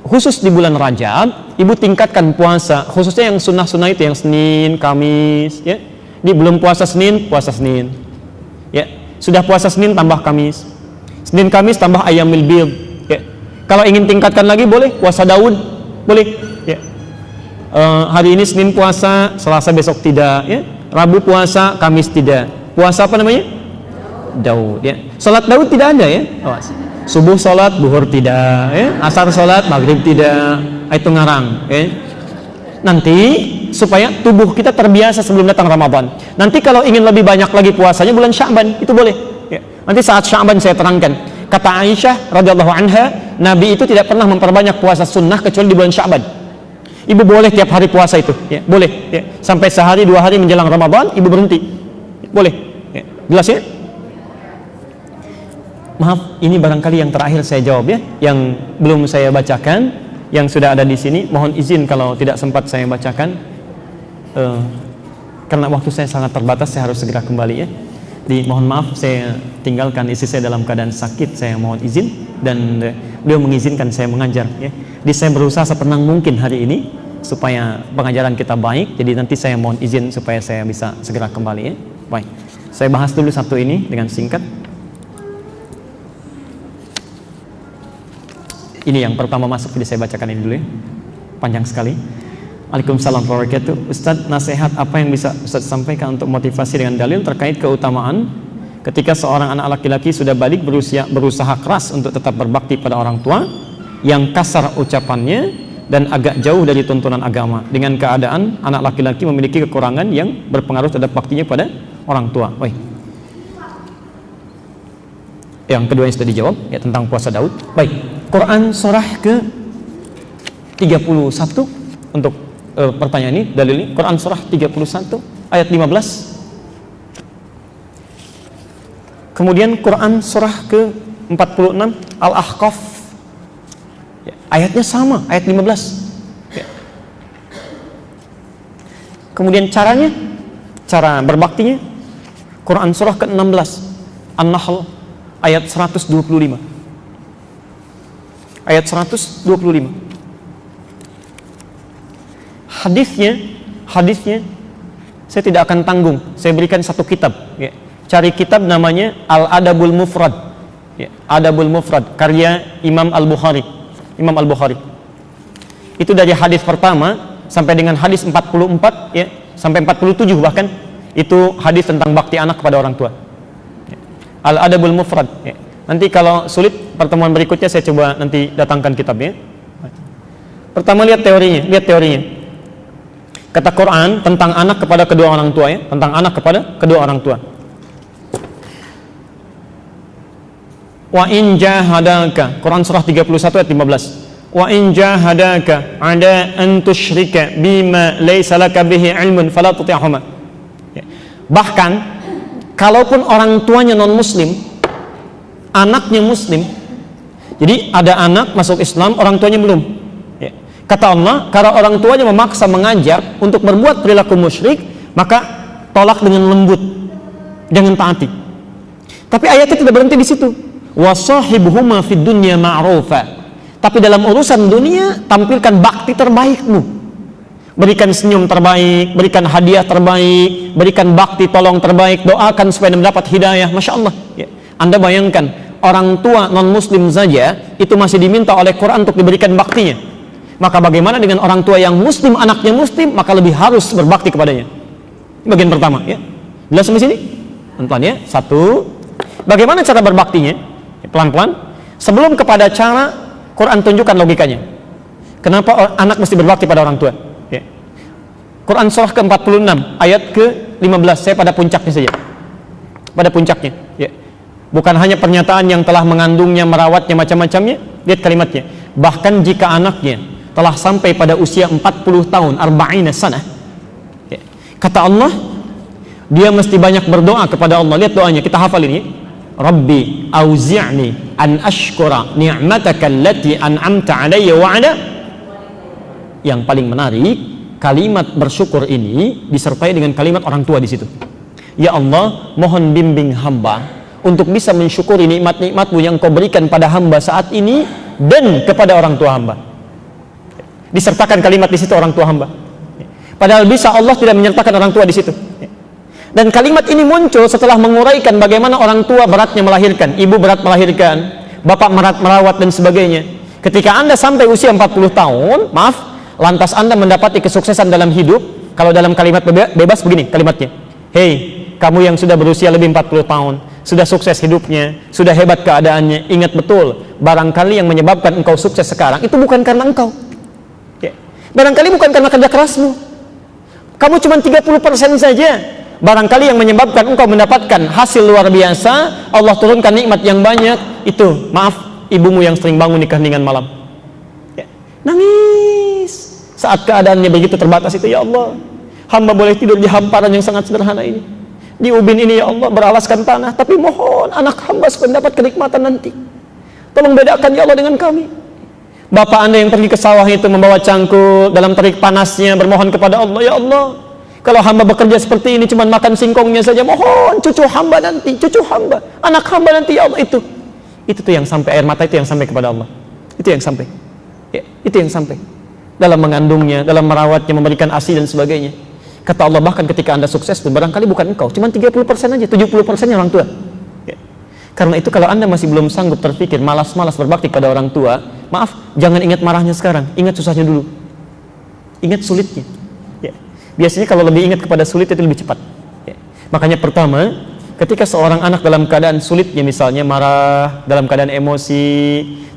khusus di bulan Rajab ibu tingkatkan puasa, khususnya yang sunnah-sunnah itu, yang Senin, Kamis ya. Di belum puasa Senin, puasa Senin ya. Sudah puasa Senin tambah Kamis, Senin Kamis tambah Ayyamul Bid ya. Kalau ingin tingkatkan lagi boleh puasa Daud, boleh ya. Hari ini Senin puasa, Selasa besok tidak ya. Rabu puasa, Kamis tidak. Puasa apa namanya? Daud ya. Salat Daud tidak ada ya. Subuh salat, duhur tidak ya. Asar salat, maghrib tidak. Itu ngarang ya. Nanti supaya tubuh kita terbiasa sebelum datang Ramadan. Nanti kalau ingin lebih banyak lagi puasanya bulan Sya'ban, itu boleh ya. Nanti saat Sya'ban saya terangkan. Kata Aisyah radhiyallahu anha, Nabi itu tidak pernah memperbanyak puasa sunnah kecuali di bulan Sya'ban. Ibu boleh tiap hari puasa itu ya, boleh ya. Sampai sehari 2 hari menjelang Ramadan ibu berhenti ya, boleh ya. Jelas ya? Maaf, ini barangkali yang terakhir saya jawab ya, yang belum saya bacakan. Yang sudah ada di sini, mohon izin kalau tidak sempat saya bacakan karena waktu saya sangat terbatas, saya harus segera kembali ya. Jadi mohon maaf, saya tinggalkan istri saya dalam keadaan sakit, saya mohon izin, dan beliau mengizinkan saya mengajar ya. Jadi saya berusaha sepenang mungkin hari ini supaya pengajaran kita baik. Jadi nanti saya mohon izin supaya saya bisa segera kembali ya. Baik, saya bahas dulu satu ini dengan singkat. Ini yang pertama masuk, jadi saya bacakan ini dulu ya. Panjang sekali. Waalaikumsalam warahmatullahi wabarakatuh. Ustadz, nasihat apa yang bisa Ustadz sampaikan untuk motivasi dengan dalil terkait keutamaan ketika seorang anak laki-laki sudah balik berusaha keras untuk tetap berbakti pada orang tua, yang kasar ucapannya dan agak jauh dari tuntunan agama, dengan keadaan anak laki-laki memiliki kekurangan yang berpengaruh terhadap baktinya pada orang tua. Baik. Yang kedua yang sudah dijawab ya, tentang puasa Daud. Baik. Quran surah ke 31 untuk pertanyaan ini, dalil ini. Quran surah 31 ayat 15. Kemudian Quran surah ke 46 Al-Ahqaf ya, ayatnya sama, ayat 15 ya. Kemudian cara berbaktinya, Quran surah ke 16 An-Nahl ayat 125. Ayat 125. Hadisnya saya tidak akan tanggung. Saya berikan satu kitab ya. Cari kitab namanya Al-Adabul Mufrad ya. Adabul Mufrad karya Imam Al-Bukhari. Itu dari hadis pertama sampai dengan hadis 44 ya, sampai 47 bahkan, itu hadis tentang bakti anak kepada orang tua. Al-Adabul Mufrad ya. Nanti kalau sulit pertemuan berikutnya saya coba nanti datangkan kitabnya. Pertama lihat teorinya. Kata Quran tentang anak kepada kedua orang tua ya, tentang anak kepada kedua orang tua. Wa in jahadaka, Quran surah 31 ayat 15. Wa in jahadaka ada an tusyrika bima laysa laka bihi ilmun fala tuti'huma. Bahkan kalaupun orang tuanya non muslim, anaknya muslim, jadi ada anak masuk Islam, orang tuanya belum ya. Kata Allah, kalau orang tuanya memaksa mengajak untuk berbuat perilaku musyrik, maka tolak dengan lembut, jangan taati. Tapi ayatnya tidak berhenti di situ. Wasahibuhuma fid dunya ma'rufa. Tapi dalam urusan dunia, tampilkan bakti terbaikmu. Berikan senyum terbaik, berikan hadiah terbaik, berikan bakti tolong terbaik, doakan supaya mendapat hidayah. Masya Allah ya. Anda bayangkan, orang tua non-muslim saja itu masih diminta oleh Quran untuk diberikan baktinya. Maka bagaimana dengan orang tua yang muslim, anaknya muslim, maka lebih harus berbakti kepadanya. Bagian pertama ya. Jelas sampai sini? Pelan-pelan ya. Satu, bagaimana cara berbaktinya? Pelan-pelan. Sebelum kepada cara, Quran tunjukkan logikanya. Kenapa anak mesti berbakti pada orang tua? Ya. Quran surah ke-46 ayat ke-15. Saya pada puncaknya saja. Pada puncaknya. Ya. Bukan hanya pernyataan yang telah mengandungnya, merawatnya, macam-macamnya. Lihat kalimatnya. Bahkan jika anaknya telah sampai pada usia 40 tahun, 40 sanah. Ya. Kata Allah, dia mesti banyak berdoa kepada Allah. Lihat doanya, kita hafal ini. Rabbi auzi'ni an ashkura ni'mataka allati an'amta alayya wa ala. Yang paling menarik, kalimat bersyukur ini disertai dengan kalimat orang tua di situ. Ya Allah, mohon bimbing hamba untuk bisa mensyukuri nikmat-nikmat-Mu yang Kau berikan pada hamba saat ini dan kepada orang tua hamba. Disertakan kalimat di situ orang tua hamba. Padahal bisa Allah tidak menyertakan orang tua di situ. Dan kalimat ini muncul setelah menguraikan bagaimana orang tua beratnya melahirkan, ibu berat melahirkan, bapak berat merawat dan sebagainya. Ketika Anda sampai usia 40 tahun, maaf, lantas Anda mendapati kesuksesan dalam hidup. Kalau dalam kalimat bebas begini kalimatnya. Hei, kamu yang sudah berusia lebih 40 tahun, sudah sukses hidupnya, sudah hebat keadaannya, ingat betul, barangkali yang menyebabkan engkau sukses sekarang itu bukan karena engkau. Ya. Barangkali bukan karena kerja kerasmu. Kamu cuma 30% saja. Barangkali yang menyebabkan engkau mendapatkan hasil luar biasa, Allah turunkan nikmat yang banyak, itu maaf, ibumu yang sering bangun di keheningan malam ya. Nangis saat keadaannya begitu terbatas itu. Ya Allah, hamba boleh tidur di hamparan yang sangat sederhana ini, di ubin ini ya Allah, beralaskan tanah, tapi mohon anak hamba supaya mendapat kenikmatan nanti, tolong bedakan ya Allah dengan kami. Bapak Anda yang pergi ke sawah itu membawa cangkul dalam terik panasnya, bermohon kepada Allah, ya Allah, kalau hamba bekerja seperti ini cuma makan singkongnya saja, mohon cucu hamba nanti, cucu hamba, anak hamba nanti ya Allah. Itu tuh yang sampai, air mata itu yang sampai kepada Allah. Itu yang sampai ya, itu yang sampai dalam mengandungnya, dalam merawatnya, memberikan ASI dan sebagainya. Kata Allah, bahkan ketika Anda sukses tuh barangkali bukan engkau, cuma 30% aja, 70% orang tua ya. Karena itu kalau Anda masih belum sanggup terpikir, malas-malas berbakti pada orang tua, maaf, jangan ingat marahnya sekarang, ingat susahnya dulu, ingat sulitnya. Biasanya kalau lebih ingat kepada sulit itu lebih cepat ya. Makanya pertama, ketika seorang anak dalam keadaan sulitnya, misalnya marah, dalam keadaan emosi,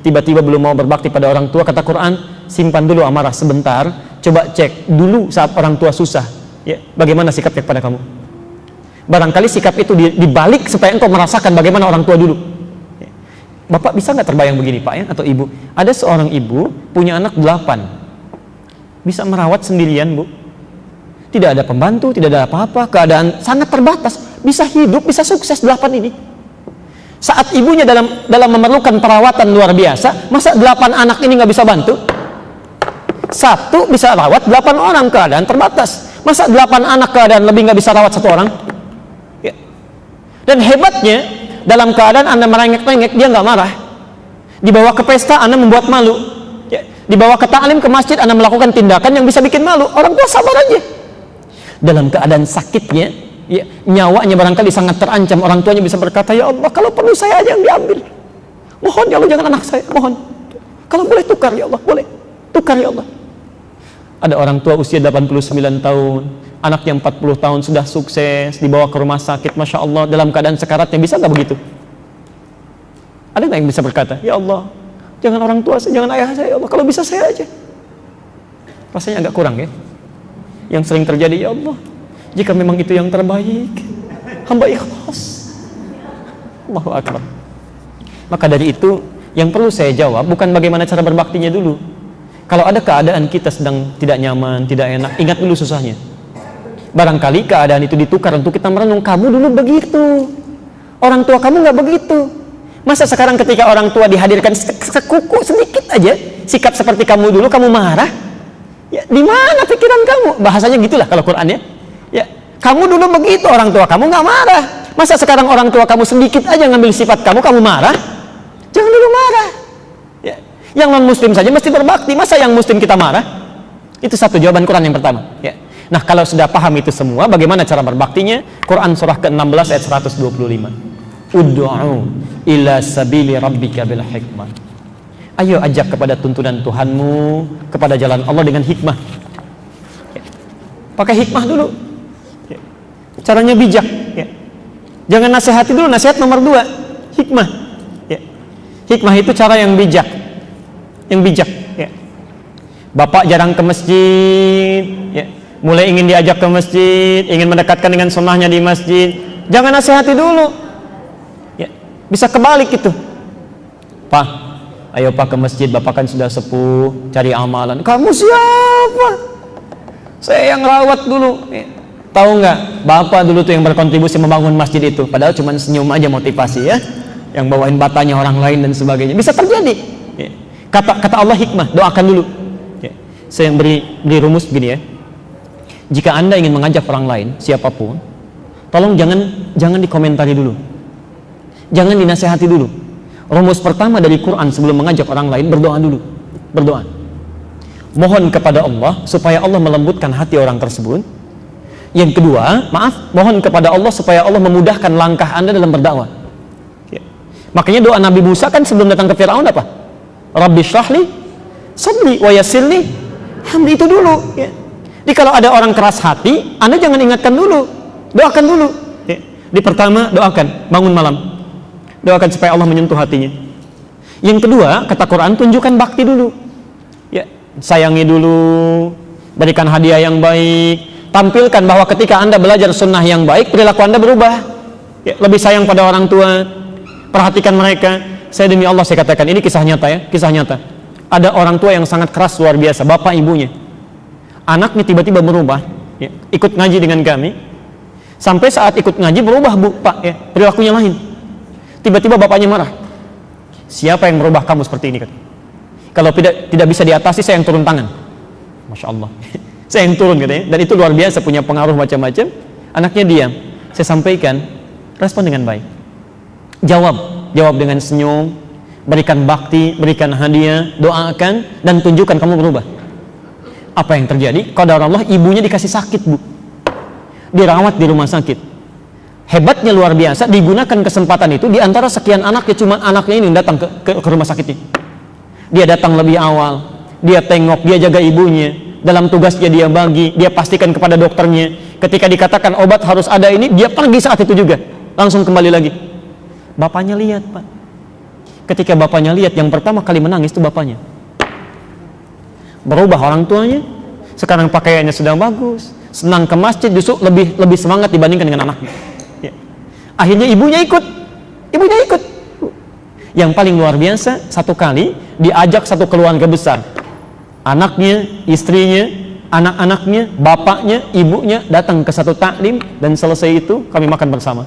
tiba-tiba belum mau berbakti pada orang tua, kata Quran, simpan dulu amarah sebentar, coba cek dulu saat orang tua susah ya, bagaimana sikapnya kepada kamu. Barangkali sikap itu dibalik supaya engkau merasakan bagaimana orang tua dulu ya. Bapak bisa nggak terbayang begini Pak ya, atau Ibu, ada seorang ibu punya anak 8, bisa merawat sendirian Bu, tidak ada pembantu, tidak ada apa-apa, keadaan sangat terbatas, bisa hidup, bisa sukses 8 ini. Saat ibunya dalam memerlukan perawatan luar biasa, masa 8 anak ini nggak bisa bantu? Satu bisa rawat 8 orang, keadaan terbatas. Masa 8 anak keadaan lebih nggak bisa rawat 1 orang? Ya. Dan hebatnya, dalam keadaan Anda merengek-rengek, dia nggak marah. Dibawa ke pesta, Anda membuat malu. Ya. Dibawa ke ta'lim, ke masjid, Anda melakukan tindakan yang bisa bikin malu. Orang tua sabar aja. Dalam keadaan sakitnya ya, nyawanya barangkali sangat terancam, orang tuanya bisa berkata, ya Allah, kalau perlu saya aja yang diambil, mohon ya Allah jangan anak saya, mohon, kalau boleh tukar ya Allah, boleh tukar ya Allah Ada orang tua usia 89 tahun, anaknya 40 tahun sudah sukses, dibawa ke rumah sakit, Masya Allah, dalam keadaan sekaratnya. Bisa nggak begitu? Ada nggak yang bisa berkata, ya Allah, jangan orang tua saya, jangan ayah saya, ya Allah, kalau bisa saya aja. Rasanya agak kurang ya. Yang sering terjadi, ya Allah, jika memang itu yang terbaik, hamba ikhlas. Allahu Akbar. Maka dari itu, yang perlu saya jawab bukan bagaimana cara berbaktinya dulu. Kalau ada keadaan kita sedang tidak nyaman, tidak enak, ingat dulu susahnya. Barangkali keadaan itu ditukar untuk kita merenung, kamu dulu begitu, orang tua kamu nggak begitu. Masa sekarang ketika orang tua dihadirkan sekuku sedikit aja sikap seperti kamu dulu, kamu marah? Ya, di mana pikiran kamu? Bahasanya gitulah kalau Quran ya. Ya, kamu dulu begitu, orang tua kamu nggak marah. Masa sekarang orang tua kamu sedikit aja ngambil sifat kamu marah? Jangan dulu marah. Ya. Yang non muslim saja mesti berbakti, masa yang muslim kita marah? Itu satu jawaban Quran yang pertama. Ya. Nah, kalau sudah paham itu semua, bagaimana cara berbaktinya? Quran surah ke-16 ayat 125. Ud'u ila sabili rabbika bil hikmah. Ayo ajak kepada tuntunan Tuhanmu, kepada jalan Allah dengan hikmah. Ya. Pakai hikmah dulu. Ya. Caranya bijak. Ya. Jangan nasihati dulu, nasihat nomor 2, hikmah. Ya. Hikmah itu cara yang bijak. Yang bijak. Ya. Bapak jarang ke masjid, ya. Mulai ingin diajak ke masjid, ingin mendekatkan dengan sunnahnya di masjid. Jangan nasihati dulu. Ya. Bisa kebalik itu. Pak, ayo Pak ke masjid, Bapak kan sudah sepuh, cari amalan. Kamu siapa? Saya yang rawat dulu. Ya. Tahu nggak, Bapak dulu tuh yang berkontribusi membangun masjid itu. Padahal cuma senyum aja motivasi ya. Yang bawain batanya orang lain dan sebagainya. Bisa terjadi. Ya. Kata Allah hikmah, doakan dulu. Ya. Saya yang beri rumus begini ya. Jika Anda ingin mengajak orang lain, siapapun, tolong jangan dikomentari dulu. Jangan dinasehati dulu. Rumus pertama dari Quran sebelum mengajak orang lain, berdoa dulu. Berdoa. Mohon kepada Allah supaya Allah melembutkan hati orang tersebut. Yang kedua, mohon kepada Allah supaya Allah memudahkan langkah Anda dalam berdakwah. Ya. Makanya doa Nabi Musa kan sebelum datang ke Firaun apa? Rabbi syrahli sadri wa yassirli hamri, itu dulu. Ya. Jadi kalau ada orang keras hati, Anda jangan ingatkan dulu, doakan dulu. Ya. Di pertama, doakan, bangun malam, doakan supaya Allah menyentuh hatinya. Yang kedua, kata Quran, tunjukkan bakti dulu. Ya. Sayangi dulu, berikan hadiah yang baik, tampilkan bahwa ketika Anda belajar sunnah yang baik, perilaku Anda berubah. Ya. Lebih sayang pada orang tua, perhatikan mereka. Saya demi Allah saya katakan, ini kisah nyata ya, kisah nyata. Ada orang tua yang sangat keras luar biasa, bapak ibunya. Anaknya tiba-tiba berubah, ya, ikut ngaji dengan kami. Sampai saat ikut ngaji berubah bu, pak, ya, perilakunya lain. Tiba-tiba bapaknya marah. Siapa yang merubah kamu seperti ini? Kan? Kalau tidak bisa diatasi, saya yang turun tangan. Masya Allah. Saya yang turun katanya. Dan itu luar biasa, punya pengaruh macam-macam. Anaknya diam. Saya sampaikan, respon dengan baik. Jawab dengan senyum, berikan bakti, berikan hadiah, doakan, dan tunjukkan kamu berubah. Apa yang terjadi? Qadar Allah, ibunya dikasih sakit bu, dirawat di rumah sakit. Hebatnya luar biasa, digunakan kesempatan itu. Di antara sekian anaknya, cuma anaknya ini yang datang ke rumah sakitnya. Dia datang lebih awal, dia tengok, dia jaga ibunya. Dalam tugasnya dia bagi, dia pastikan kepada dokternya. Ketika dikatakan obat harus ada ini, dia pergi saat itu juga, langsung kembali lagi. Bapaknya lihat pak. Ketika bapaknya lihat, yang pertama kali menangis itu bapaknya. Berubah orang tuanya. Sekarang pakaiannya sudah bagus, senang ke masjid, justru lebih semangat dibandingkan dengan anaknya. Ya. Akhirnya ibunya ikut. Yang paling luar biasa, satu kali diajak satu keluarga besar, anaknya, istrinya, anak-anaknya, bapaknya, ibunya datang ke satu taklim, dan selesai itu kami makan bersama.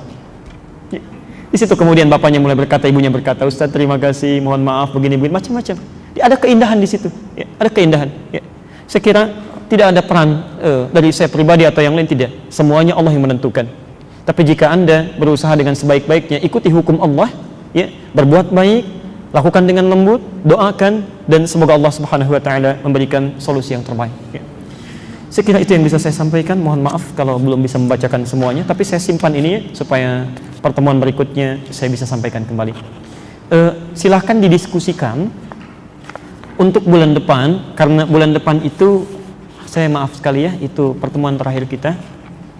Ya. Di situ kemudian bapaknya mulai berkata, ibunya berkata, Ustaz terima kasih, mohon maaf begini macam-macam. Ada keindahan di situ, ya, ada keindahan. Ya. Saya kira tidak ada peran dari saya pribadi atau yang lain, tidak. Semuanya Allah yang menentukan. Tapi jika Anda berusaha dengan sebaik-baiknya, ikuti hukum Allah, ya, berbuat baik, lakukan dengan lembut, doakan, dan semoga Allah Subhanahu Wa Taala memberikan solusi yang terbaik. Ya. Saya kira itu yang bisa saya sampaikan. Mohon maaf kalau belum bisa membacakan semuanya, tapi saya simpan ini ya, supaya pertemuan berikutnya saya bisa sampaikan kembali. Silahkan didiskusikan untuk bulan depan, karena bulan depan itu saya maaf sekali ya, itu pertemuan terakhir kita.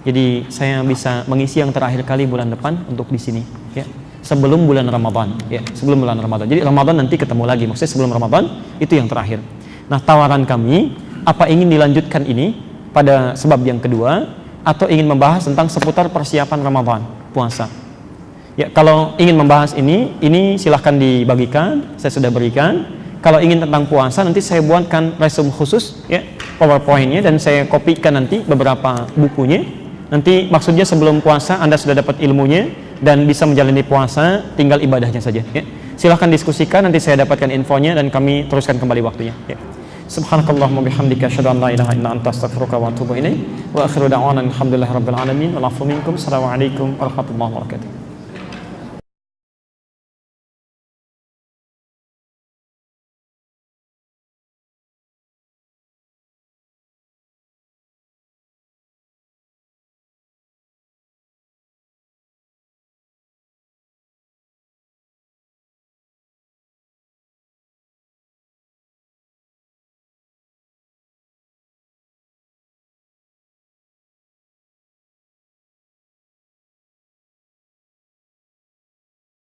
Jadi saya bisa mengisi yang terakhir kali bulan depan untuk di sini ya. Sebelum bulan Ramadan ya, sebelum bulan Ramadan. Jadi Ramadan nanti ketemu lagi, maksudnya sebelum Ramadan itu yang terakhir. Nah, tawaran kami, apa ingin dilanjutkan ini pada sebab yang kedua atau ingin membahas tentang seputar persiapan Ramadan, puasa. Ya, kalau ingin membahas ini silahkan dibagikan, saya sudah berikan. Kalau ingin tentang puasa, nanti saya buatkan resume khusus ya, PowerPoint-nya, dan saya kopikan nanti beberapa bukunya. Nanti maksudnya sebelum puasa Anda sudah dapat ilmunya dan bisa menjalani puasa, tinggal ibadahnya saja ya. Silahkan diskusikan, nanti saya dapatkan infonya dan kami teruskan kembali waktunya ya. Subhanakallahumma bihamdika asyhadu an la ilaha illa anta astaghfiruka wa atubu ilaik wa akhiru da'wana alhamdulillahirabbil alamin wal 'afwu minkum. Assalamualaikum warahmatullahi wabarakatuh.